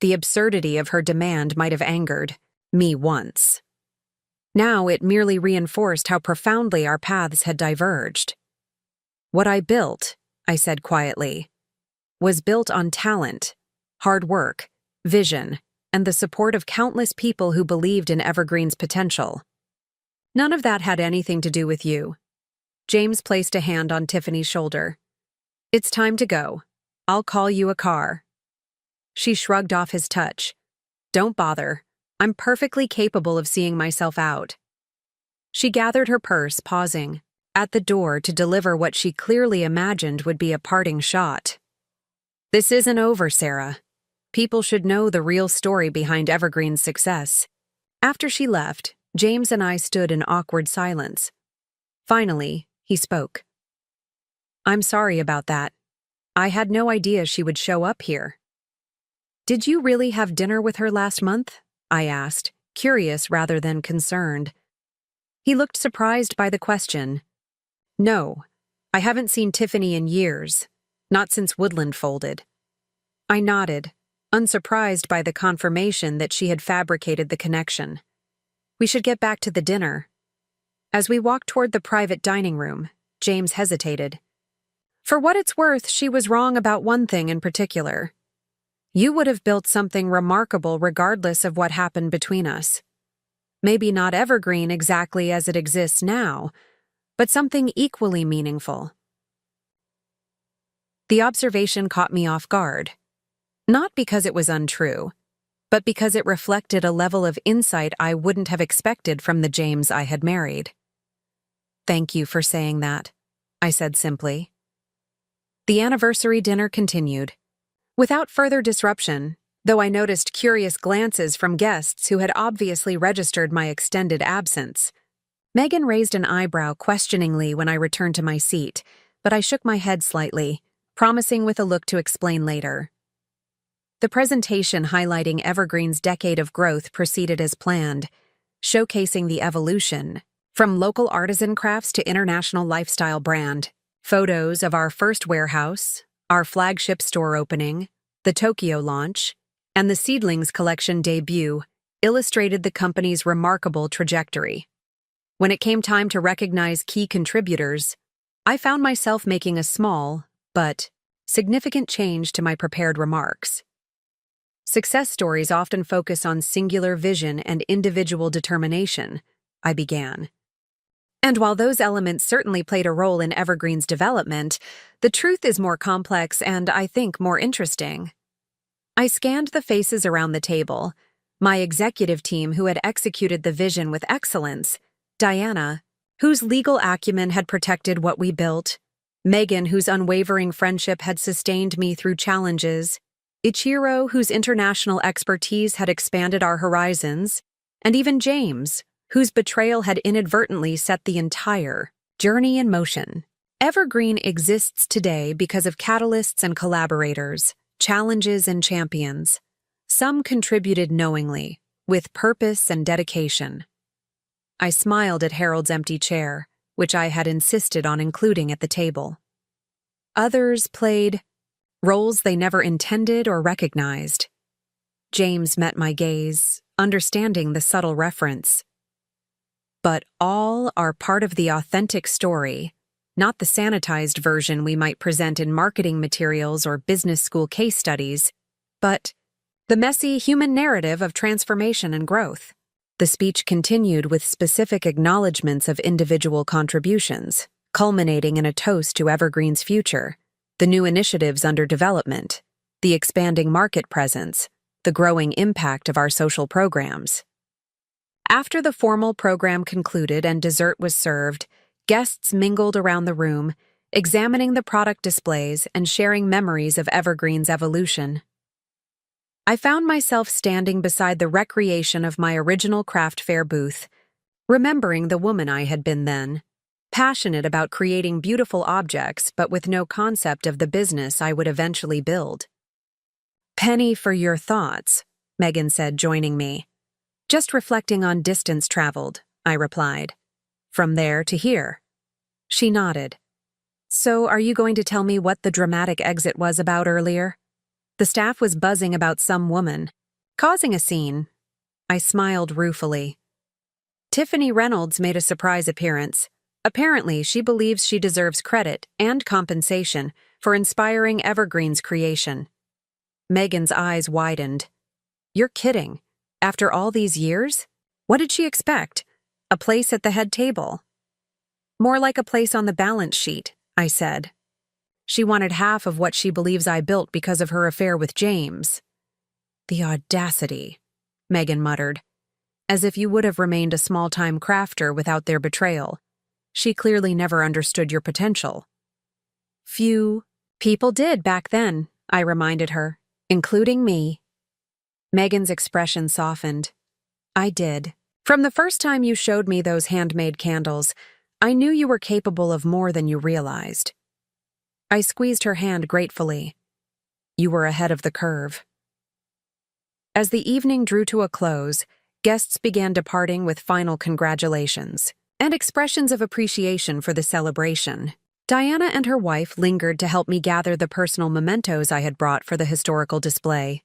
[SPEAKER 1] The absurdity of her demand might have angered me once. Now it merely reinforced how profoundly our paths had diverged. "What I built," I said quietly, "was built on talent, hard work, vision, and the support of countless people who believed in Evergreen's potential. None of that had anything to do with you." James placed a hand on Tiffany's shoulder. "It's time to go. I'll call you a car." She shrugged off his touch. "Don't bother. I'm perfectly capable of seeing myself out." She gathered her purse, pausing at the door to deliver what she clearly imagined would be a parting shot. "This isn't over, Sarah. People should know the real story behind Evergreen's success." After she left, James and I stood in awkward silence. Finally, he spoke. "I'm sorry about that. I had no idea she would show up here." "Did you really have dinner with her last month?" I asked, curious rather than concerned. He looked surprised by the question. "No, I haven't seen Tiffany in years, not since Woodland folded." I nodded, unsurprised by the confirmation that she had fabricated the connection. "We should get back to the dinner." As we walked toward the private dining room, James hesitated. "For what it's worth, she was wrong about one thing in particular. You would have built something remarkable regardless of what happened between us. Maybe not Evergreen exactly as it exists now, but something equally meaningful." The observation caught me off guard. Not because it was untrue, but because it reflected a level of insight I wouldn't have expected from the James I had married. "Thank you for saying that," I said simply. The anniversary dinner continued. Without further disruption, though I noticed curious glances from guests who had obviously registered my extended absence. Megan raised an eyebrow questioningly when I returned to my seat, but I shook my head slightly, promising with a look to explain later. The presentation highlighting Evergreen's decade of growth proceeded as planned, showcasing the evolution from local artisan crafts to international lifestyle brand. Photos of our first warehouse, our flagship store opening, the Tokyo launch, and the Seedlings collection debut illustrated the company's remarkable trajectory. When it came time to recognize key contributors, I found myself making a small, but significant change to my prepared remarks. Success stories often focus on singular vision and individual determination, I began. And while those elements certainly played a role in Evergreen's development, the truth is more complex and, I think, more interesting. I scanned the faces around the table, my executive team who had executed the vision with excellence, Diana, whose legal acumen had protected what we built, Megan, whose unwavering friendship had sustained me through challenges, Ichiro, whose international expertise had expanded our horizons, and even James, whose betrayal had inadvertently set the entire journey in motion. Evergreen exists today because of catalysts and collaborators, challenges and champions. Some contributed knowingly, with purpose and dedication. I smiled at Harold's empty chair, which I had insisted on including at the table. Others played roles they never intended or recognized. James met my gaze, understanding the subtle reference. But all are part of the authentic story, not the sanitized version we might present in marketing materials or business school case studies, but the messy human narrative of transformation and growth. The speech continued with specific acknowledgments of individual contributions, culminating in a toast to Evergreen's future, the new initiatives under development, the expanding market presence, the growing impact of our social programs. After the formal program concluded and dessert was served, guests mingled around the room, examining the product displays and sharing memories of Evergreen's evolution. I found myself standing beside the recreation of my original craft fair booth, remembering the woman I had been then, passionate about creating beautiful objects but with no concept of the business I would eventually build. "Penny for your thoughts," Megan said, joining me. "Just reflecting on distance traveled," I replied. "From there to here." She nodded. "So are you going to tell me what the dramatic exit was about earlier?" The staff was buzzing about some woman, causing a scene. I smiled ruefully. Tiffany Reynolds made a surprise appearance. Apparently, she believes she deserves credit and compensation for inspiring Evergreen's creation. Megan's eyes widened. "You're kidding. After all these years? What did she expect? A place at the head table?" "More like a place on the balance sheet," I said. "She wanted half of what she believes I built because of her affair with James." "The audacity," Megan muttered. "As if you would have remained a small-time crafter without their betrayal. She clearly never understood your potential." "Few people did back then," I reminded her, "including me." Megan's expression softened. "I did. From the first time you showed me those handmade candles, I knew you were capable of more than you realized." I squeezed her hand gratefully. "You were ahead of the curve." As the evening drew to a close, guests began departing with final congratulations and expressions of appreciation for the celebration. Diana and her wife lingered to help me gather the personal mementos I had brought for the historical display.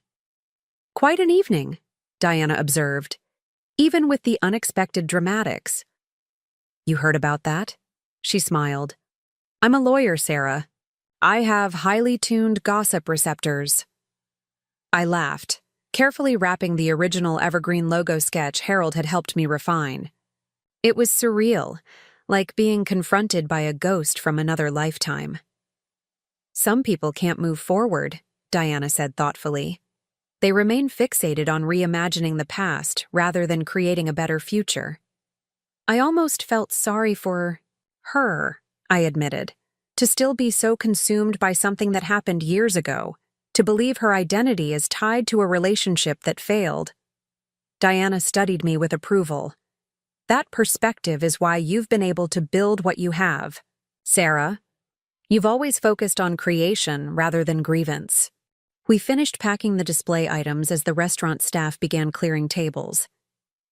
[SPEAKER 1] "Quite an evening," Diana observed, "even with the unexpected dramatics." "You heard about that?" She smiled. "I'm a lawyer, Sarah. I have highly tuned gossip receptors." I laughed, carefully wrapping the original Evergreen logo sketch Harold had helped me refine. It was surreal, like being confronted by a ghost from another lifetime. "Some people can't move forward," Diana said thoughtfully. "They remain fixated on reimagining the past rather than creating a better future." I almost felt sorry for her, I admitted, to still be so consumed by something that happened years ago, to believe her identity is tied to a relationship that failed. Diana studied me with approval. "That perspective is why you've been able to build what you have, Sarah. You've always focused on creation rather than grievance." We finished packing the display items as the restaurant staff began clearing tables.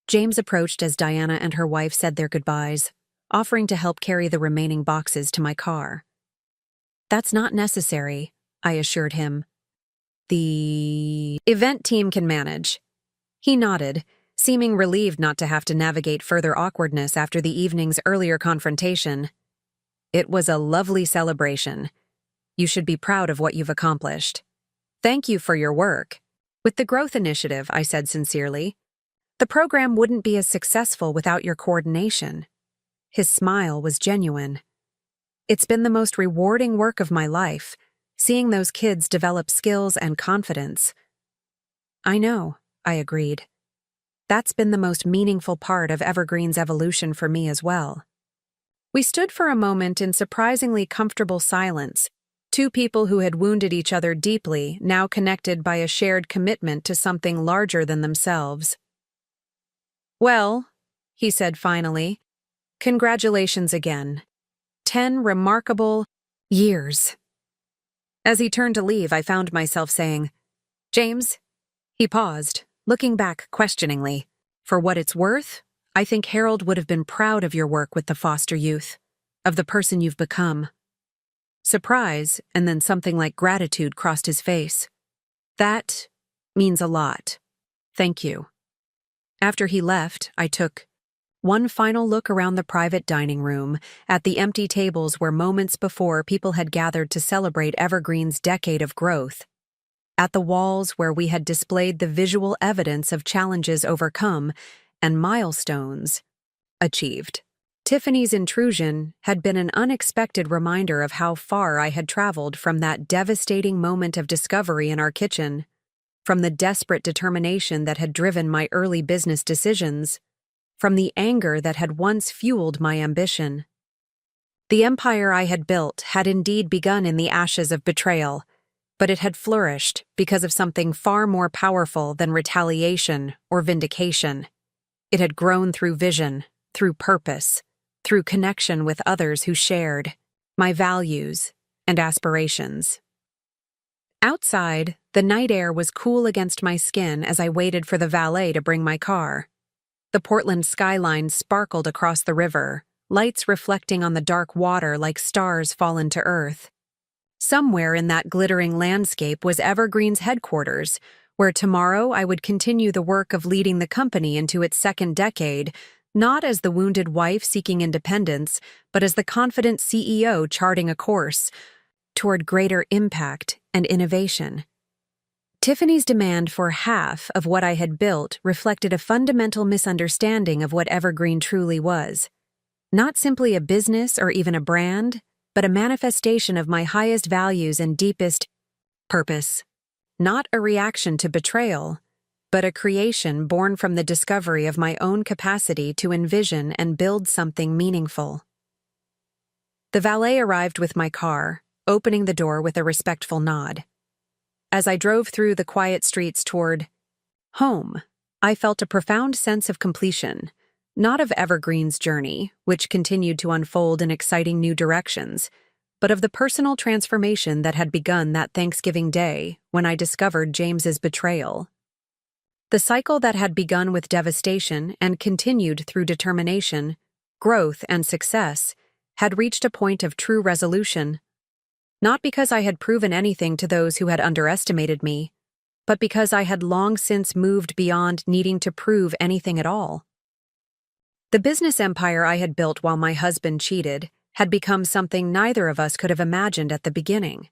[SPEAKER 1] James approached as Diana and her wife said their goodbyes, offering to help carry the remaining boxes to my car. "That's not necessary," I assured him. "The event team can manage." He nodded, seeming relieved not to have to navigate further awkwardness after the evening's earlier confrontation. "It was a lovely celebration. You should be proud of what you've accomplished." "Thank you for your work." "With the growth initiative," I said sincerely. "The program wouldn't be as successful without your coordination." His smile was genuine. "It's been the most rewarding work of my life, seeing those kids develop skills and confidence." "I know," I agreed. "That's been the most meaningful part of Evergreen's evolution for me as well." We stood for a moment in surprisingly comfortable silence, two people who had wounded each other deeply, now connected by a shared commitment to something larger than themselves. "Well," he said finally, "congratulations again. 10 remarkable years." As he turned to leave, I found myself saying, "James?" He paused, looking back questioningly. "For what it's worth, I think Harold would have been proud of your work with the foster youth, of the person you've become." Surprise, and then something like gratitude crossed his face. "That means a lot. Thank you." After he left, I took one final look around the private dining room, at the empty tables where moments before people had gathered to celebrate Evergreen's decade of growth, at the walls where we had displayed the visual evidence of challenges overcome and milestones achieved. Tiffany's intrusion had been an unexpected reminder of how far I had traveled from that devastating moment of discovery in our kitchen, from the desperate determination that had driven my early business decisions, from the anger that had once fueled my ambition. The empire I had built had indeed begun in the ashes of betrayal, but it had flourished because of something far more powerful than retaliation or vindication. It had grown through vision, through purpose, through connection with others who shared my values and aspirations. Outside, the night air was cool against my skin as I waited for the valet to bring my car. The Portland skyline sparkled across the river, lights reflecting on the dark water like stars fallen to earth. Somewhere in that glittering landscape was Evergreen's headquarters, where tomorrow I would continue the work of leading the company into its second decade, not as the wounded wife seeking independence, but as the confident CEO charting a course toward greater impact and innovation. Tiffany's demand for half of what I had built reflected a fundamental misunderstanding of what Evergreen truly was. Not simply a business or even a brand, but a manifestation of my highest values and deepest purpose. Not a reaction to betrayal, but a creation born from the discovery of my own capacity to envision and build something meaningful. The valet arrived with my car, opening the door with a respectful nod. As I drove through the quiet streets toward home, I felt a profound sense of completion, not of Evergreen's journey, which continued to unfold in exciting new directions, but of the personal transformation that had begun that Thanksgiving day when I discovered James's betrayal. The cycle that had begun with devastation and continued through determination, growth, and success had reached a point of true resolution. Not because I had proven anything to those who had underestimated me, but because I had long since moved beyond needing to prove anything at all. The business empire I had built while my husband cheated had become something neither of us could have imagined at the beginning.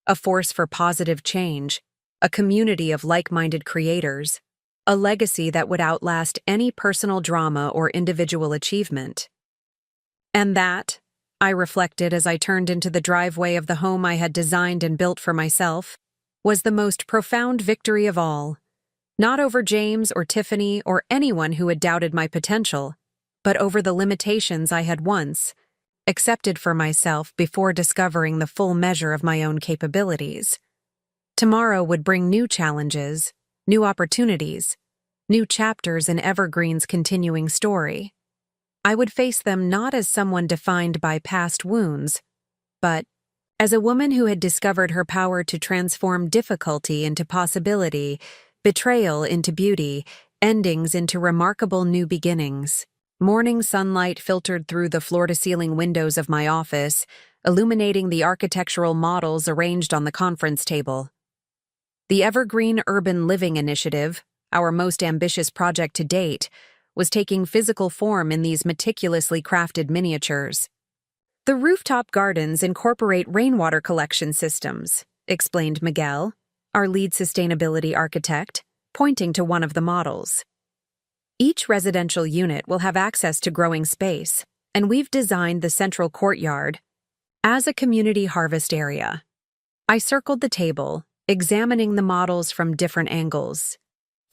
[SPEAKER 1] A force for positive change, a community of like-minded creators, a legacy that would outlast any personal drama or individual achievement. And that, I reflected as I turned into the driveway of the home I had designed and built for myself, was the most profound victory of all. Not over James or Tiffany or anyone who had doubted my potential, but over the limitations I had once accepted for myself before discovering the full measure of my own capabilities. Tomorrow would bring new challenges, new opportunities, new chapters in Evergreen's continuing story. I would face them not as someone defined by past wounds, but as a woman who had discovered her power to transform difficulty into possibility, betrayal into beauty, endings into remarkable new beginnings. Morning sunlight filtered through the floor-to-ceiling windows of my office, illuminating the architectural models arranged on the conference table. The Evergreen Urban Living Initiative, our most ambitious project to date, was taking physical form in these meticulously crafted miniatures. The rooftop gardens incorporate rainwater collection systems, explained Miguel, our lead sustainability architect, pointing to one of the models. Each residential unit will have access to growing space, and we've designed the central courtyard as a community harvest area. I circled the table, examining the models from different angles.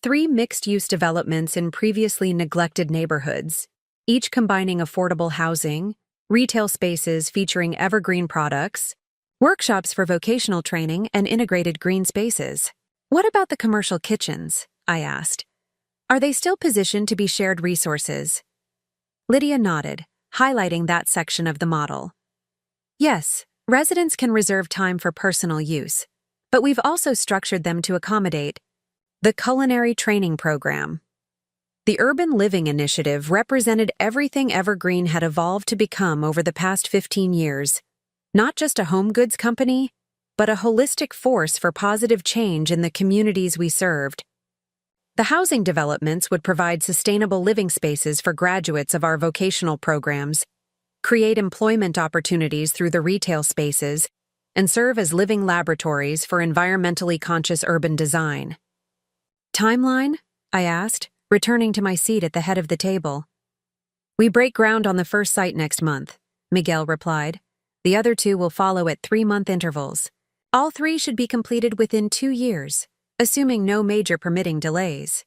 [SPEAKER 1] 3 mixed-use developments in previously neglected neighborhoods, each combining affordable housing, retail spaces featuring evergreen products, workshops for vocational training, and integrated green spaces. What about the commercial kitchens? I asked. Are they still positioned to be shared resources? Lydia nodded, highlighting that section of the model. Yes, residents can reserve time for personal use, but we've also structured them to accommodate the culinary training program. The Urban Living Initiative represented everything Evergreen had evolved to become over the past 15 years, not just a home goods company, but a holistic force for positive change in the communities we served. The housing developments would provide sustainable living spaces for graduates of our vocational programs, create employment opportunities through the retail spaces, and serve as living laboratories for environmentally conscious urban design. Timeline? I asked, returning to my seat at the head of the table. We break ground on the first site next month, Miguel replied. The other 2 will follow at 3-month intervals. All 3 should be completed within 2 years, assuming no major permitting delays.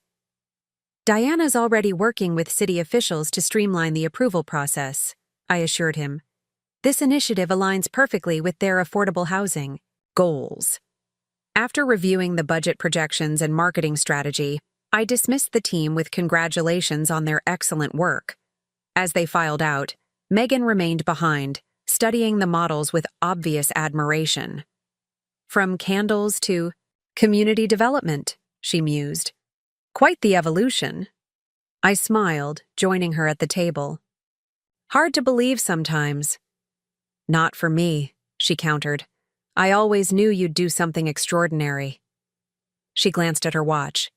[SPEAKER 1] Diana's already working with city officials to streamline the approval process, I assured him. This initiative aligns perfectly with their affordable housing goals. After reviewing the budget projections and marketing strategy, I dismissed the team with congratulations on their excellent work. As they filed out, Megan remained behind, studying the models with obvious admiration. From candles to community development, she mused. Quite the evolution. I smiled, joining her at the table. Hard to believe sometimes. Not for me, she countered. I always knew you'd do something extraordinary. She glanced at her watch.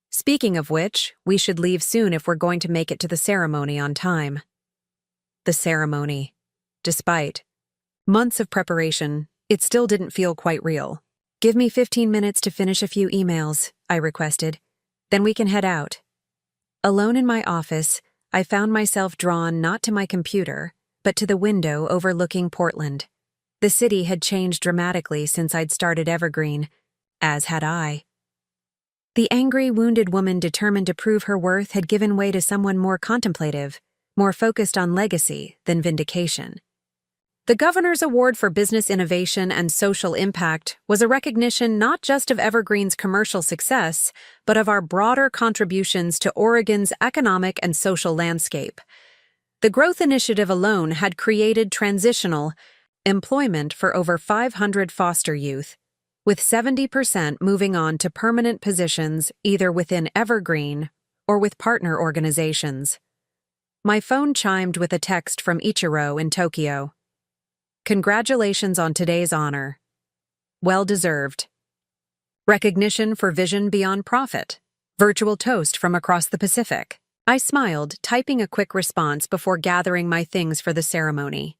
[SPEAKER 1] Speaking of which, we should leave soon if we're going to make it to the ceremony on time. The ceremony. Despite months of preparation, it still didn't feel quite real. Give me 15 minutes to finish a few emails, I requested. Then we can head out. Alone in my office, I found myself drawn not to my computer, but to the window overlooking Portland. The city had changed dramatically since I'd started Evergreen, as had I. The angry, wounded woman determined to prove her worth had given way to someone more contemplative, more focused on legacy than vindication. The Governor's Award for Business Innovation and Social Impact was a recognition not just of Evergreen's commercial success, but of our broader contributions to Oregon's economic and social landscape. The Growth Initiative alone had created transitional employment for over 500 foster youth, with 70% moving on to permanent positions either within Evergreen or with partner organizations. My phone chimed with a text from Ichiro in Tokyo. Congratulations on today's honor. Well deserved. Recognition for vision beyond profit. Virtual toast from across the Pacific. I smiled, typing a quick response before gathering my things for the ceremony.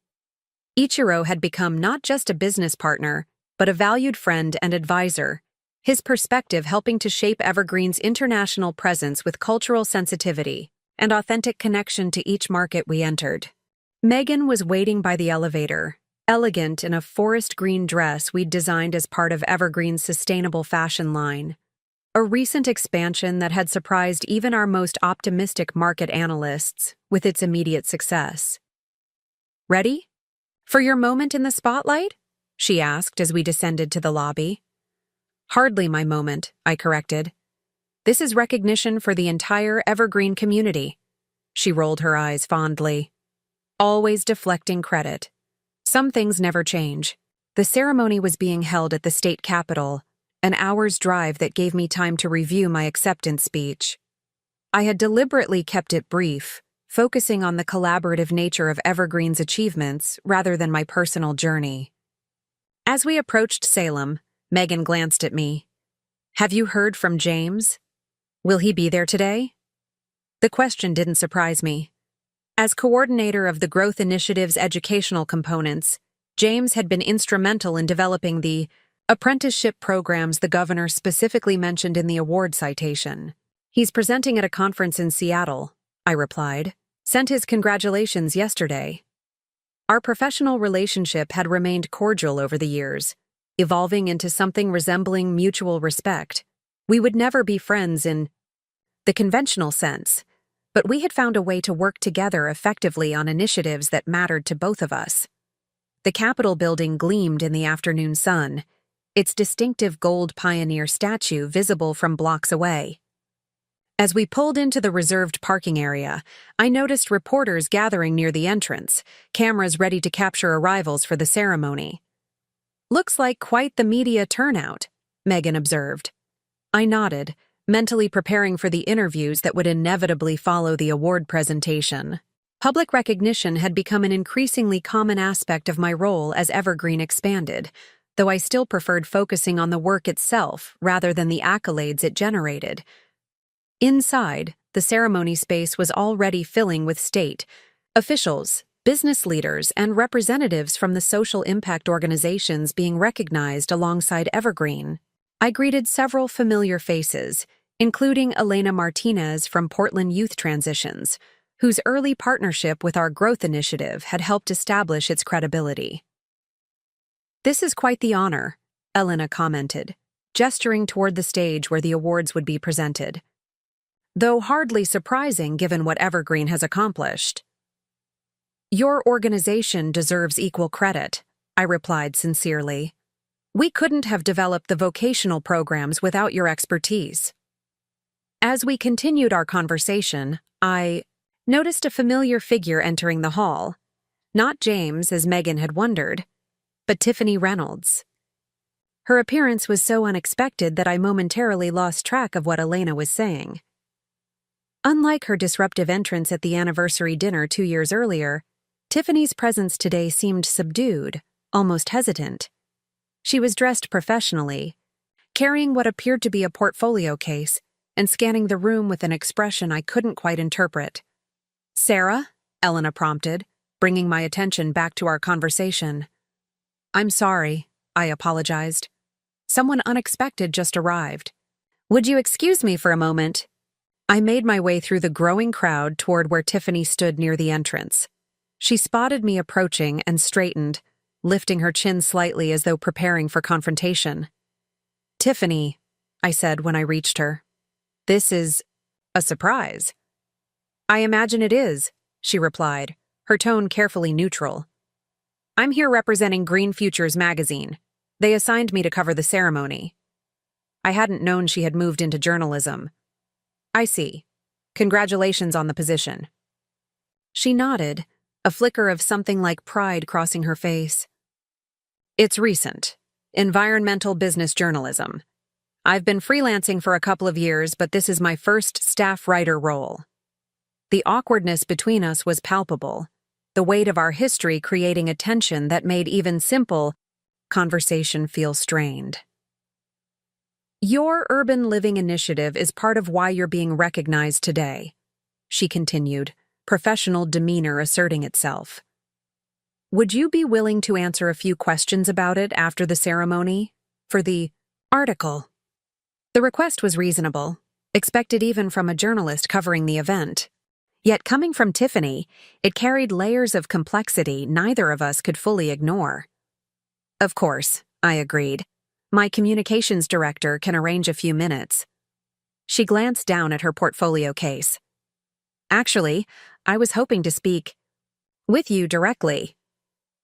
[SPEAKER 1] Ichiro had become not just a business partner, but a valued friend and advisor, his perspective helping to shape Evergreen's international presence with cultural sensitivity and authentic connection to each market we entered. Megan was waiting by the elevator, elegant in a forest green dress we'd designed as part of Evergreen's sustainable fashion line, a recent expansion that had surprised even our most optimistic market analysts with its immediate success. Ready? For your moment in the spotlight? She asked as we descended to the lobby. Hardly my moment, I corrected. This is recognition for the entire Evergreen community. She rolled her eyes fondly. Always deflecting credit. Some things never change. The ceremony was being held at the state capitol, an hour's drive that gave me time to review my acceptance speech. I had deliberately kept it brief, focusing on the collaborative nature of Evergreen's achievements rather than my personal journey. As we approached Salem, Megan glanced at me. Have you heard from James? Will he be there today? The question didn't surprise me. As coordinator of the Growth Initiative's educational components, James had been instrumental in developing the apprenticeship programs the governor specifically mentioned in the award citation. He's presenting at a conference in Seattle, I replied. Sent his congratulations yesterday. Our professional relationship had remained cordial over the years, evolving into something resembling mutual respect. We would never be friends in the conventional sense, but we had found a way to work together effectively on initiatives that mattered to both of us. The Capitol building gleamed in the afternoon sun, its distinctive gold pioneer statue visible from blocks away. As we pulled into the reserved parking area, I noticed reporters gathering near the entrance, cameras ready to capture arrivals for the ceremony. Looks like quite the media turnout, Megan observed. I nodded, mentally preparing for the interviews that would inevitably follow the award presentation. Public recognition had become an increasingly common aspect of my role as Evergreen expanded, though I still preferred focusing on the work itself rather than the accolades it generated. Inside, the ceremony space was already filling with state officials, business leaders, and representatives from the social impact organizations being recognized alongside Evergreen. I greeted several familiar faces, including Elena Martinez from Portland Youth Transitions, whose early partnership with our Growth Initiative had helped establish its credibility. This is quite the honor, Elena commented, gesturing toward the stage where the awards would be presented. Though hardly surprising given what Evergreen has accomplished. Your organization deserves equal credit, I replied sincerely. We couldn't have developed the vocational programs without your expertise. As we continued our conversation, I noticed a familiar figure entering the hall. Not James, as Megan had wondered, but Tiffany Reynolds. Her appearance was so unexpected that I momentarily lost track of what Elena was saying. Unlike her disruptive entrance at the anniversary dinner 2 years earlier, Tiffany's presence today seemed subdued, almost hesitant. She was dressed professionally, carrying what appeared to be a portfolio case, and scanning the room with an expression I couldn't quite interpret. "Sarah?" Elena prompted, bringing my attention back to our conversation. "I'm sorry," I apologized. "Someone unexpected just arrived. Would you excuse me for a moment?" I made my way through the growing crowd toward where Tiffany stood near the entrance. She spotted me approaching and straightened, lifting her chin slightly as though preparing for confrontation. "Tiffany," I said when I reached her. "This is a surprise." "I imagine it is," she replied, her tone carefully neutral. "I'm here representing Green Futures magazine. They assigned me to cover the ceremony." I hadn't known she had moved into journalism. "I see. Congratulations on the position." She nodded, a flicker of something like pride crossing her face. "It's recent. Environmental business journalism. I've been freelancing for a couple of years, but this is my first staff writer role." The awkwardness between us was palpable, the weight of our history creating a tension that made even simple conversation feel strained. "Your urban living initiative is part of why you're being recognized today," she continued, professional demeanor asserting itself. "Would you be willing to answer a few questions about it after the ceremony? For the article?" The request was reasonable, expected even from a journalist covering the event. Yet coming from Tiffany, it carried layers of complexity neither of us could fully ignore. "Of course," I agreed. "My communications director can arrange a few minutes." She glanced down at her portfolio case. "Actually, I was hoping to speak with you directly.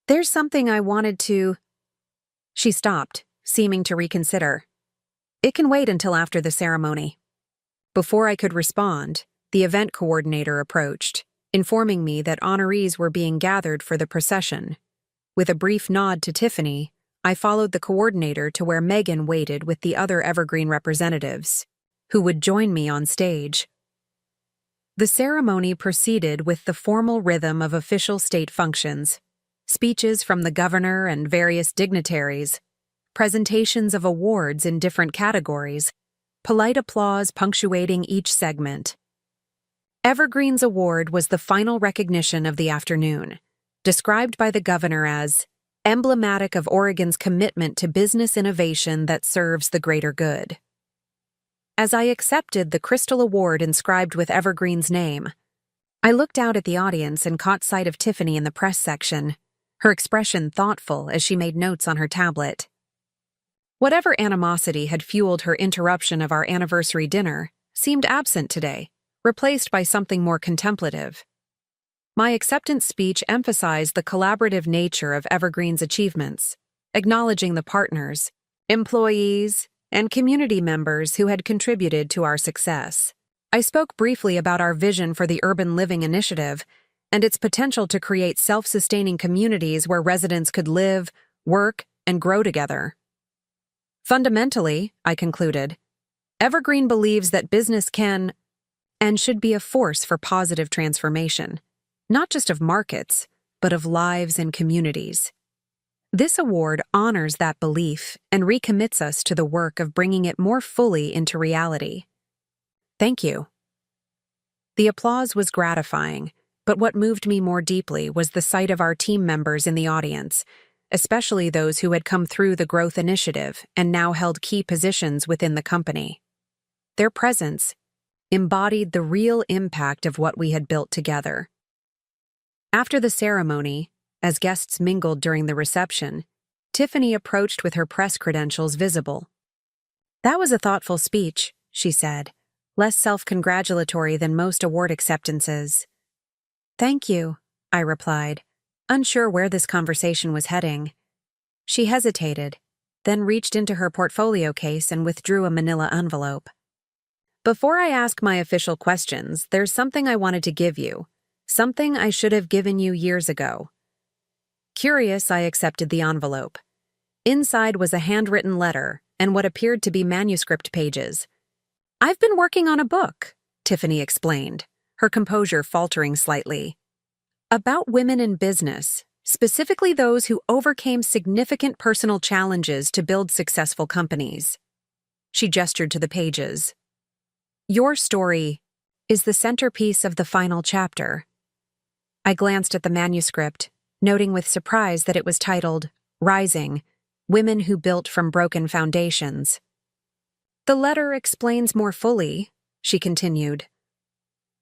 [SPEAKER 1] There's something I wanted to—" She stopped, seeming to reconsider. "It can wait until after the ceremony." Before I could respond, the event coordinator approached, informing me that honorees were being gathered for the procession. With a brief nod to Tiffany, I followed the coordinator to where Megan waited with the other Evergreen representatives, who would join me on stage. The ceremony proceeded with the formal rhythm of official state functions, speeches from the governor and various dignitaries, presentations of awards in different categories, polite applause punctuating each segment. Evergreen's award was the final recognition of the afternoon, described by the governor as emblematic of Oregon's commitment to business innovation that serves the greater good. As I accepted the Crystal Award inscribed with Evergreen's name, I looked out at the audience and caught sight of Tiffany in the press section, her expression thoughtful as she made notes on her tablet. Whatever animosity had fueled her interruption of our anniversary dinner seemed absent today, replaced by something more contemplative. My acceptance speech emphasized the collaborative nature of Evergreen's achievements, acknowledging the partners, employees, and community members who had contributed to our success. I spoke briefly about our vision for the Urban Living Initiative and its potential to create self-sustaining communities where residents could live, work, and grow together. Fundamentally, I concluded, Evergreen believes that business can and should be a force for positive transformation, not just of markets, but of lives and communities. This award honors that belief and recommits us to the work of bringing it more fully into reality. Thank you. The applause was gratifying, but what moved me more deeply was the sight of our team members in the audience, especially those who had come through the growth initiative and now held key positions within the company. Their presence embodied the real impact of what we had built together. After the ceremony, as guests mingled during the reception, Tiffany approached with her press credentials visible. "That was a thoughtful speech," she said, less self-congratulatory than most award acceptances. "Thank you," I replied, unsure where this conversation was heading. She hesitated, then reached into her portfolio case and withdrew a manila envelope. Before I ask my official questions, there's something I wanted to give you. Something I should have given you years ago. Curious, I accepted the envelope. Inside was a handwritten letter and what appeared to be manuscript pages. "I've been working on a book," Tiffany explained, her composure faltering slightly. "About women in business, specifically those who overcame significant personal challenges to build successful companies." She gestured to the pages. "Your story is the centerpiece of the final chapter." I glanced at the manuscript, noting with surprise that it was titled, "Rising: Women Who Built from Broken Foundations." "The letter explains more fully," she continued.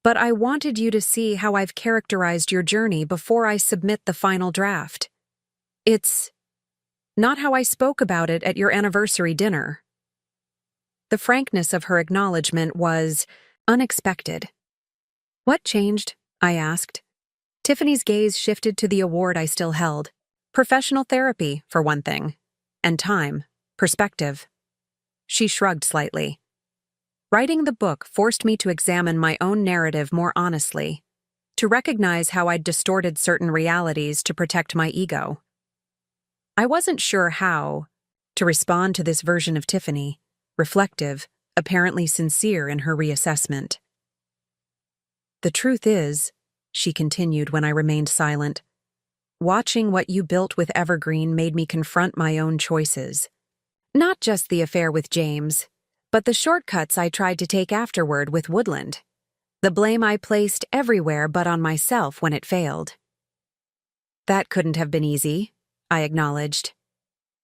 [SPEAKER 1] "But I wanted you to see how I've characterized your journey before I submit the final draft. It's not how I spoke about it at your anniversary dinner." The frankness of her acknowledgement was unexpected. "What changed?" I asked. Tiffany's gaze shifted to the award I still held. "Professional therapy, for one thing. And time. Perspective." She shrugged slightly. "Writing the book forced me to examine my own narrative more honestly, to recognize how I'd distorted certain realities to protect my ego." I wasn't sure how to respond to this version of Tiffany, reflective, apparently sincere in her reassessment. "The truth is," she continued when I remained silent, "watching what you built with Evergreen made me confront my own choices. Not just the affair with James, but the shortcuts I tried to take afterward with Woodland. The blame I placed everywhere but on myself when it failed." "That couldn't have been easy," I acknowledged.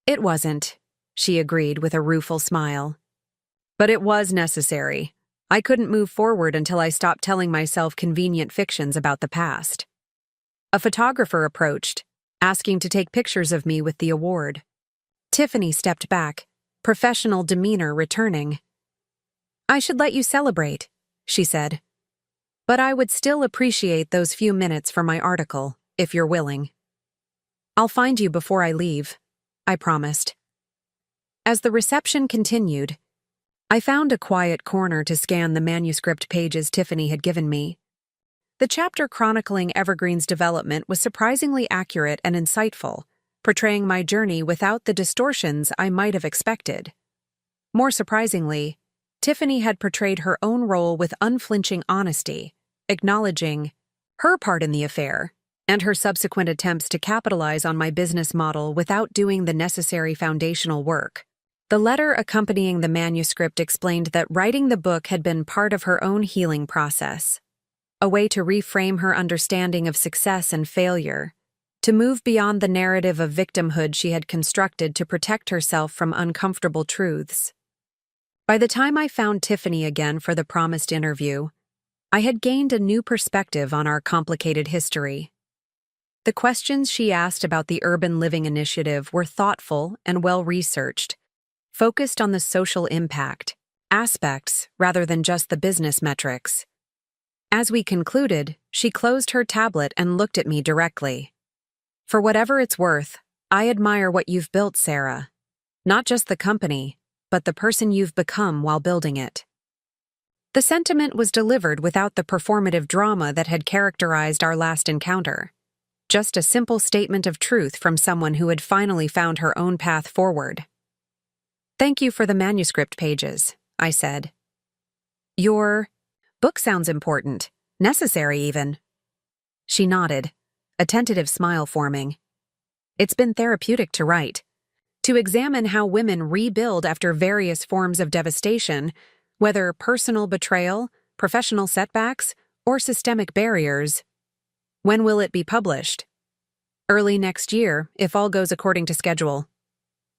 [SPEAKER 1] "It wasn't," she agreed with a rueful smile. "But it was necessary. I couldn't move forward until I stopped telling myself convenient fictions about the past." A photographer approached, asking to take pictures of me with the award. Tiffany stepped back, professional demeanor returning. "I should let you celebrate," she said. "But I would still appreciate those few minutes for my article, if you're willing." "I'll find you before I leave," I promised. As the reception continued, I found a quiet corner to scan the manuscript pages Tiffany had given me. The chapter chronicling Evergreen's development was surprisingly accurate and insightful, portraying my journey without the distortions I might have expected. More surprisingly, Tiffany had portrayed her own role with unflinching honesty, acknowledging her part in the affair and her subsequent attempts to capitalize on my business model without doing the necessary foundational work. The letter accompanying the manuscript explained that writing the book had been part of her own healing process, a way to reframe her understanding of success and failure, to move beyond the narrative of victimhood she had constructed to protect herself from uncomfortable truths. By the time I found Tiffany again for the promised interview, I had gained a new perspective on our complicated history. The questions she asked about the Urban Living Initiative were thoughtful and well-researched, focused on the social impact aspects rather than just the business metrics. As we concluded, she closed her tablet and looked at me directly. "For whatever it's worth, I admire what you've built, Sarah. Not just the company, but the person you've become while building it." The sentiment was delivered without the performative drama that had characterized our last encounter. Just a simple statement of truth from someone who had finally found her own path forward. "Thank you for the manuscript pages," I said. "Your book sounds important, necessary even." She nodded, a tentative smile forming. "It's been therapeutic to write, to examine how women rebuild after various forms of devastation, whether personal betrayal, professional setbacks, or systemic barriers." "When will it be published?" "Early next year, if all goes according to schedule."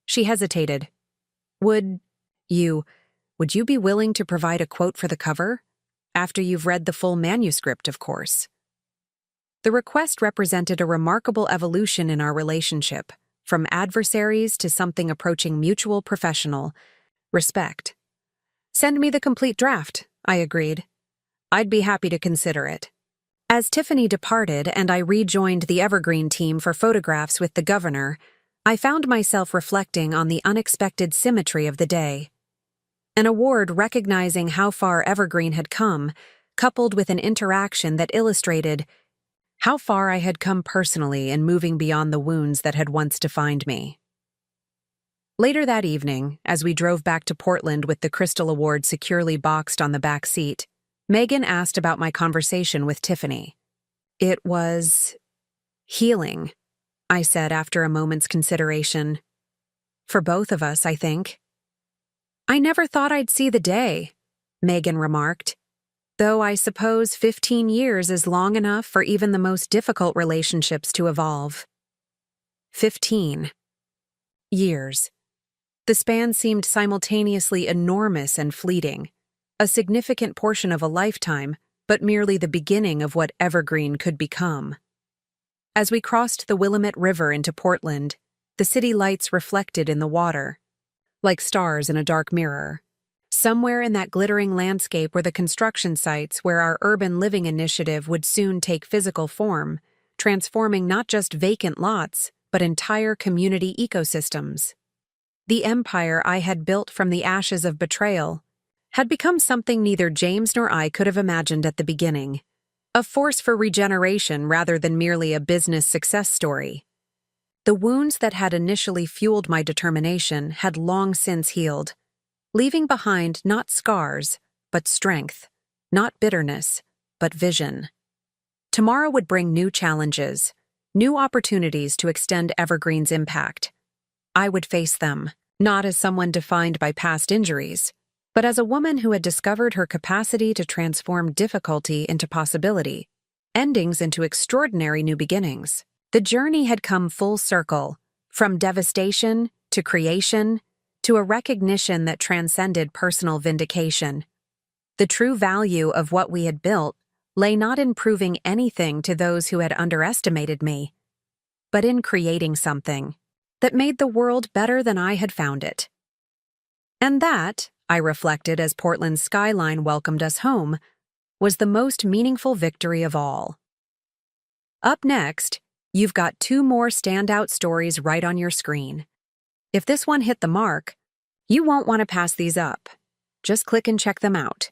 [SPEAKER 1] She hesitated. Would you be willing to provide a quote for the cover? After you've read the full manuscript, of course." The request represented a remarkable evolution in our relationship, from adversaries to something approaching mutual professional respect. "Send me the complete draft," I agreed. "I'd be happy to consider it." As Tiffany departed and I rejoined the Evergreen team for photographs with the governor, I found myself reflecting on the unexpected symmetry of the day. An award recognizing how far Evergreen had come, coupled with an interaction that illustrated how far I had come personally in moving beyond the wounds that had once defined me. Later that evening, as we drove back to Portland with the Crystal Award securely boxed on the back seat, Megan asked about my conversation with Tiffany. It was healing, I said after a moment's consideration. For both of us, I think. I never thought I'd see the day, Megan remarked, though I suppose 15 years is long enough for even the most difficult relationships to evolve. 15 years. The span seemed simultaneously enormous and fleeting, a significant portion of a lifetime, but merely the beginning of what Evergreen could become. As we crossed the Willamette River into Portland, the city lights reflected in the water, like stars in a dark mirror. Somewhere in that glittering landscape were the construction sites where our urban living initiative would soon take physical form, transforming not just vacant lots, but entire community ecosystems. The empire I had built from the ashes of betrayal had become something neither James nor I could have imagined at the beginning, a force for regeneration rather than merely a business success story. The wounds that had initially fueled my determination had long since healed, leaving behind not scars, but strength, not bitterness, but vision. Tomorrow would bring new challenges, new opportunities to extend Evergreen's impact. I would face them, not as someone defined by past injuries, but as a woman who had discovered her capacity to transform difficulty into possibility, endings into extraordinary new beginnings. The journey had come full circle, from devastation to creation to a recognition that transcended personal vindication. The true value of what we had built lay not in proving anything to those who had underestimated me, but in creating something that made the world better than I had found it. And that, I reflected as Portland's skyline welcomed us home, was the most meaningful victory of all. Up next, you've got 2 more standout stories right on your screen. If this one hit the mark, you won't want to pass these up. Just click and check them out.